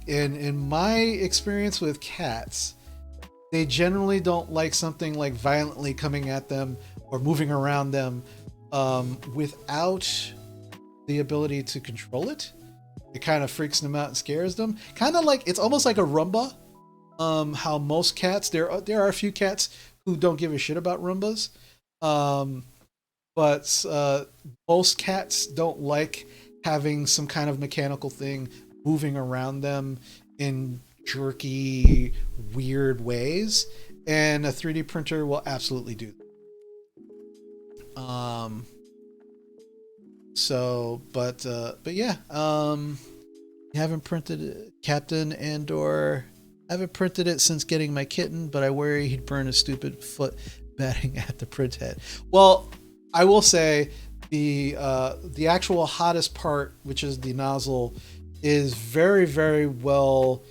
in my experience with cats, they generally don't like something like violently coming at them or moving around them without the ability to control it. It kind of freaks them out and scares them. Kind of like, it's almost like a Roomba. How most cats, there are a few cats who don't give a shit about Roombas. But most cats don't like having some kind of mechanical thing moving around them in jerky, weird ways. And a 3D printer will absolutely do that. But yeah, I haven't printed it, Captain Andor. I haven't printed it since getting my kitten, but I worry he'd burn his stupid foot batting at the print head. Well, I will say the actual hottest part, which is the nozzle, is very, very well.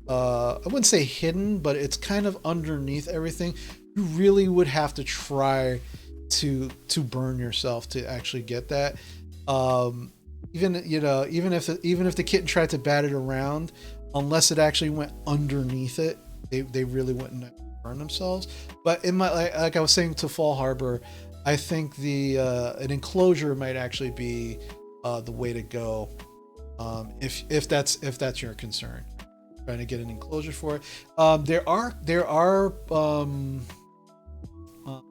I wouldn't say hidden, but it's kind of underneath everything. You really would have to try to burn yourself to actually get that. Even if the kitten tried to bat it around, unless it actually went underneath it, they really wouldn't burn themselves. But in my, like I was saying to Fall Harbor, I think an enclosure might actually be the way to go, if that's your concern. Trying to get an enclosure for it. There are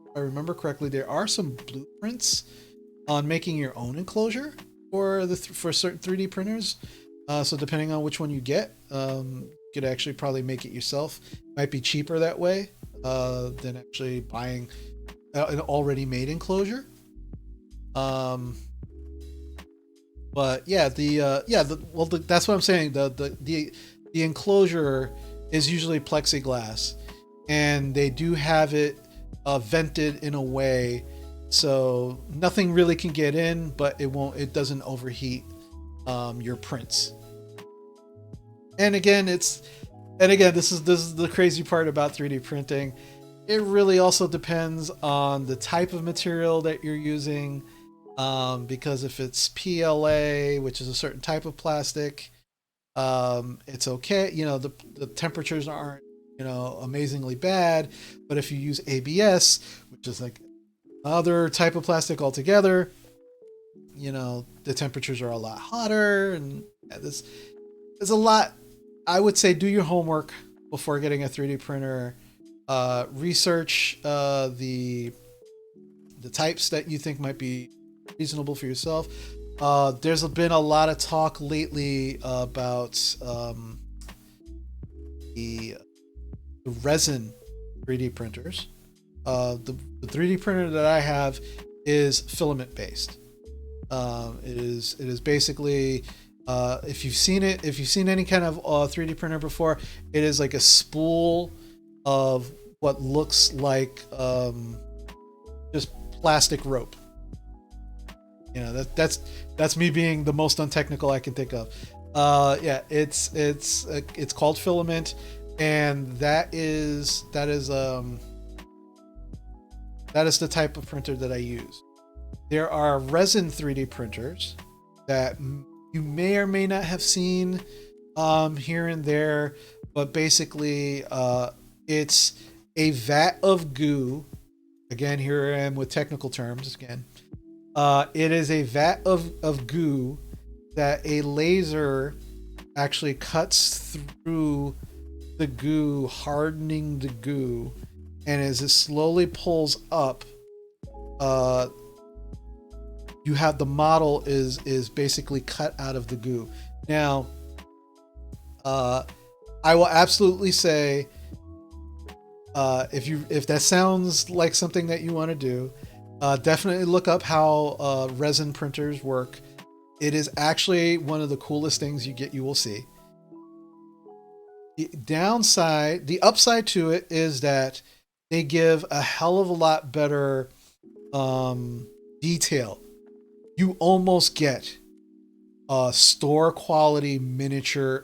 if I remember correctly, there are some blueprints on making your own enclosure for certain 3D printers. So depending on which one you get, you could actually probably make it yourself. Might be cheaper that way than actually buying an already made enclosure. But yeah, that's what I'm saying. The enclosure is usually plexiglass, and they do have it vented in a way so nothing really can get in, but it doesn't overheat your prints. And again, this is the crazy part about 3D printing. It really also depends on the type of material that you're using, because if it's PLA, which is a certain type of plastic, it's okay. The temperatures aren't amazingly bad. But if you use ABS, which is like other type of plastic altogether, the temperatures are a lot hotter, and there's a lot. I would say do your homework before getting a 3D printer. Research the types that you think might be reasonable for yourself. There's been a lot of talk lately about the resin 3D printers. The 3D printer that I have is filament based. It is basically, if you've seen any kind of 3D printer before, it is like a spool of what looks like just plastic rope. That's me being the most untechnical I can think of. Yeah, it's called filament, and that is the type of printer that I use. There are resin 3D printers that you may or may not have seen here and there, but basically it's a vat of goo. Again, here I am with technical terms again. It is a vat of goo that a laser actually cuts through the goo, hardening the goo, and as it slowly pulls up, you have the model is basically cut out of the goo. Now, I will absolutely say, if that sounds like something that you want to do, definitely look up how resin printers work. It is actually one of the coolest things you will see. The upside to it is that they give a hell of a lot better detail. You almost get store miniature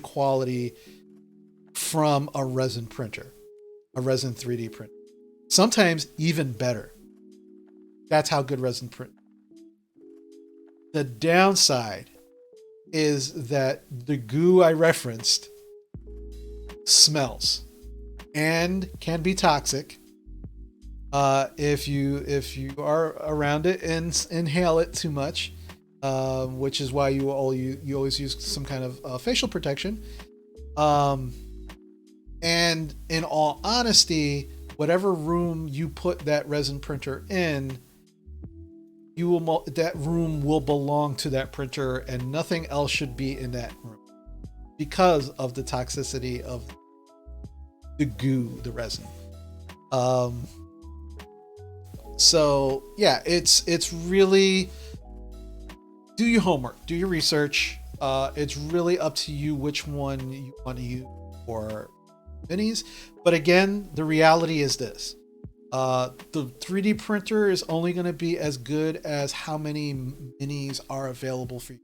quality from a resin printer, a resin 3D printer. Sometimes even better. That's how good resin print. The downside is that the goo I referenced smells and can be toxic if you are around it and inhale it too much, which is why you always use some kind of facial protection. And in all honesty, whatever room you put that resin printer in, that room will belong to that printer, and nothing else should be in that room because of the toxicity of the goo, the resin. So yeah, it's really, do your homework, do your research. It's really up to you which one you want to use for minis. But again, the reality is this. The 3D printer is only going to be as good as how many minis are available for you.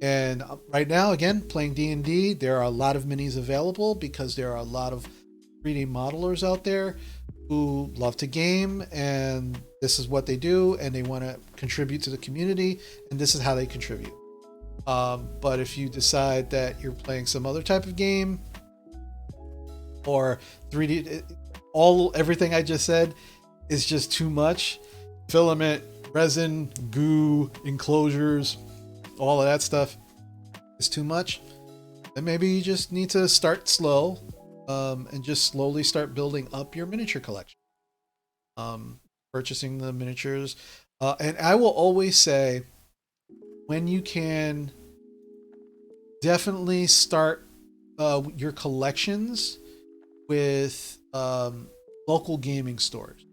And right now, again, playing D&D, there are a lot of minis available because there are a lot of 3D modelers out there who love to game, and this is what they do, and they want to contribute to the community, and this is how they contribute. But if you decide that you're playing some other type of game, or 3D, everything I just said is just too much. Filament, resin, goo, enclosures, all of that stuff is too much. Then maybe you just need to start slow, and just slowly start building up your miniature collection. Purchasing the miniatures. And I will always say, when you can, definitely start your collections with local gaming stores,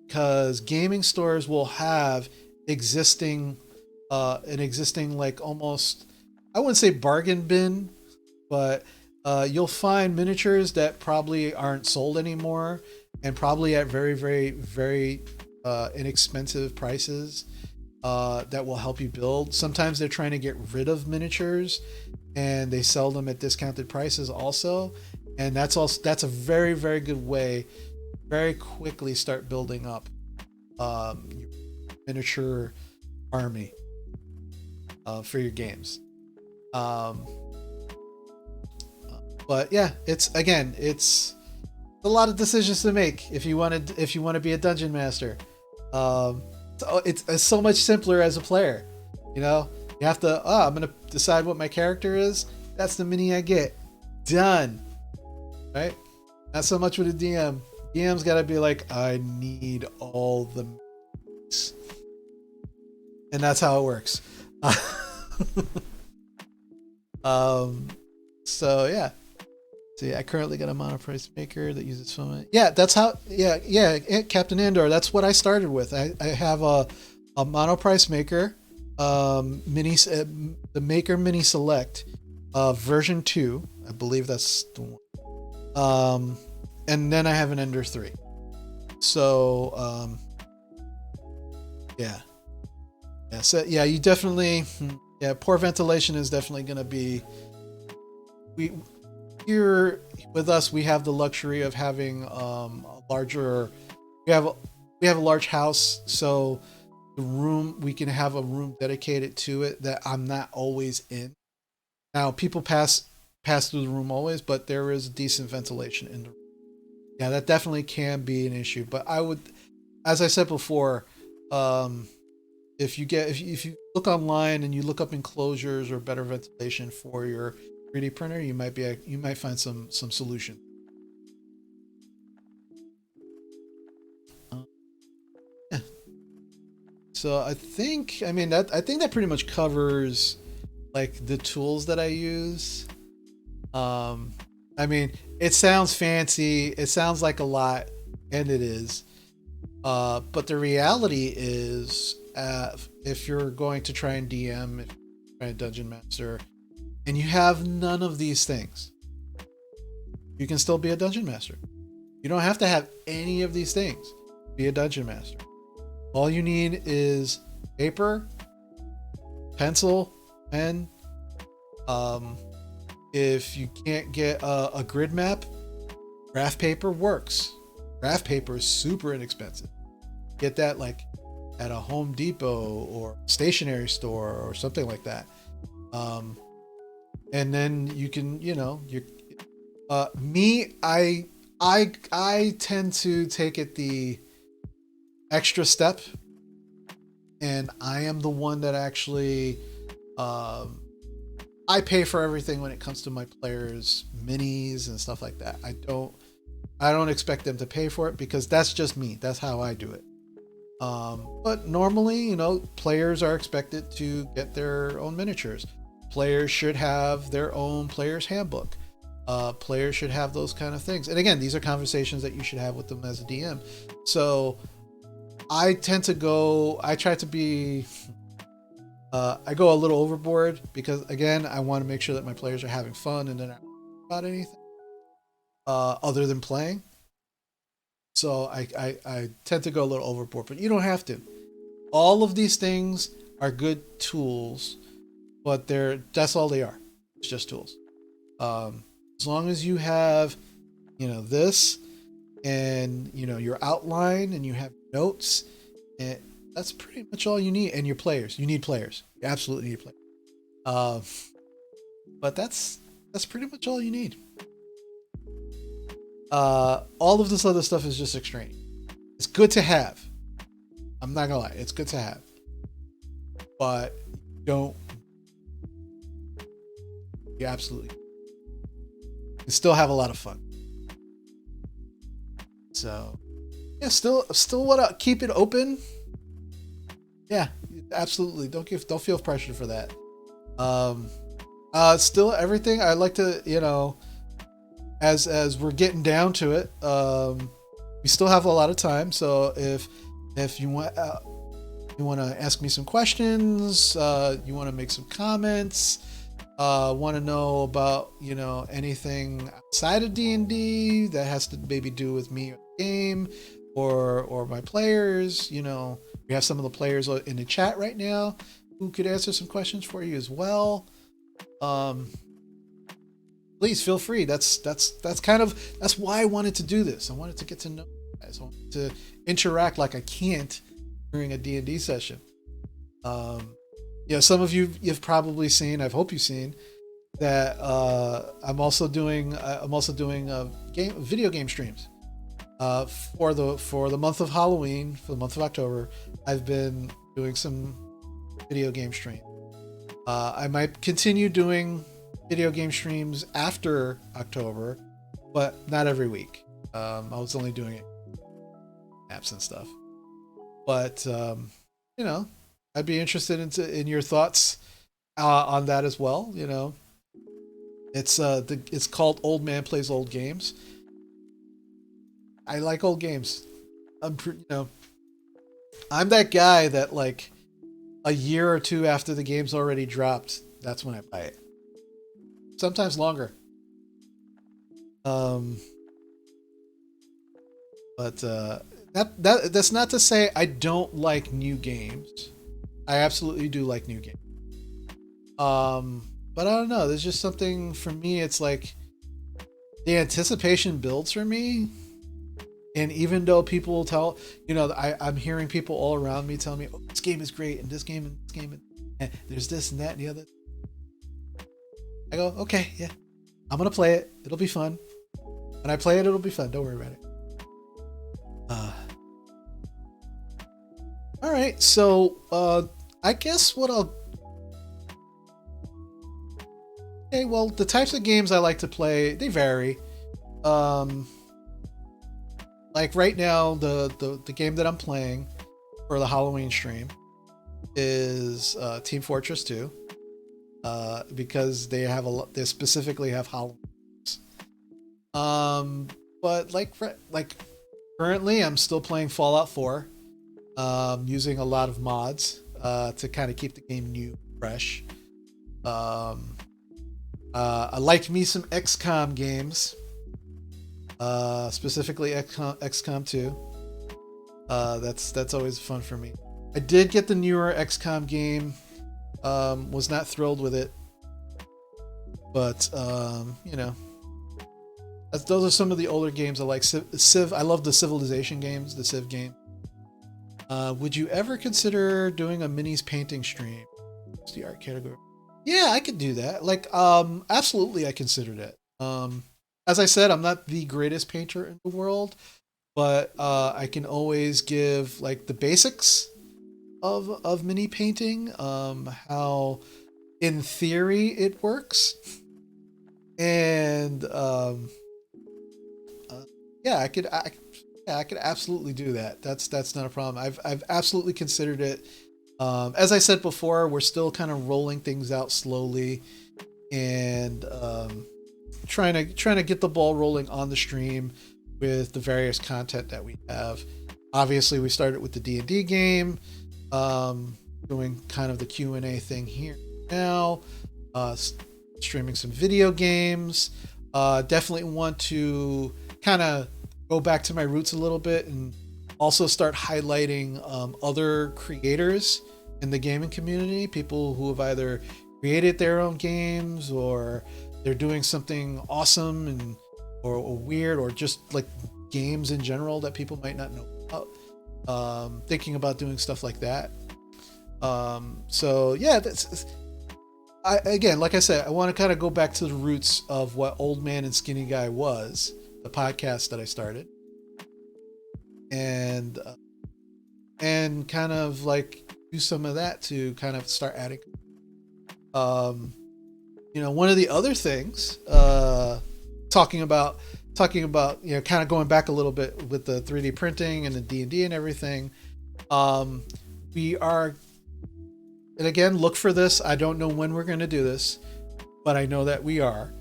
because gaming stores will have an existing like, almost, I wouldn't say bargain bin, but you'll find miniatures that probably aren't sold anymore, and probably at very, very, very inexpensive prices that will help you build. Sometimes they're trying to get rid of miniatures and they sell them at discounted prices also. And that's a very, very good way, very quickly start building up your miniature army for your games. But yeah, it's a lot of decisions to make if you want to be a dungeon master. It's so much simpler as a player. You know, you have to, I'm gonna decide what my character is. That's the mini I get. Done. Right? Not so much with a DM. DM's got to be like, I need all the minis. And that's how it works. So yeah. See, I currently got a monoprice maker that uses filament. Yeah, that's how. Yeah, Captain Andor. That's what I started with. I have a monoprice maker, the Maker Mini Select, version 2. I believe that's the one. And then I have an Ender 3. So, yeah. So yeah, you definitely, poor ventilation is definitely going to be. Here with us, we have the luxury of having a larger. We have a large house, so we can have a room dedicated to it that I'm not always in. Now people pass through the room always, but there is decent ventilation in the room. Yeah, that definitely can be an issue. But I would, as I said before, if you look online and you look up enclosures or better ventilation for your 3D printer, you might find some solution. Yeah. So I think that pretty much covers like the tools that I use. It sounds fancy, it sounds like a lot, and it is. But the reality is, if you're going to try and DM, if you're trying to Dungeon Master, and you have none of these things, you can still be a Dungeon Master. You don't have to have any of these things to be a Dungeon Master. All you need is paper, pencil, pen. If you can't get a grid map, Graph paper works. Graph paper is super inexpensive. Get that like at a Home Depot or stationery store or something like that. And then you can, me, I tend to take it the extra step, and I am the one that actually, I pay for everything when it comes to my players' minis and stuff like that. I don't expect them to pay for it because that's just me. That's how I do it. But normally, players are expected to get their own miniatures. Players should have their own player's handbook. Players should have those kind of things. And again, these are conversations that you should have with them as a DM. So I tend to I go a little overboard because, again, I want to make sure that my players are having fun and they're not about anything other than playing. So I tend to go a little overboard, but you don't have to. All of these things are good tools, but that's all they are. It's just tools. As long as you have, this and, your outline and you have notes, and that's pretty much all you need. And your players. You need players. You absolutely need players. But that's pretty much all you need. All of this other stuff is just extraneous. It's good to have. I'm not gonna lie, it's good to have. But you absolutely you still have a lot of fun. So yeah, still want to keep it open. Yeah, absolutely. Don't feel pressure for that. Still everything I like to, as we're getting down to it, we still have a lot of time. So if you want to ask me some questions, you want to make some comments, want to know about anything outside of D&D that has to maybe do with me or the game or my players, we have some of the players in the chat right now who could answer some questions for you as well. Please feel free. That's why I wanted to do this. I wanted to get to know you guys. I wanted to interact like I can't during a D&D session. Some of you've probably seen, I hope you've seen that I'm also doing video game streams. For the month of Halloween, for the month of October, I've been doing some video game streams. I might continue doing video game streams after October, but not every week. I was only doing it apps and stuff. But I'd be interested in your thoughts on that as well. It's called Old Man Plays Old Games. I like old games. I'm that guy that like a year or two after the game's already dropped, that's when I buy it. Sometimes longer. But that's not to say I don't like new games. I absolutely do like new games. But I don't know. There's just something for me. It's like the anticipation builds for me. And even though people will tell, I'm hearing people all around me tell me, "Oh, this game is great, and this game and this game, and there's this and that and the other." I go, "Okay, yeah, I'm gonna play it. It'll be fun. When I play it, it'll be fun. Don't worry about it." All right, so I guess okay, well, the types of games I like to play, they vary. Like right now, the game that I'm playing for the Halloween stream is Team Fortress 2, because they specifically have Halloween. But like currently, I'm still playing Fallout 4, using a lot of mods to kind of keep the game new, fresh. I like me some XCOM games. Specifically XCOM 2. That's always fun for me. I did get the newer XCOM game. Was not thrilled with it, but those are some of the older games I like. Civ. I love the Civilization games, the Civ game. Would you ever consider doing a minis painting stream? It's the art category. Yeah, I could do that. Like, absolutely, I considered it. As I said, I'm not the greatest painter in the world, but I can always give like the basics of mini painting, how in theory it works, and yeah, I could absolutely do that. That's not a problem. I've absolutely considered it. As I said before, we're still kind of rolling things out slowly, and trying to get the ball rolling on the stream with the various content that we have. Obviously, we started with the D&D game, doing kind of the Q&A thing here now, streaming some video games. Definitely want to kind of go back to my roots a little bit and also start highlighting other creators in the gaming community, people who have either created their own games or they're doing something awesome and or weird, or just like games in general that people might not know about. Thinking about doing stuff like that. So yeah, again, like I said, I want to kind of go back to the roots of what Old Man and Skinny Guy was, the podcast that I started, and kind of like do some of that to kind of start adding. One of the other things, talking about, kind of going back a little bit with the 3D printing and the D&D and everything. We are, and again, look for this. I don't know when we're going to do this, but I know that we are.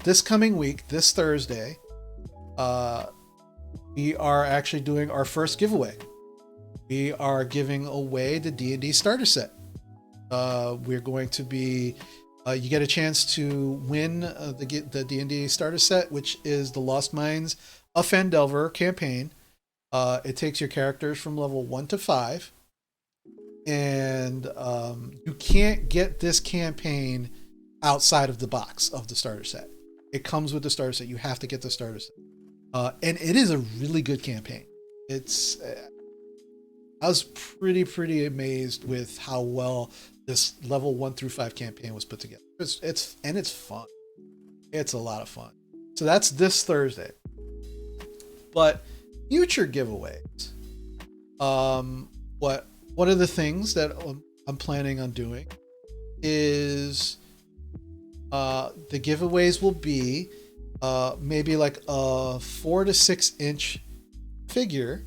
This coming week, this Thursday, we are actually doing our first giveaway. We are giving away the D&D starter set. We're going to be, you get a chance to win the D&D starter set, which is the Lost Mines of Phandelver campaign. It takes your characters from level 1 to 5, and you can't get this campaign outside of the box of the starter set. It comes with the starter set. You have to get the starter set, and it is a really good campaign. I was pretty amazed with how well this level 1 through 5 campaign was put together. It's fun. It's a lot of fun. So that's this Thursday. But future giveaways. One of the things that I'm planning on doing is the giveaways will be maybe like a 4 to 6 inch figure,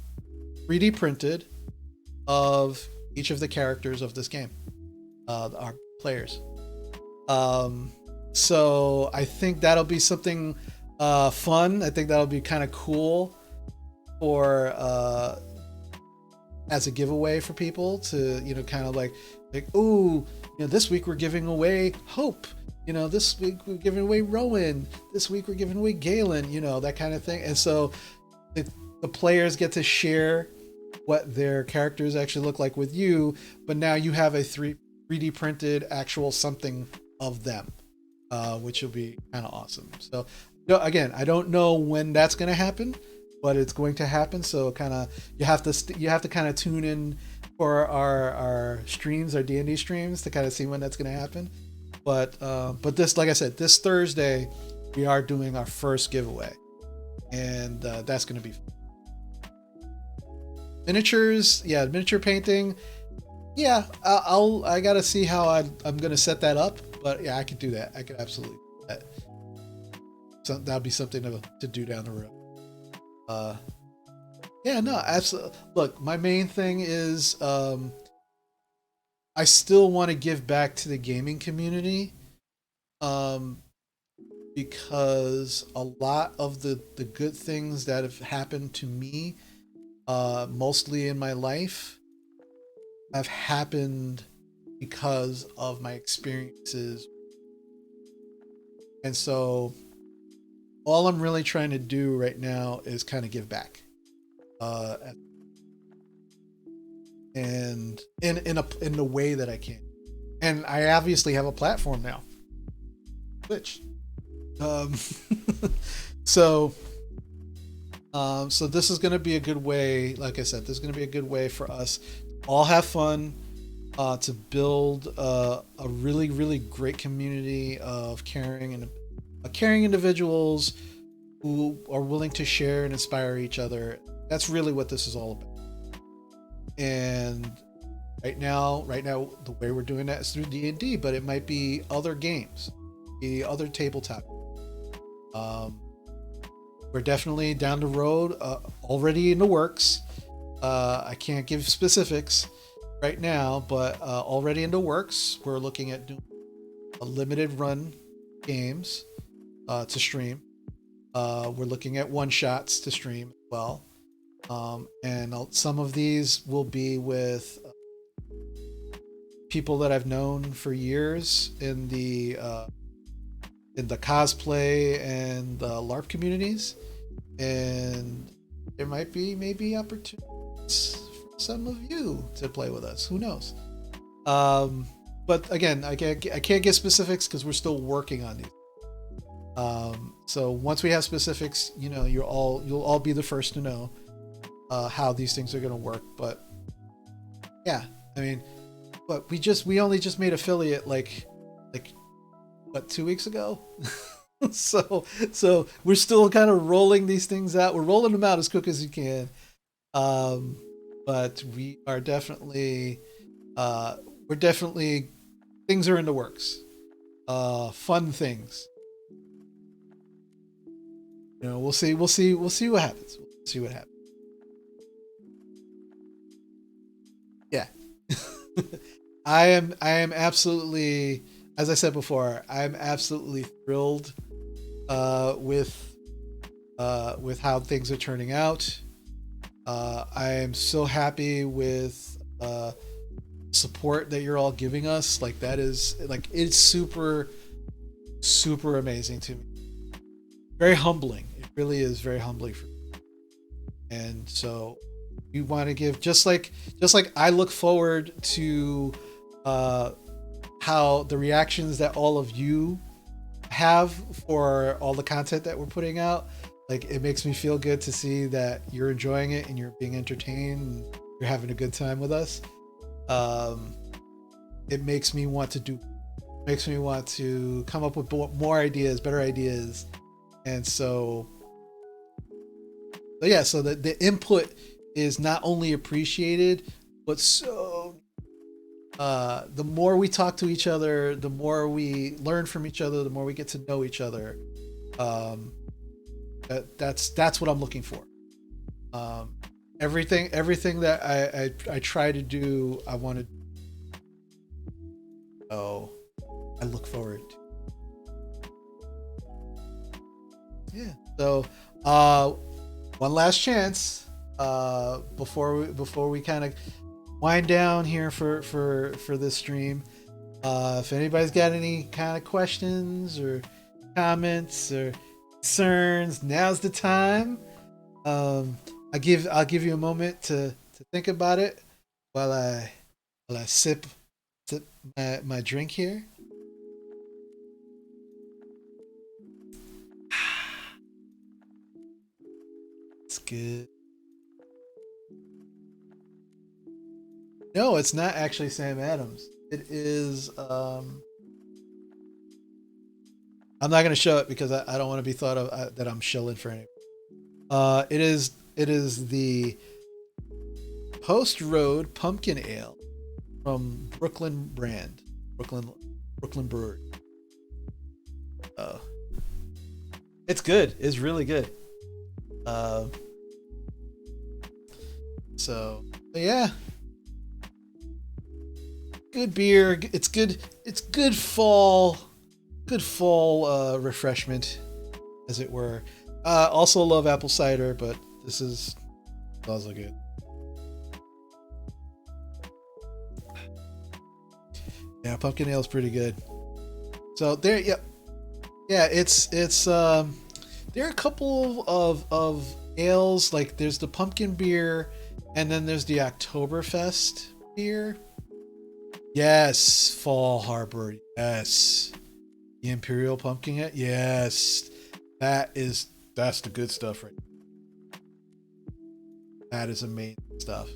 3D printed, of each of the characters of this game, our players. So I think that'll be something fun. I think that'll be kind of cool for as a giveaway for people to, kind of like, ooh, this week we're giving away Hope. This week we're giving away Rowan. This week we're giving away Galen. That kind of thing. And so the players get to share what their characters actually look like with you, but now you have a 3D printed actual something of them, which will be kind of awesome. So again, I don't know when that's going to happen, but it's going to happen. So kind of you have to kind of tune in for our streams, our D&D streams, to kind of see when that's going to happen. But this, like I said, this Thursday we are doing our first giveaway, and that's going to be fun. Miniatures, yeah, miniature painting, yeah. I gotta see how I'm gonna set that up, but yeah, I could do that. I could absolutely do that. So that'll be something to do down the road. Yeah, no, absolutely. Look, my main thing is I still want to give back to the gaming community, because a lot of the good things that have happened to me, mostly in my life, have happened because of my experiences. And so all I'm really trying to do right now is kind of give back, and in the way that I can. And I obviously have a platform now, Twitch. Um, so so this is going to be a good way. Like I said, this is going to be a good way for us to all have fun, to build a really really great community of caring individuals who are willing to share and inspire each other. That's really what this is all about. And right now, the way we're doing that is through D&D, but it might be other games, the other tabletop. Um, we're definitely down the road, already in the works. I can't give specifics right now, but already in the works. We're looking at doing a limited run games to stream. We're looking at one shots to stream as well. And some of these will be with people that I've known for years in the cosplay and the LARP communities, and there might be maybe opportunities for some of you to play with us. Who knows? But again, I can't get specifics because we're still working on these. So once we have specifics, you'll all be the first to know how these things are going to work. But yeah, I mean, but we only just made affiliate like what, 2 weeks ago. So we're still kind of rolling these things out. We're rolling them out as quick as you can. But we are definitely we're definitely, things are in the works. Fun things. We'll see what happens. We'll see what happens. Yeah. I am absolutely, as I said before, I'm absolutely thrilled with how things are turning out. I am so happy with support that you're all giving us. Like, that is, like, it's super super amazing to me. Very humbling. It really is very humbling for me. And so you want to give, just like I look forward to uh how the reactions that all of you have for all the content that we're putting out. Like, it makes me feel good to see that you're enjoying it and you're being entertained and you're having a good time with us. um it makes me want to come up with more ideas, better ideas. And so yeah, so the input is not only appreciated, but so the more we talk to each other, the more we learn from each other, the more we get to know each other. um that's what I'm looking for. um everything that I try to do, I want to, oh, I look forward to. Yeah. So one last chance before we kind of wind down here for this stream. If anybody's got any kind of questions or comments or concerns, now's the time. I'll give you a moment to think about it while I sip my drink here. It's good. No, it's not actually Sam Adams. It is. I'm not gonna show it because I don't want to be thought of that I'm shilling for any. It is the Post Road Pumpkin Ale from Brooklyn brand, Brooklyn Brewery. Uh, it's good. It's really good. Uh, so yeah, good beer. It's good. It's good fall refreshment, as it were. Also love apple cider, but this is also good. Yeah, pumpkin ale is pretty good. So there, yeah, yeah. It's there are a couple of ales. Like, there's the pumpkin beer, and then there's the Oktoberfest beer. Yes, Fall Harbor. Yes. The Imperial Pumpkin it? Yes. That's the good stuff right there. That is amazing stuff.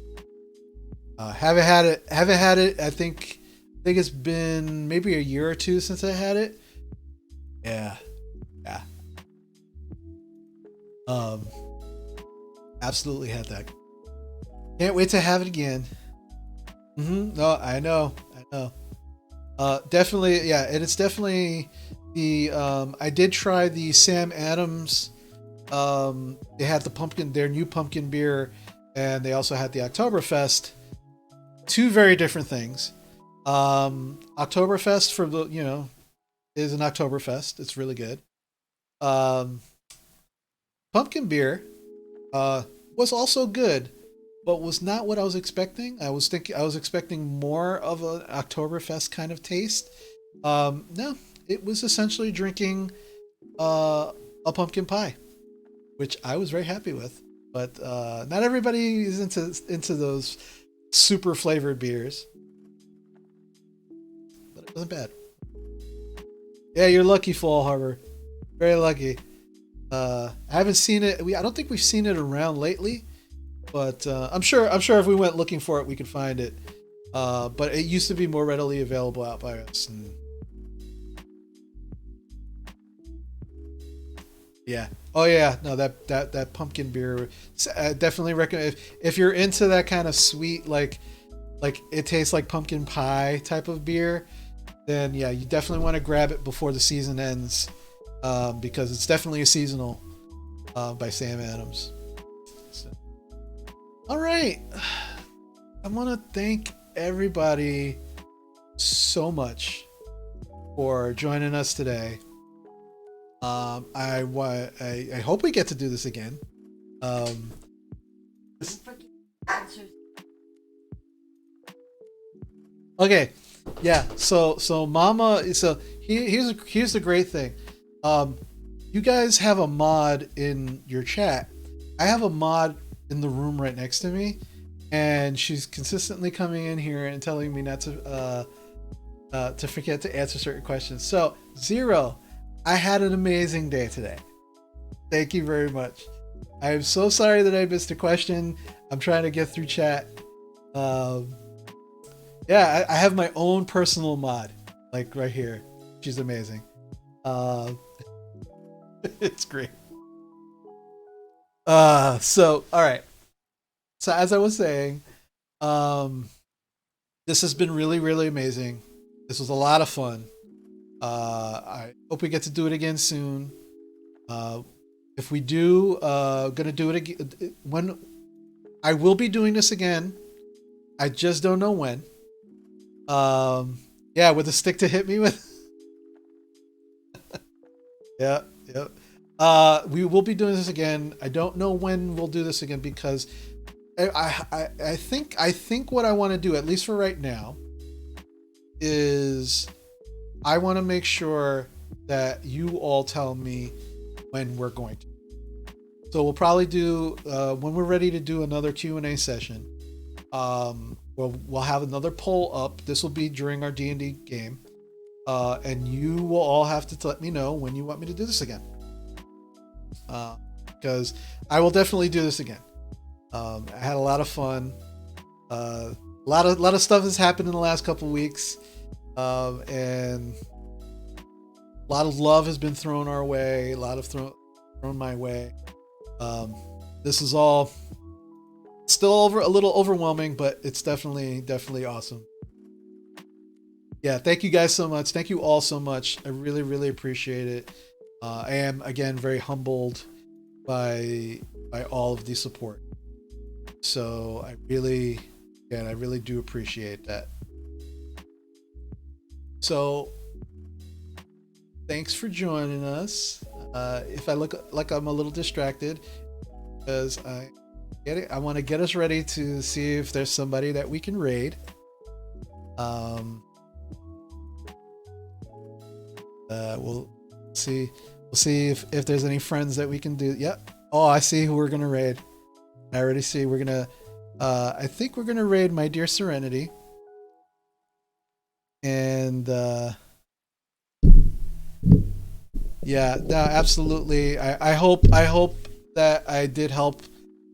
Haven't had it. Haven't had it. I think it's been maybe a year or two since I had it. Yeah, yeah. Um, Absolutely had that. Can't wait to have it again. No, I know. I know. Definitely, yeah, and it's definitely the. I did try the Sam Adams. They had their new pumpkin beer, and they also had the Oktoberfest. Two very different things. Oktoberfest for the is an Oktoberfest. It's really good. Um, Pumpkin beer uh, was also good, but was not what I was expecting. I was expecting more of an Oktoberfest kind of taste. No, it was essentially drinking uh, a pumpkin pie, which I was very happy with. But not everybody is into those super flavored beers, but it wasn't bad. Yeah, you're lucky, Fall Harbor. Very lucky. I haven't seen it. I don't think we've seen it around lately, but I'm sure. I'm sure if we went looking for it, we could find it. But it used to be more readily available out by us. And yeah. Oh yeah. No, that pumpkin beer. I definitely recommend if you're into that kind of sweet, like it tastes like pumpkin pie type of beer. Then yeah, you definitely want to grab it before the season ends, because it's definitely a seasonal by Sam Adams. So, all right, I want to thank everybody so much for joining us today. I hope we get to do this again. Um, okay, yeah. So Mama. Here's the great thing. Um, you guys have a mod in your chat. I have a mod in the room right next to me, and she's consistently coming in here and telling me not to forget to answer certain questions. So Zero, I had an amazing day today. Thank you very much. I am so sorry that I missed a question. I'm trying to get through chat. Um, yeah, I have my own personal mod, like right here. She's amazing. Uh, it's great. So all right. So as I was saying, um, this has been really, really amazing. This was a lot of fun. I hope we get to do it again soon. Uh, if we do, gonna do it again when I will be doing this again. I just don't know when. Yeah, with a stick to hit me with. Yeah, yeah. We will be doing this again. I don't know when we'll do this again because I think what I want to do, at least for right now, is I want to make sure that you all tell me when we're going to. So we'll probably do when we're ready to do another Q&A session. We'll have another poll up. This will be during our D&D game, and you will all have to let me know when you want me to do this again. Because I will definitely do this again. I had a lot of fun. A lot of stuff has happened in the last couple weeks, and a lot of love has been thrown our way. A lot of thrown my way. This is all still a little overwhelming, but it's definitely awesome. Yeah, thank you guys so much. Thank you all so much. I really, really appreciate it. I am again very humbled by all of the support. So I really do appreciate that. So thanks for joining us. If I look like I'm a little distracted, because I want to get us ready to see if there's somebody that we can raid. We'll see. We'll see if there's any friends that we can do. Yep. Oh, I see who we're gonna raid. I already see we're gonna. I think we're gonna raid My Dear Serenity. And Yeah, no, absolutely. I hope that I did help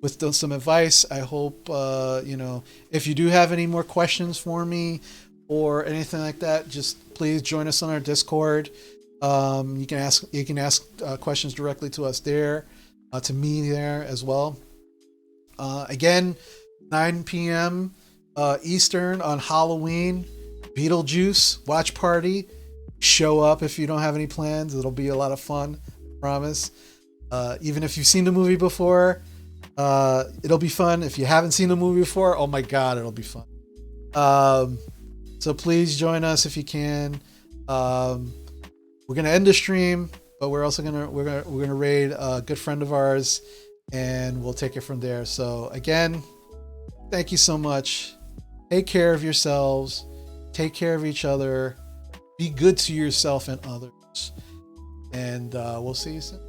with some advice. I hope if you do have any more questions for me or anything like that, just please join us on our Discord. You can ask questions directly to us there, to me there as well. Again, 9 p.m. Eastern on Halloween. Beetlejuice watch party. Show up if you don't have any plans. It'll be a lot of fun. I promise. Even if you've seen the movie before, it'll be fun. If you haven't seen the movie before, oh my god, it'll be fun. So please join us if you can. We're gonna end the stream, but we're also gonna raid a good friend of ours, and we'll take it from there. So again, thank you so much. Take care of yourselves. Take care of each other. Be good to yourself and others. And we'll see you soon.